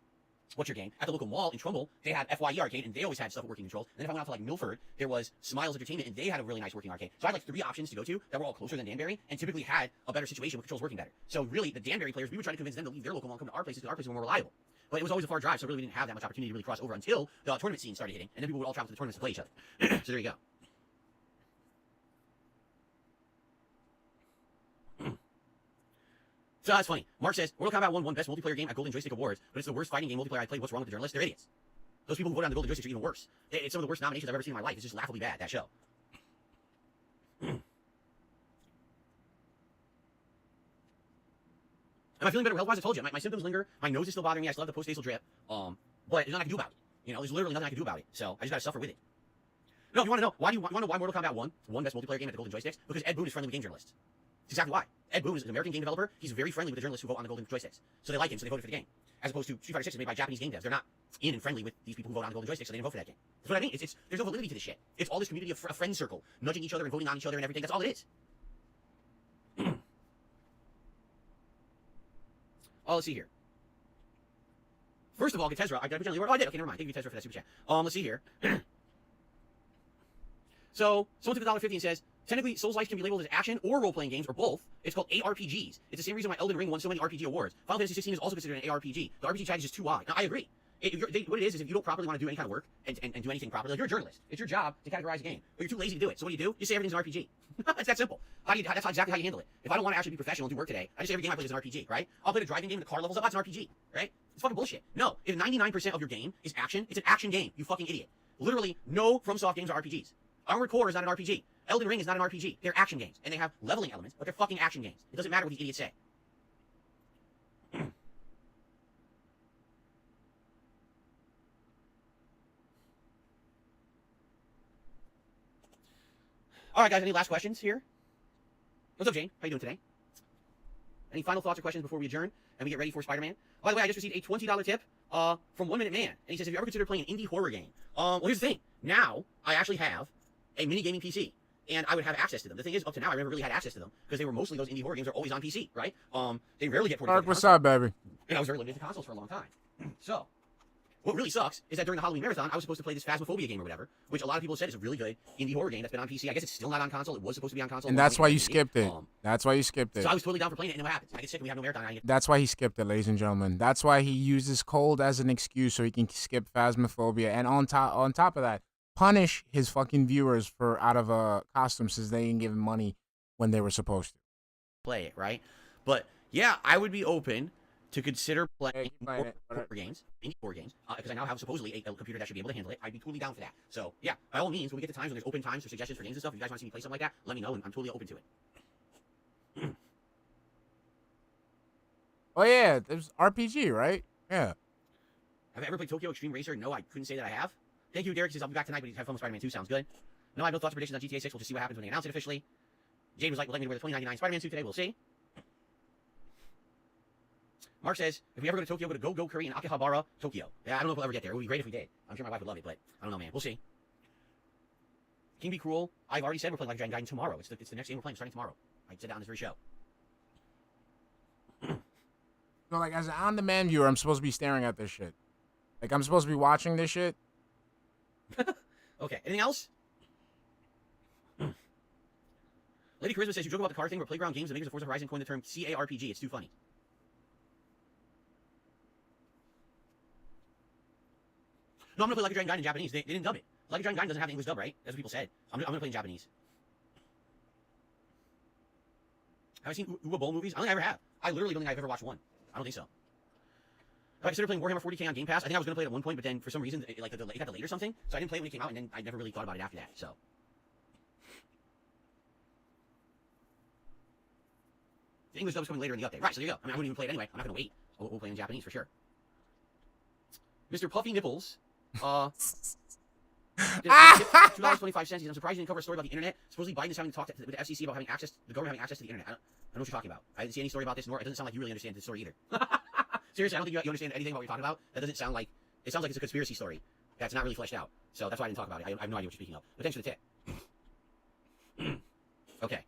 What's your game? At the local mall in Trumbull, they had FYE arcade, and they always had stuff with working controls. And then if I went out to like Milford, there was Smiles Entertainment, and they had a really nice working arcade. So I had like 3 options to go to that were all closer than Danbury, and typically had a better situation with controls working better. So really, the Danbury players, we were trying to convince them to leave their local mall and come to our places because our places were more reliable. But it was always a far drive, so really we didn't have that much opportunity to really cross over until the tournament scene started hitting, and then people would all travel to the tournaments to play each other. So there you go. So that's funny. Mark says, Mortal Kombat 1 won Best Multiplayer Game at Golden Joystick Awards, but it's the worst fighting game multiplayer I played. What's wrong with the journalists? They're idiots. Those people who vote on the Golden Joystick are even worse. It's some of the worst nominations I've ever seen in my life. It's just laughably bad, that show. Am I feeling better health-wise? I told you. My symptoms linger. My nose is still bothering me. I still have the post-nasal drip. But there's nothing I can do about it. You know, there's literally nothing I can do about it. So I just gotta suffer with it. No, if you want to know why Mortal Kombat 1 won Best Multiplayer Game at the Golden Joysticks? Because Ed Boon is friendly with game journalists. That's exactly why. Ed Boon is an American game developer. He's very friendly with the journalists who vote on the Golden Joysticks. So they like him, so they voted for the game. As opposed to Street Fighter 6 is made by Japanese game devs. They're not in and friendly with these people who vote on the Golden Joysticks, so they didn't vote for that game. That's what I mean. There's no validity to this shit. It's all this community of a friend circle, nudging each other and voting on each other and everything. That's all it is. Oh, let's see here. First of all, Getezra, I got to put you on the order. Oh, I did. Okay, never mind. Thank you, Getezra, for that super chat. Let's see here. So, someone took $1.50 and says, technically, Souls-like can be labeled as action or role-playing games, or both. It's called ARPGs. It's the same reason why Elden Ring won so many RPG awards. Final Fantasy 16 is also considered an ARPG. The RPG tag is just too wide. Now, I agree. What it is if you don't properly want to do any kind of work and do anything properly, like you're a journalist. It's your job to categorize a game. But you're too lazy to do it. So what do? You say everything's an RPG. It's that simple. That's exactly how you handle it. If I don't want to actually be professional and do work today, I just say every game I play is an RPG, right? I'll play the driving game and the car levels up. That's an RPG, right? It's fucking bullshit. No, if 99% of your game is action, it's an action game. You fucking idiot. Literally, no FromSoft games are RPGs. Armored Core is not an RPG. Elden Ring is not an RPG. They're action games. And they have leveling elements, but they're fucking action games. It doesn't matter what these idiots say. Alright guys, any last questions here? What's up, Jane? How you doing today? Any final thoughts or questions before we adjourn and we get ready for Spider-Man? By the way, I just received a $20 tip from 1 Minute Man. And he says, have you ever considered playing an indie horror game? Well, here's the thing. Now, I actually have a mini gaming PC. And I would have access to them. The thing is, up to now, I never really had access to them because they were mostly those indie horror games are always on PC, right? They rarely get ported. Dark, what's up, baby? And I was very limited to consoles for a long time. So, what really sucks is that during the Halloween marathon, I was supposed to play this Phasmophobia game or whatever, which a lot of people said is a really good indie horror game that's been on PC. I guess it's still not on console. It was supposed to be on console. And that's why you skipped it. That's why you skipped it. So I was totally down for playing it, and then what happens? I get sick and we have no marathon. That's why he skipped it, ladies and gentlemen. That's why he uses cold as an excuse so he can skip Phasmophobia. And on top of that, punish his fucking viewers for out of a costume since they didn't give him money when they were supposed to play it, right? But yeah, I would be open to consider playing horror games, indie horror games, because I now have supposedly a computer that should be able to handle it. I'd be totally down for that. So yeah, by all means, when we get to times when there's open times for suggestions for games and stuff, if you guys want to see me play something like that, let me know, and I'm totally open to it. Oh yeah, there's RPG, right? Yeah. Have I ever played Tokyo Extreme Racer? No, I couldn't say that I have. Thank you, Derek. He says, I'll be back tonight, but he's have fun with Spider-Man 2. Sounds good. No, I have no thoughts or predictions on GTA 6. We'll just see what happens when they announce it officially. Jade was like, we'll let me wear the 2099 Spider-Man suit today. We'll see. Mark says, if we ever go to Tokyo, go to Go Curry in Akihabara, Tokyo. Yeah, I don't know if we'll ever get there. It would be great if we did. I'm sure my wife would love it, but I don't know, man. We'll see. King Be Cruel. I've already said we're playing Like a Dragon Gaiden tomorrow. It's the next game we're playing starting tomorrow. I said that on this very show. So, like, as an on-demand viewer, I'm supposed to be staring at this shit. Like, I'm supposed to be watching this shit. Okay, anything else? Lady Charisma says, you joke about the car thing, but Playground Games, the makers of Forza Horizon, coined the term CARPG. It's too funny. No, I'm going to play Like a Dragon Gaiden in Japanese. They didn't dub it. Like a Dragon Gaiden doesn't have the English dub, right? That's what people said. I'm going to play in Japanese. Have I seen Uwe Boll movies? I don't think I ever have. I literally don't think I've ever watched one. I don't think so. Have I considered playing Warhammer 40k on Game Pass? I think I was going to play it at one point, but then for some reason, it got delayed or something. So I didn't play it when it came out, and then I never really thought about it after that. So. The English dub's coming later in the update. Right, so there you go. I mean, I wouldn't even play it anyway. I'm not going to wait. We'll play in Japanese for sure. Mr. Puffy Nipples. $2.25. He says, I'm surprised you didn't cover a story about the internet. Supposedly Biden is having to talk to the FCC about having access, the government having access to the internet. I don't know what you're talking about. I didn't see any story about this, nor it doesn't sound like you really understand the story either. Seriously, I don't think you understand anything about what you're talking about. That doesn't sound like, it sounds like it's a conspiracy story that's not really fleshed out. So that's why I didn't talk about it. I have no idea what you're speaking of. But thanks for the tip. Okay.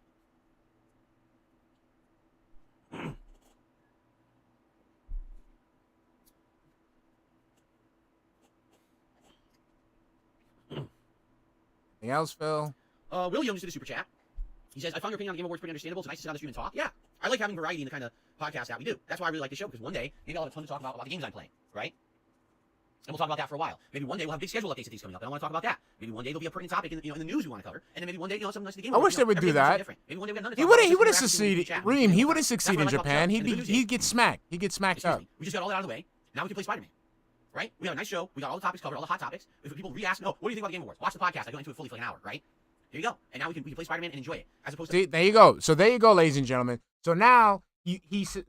Anything else, Phil? Williams did a super chat. He says, I found your opinion on the Game Awards pretty understandable. It's nice to sit on the stream and talk. Yeah, I like having variety in the kind of podcast that we do. That's why I really like the show, because one day, maybe I'll have a ton to talk about the games I'm playing, right? And we'll talk about that for a while. Maybe one day we'll have big schedule updates of these coming up, and I want to talk about that. Maybe one day there'll be a pertinent topic in the news we want to cover, and then maybe one day, something nice to the game. I wish they would do that. Maybe one day we got none of He would have succeeded. Reem, he would have succeeded in Japan. He'd get smacked. He'd get smacked up. We just got all that out of the way. Now we can play Spider-Man. Right? We have a nice show. We got all the topics covered, all the hot topics. If people re-ask, what do you think about the Game Awards? Watch the podcast. I go into it fully for like an hour, right? Here you go. And now we can play Spider-Man and enjoy it. As opposed to... See, there you go. So there you go, ladies and gentlemen. So now,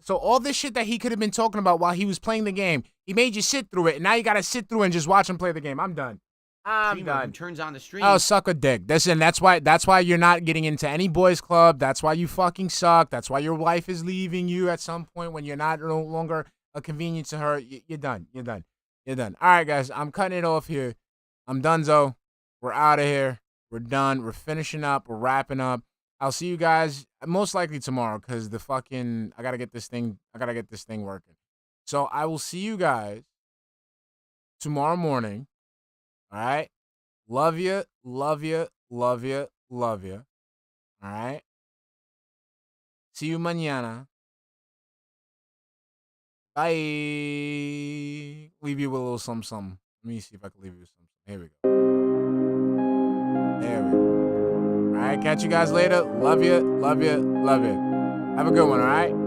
so all this shit that he could have been talking about while he was playing the game, he made you sit through it, and now you got to sit through and just watch him play the game. I'm done. I'm done. Turns on the stream. Oh, suck a dick. Listen, that's why you're not getting into any boys club. That's why you fucking suck. That's why your wife is leaving you at some point when you're not no longer a convenience to her. You're done. You're done. You're done. All right, guys. I'm cutting it off here. I'm donezo. We're out of here. We're done. We're finishing up. We're wrapping up. I'll see you guys most likely tomorrow because I gotta get this thing working. So I will see you guys tomorrow morning. All right. Love you. Love you. Love you. Love you. All right. See you mañana. Bye. Leave you with a little something. Let me see if I can leave you with something. Here we go. There we go. All right. Catch you guys later. Love you. Love you. Love you. Have a good one. All right.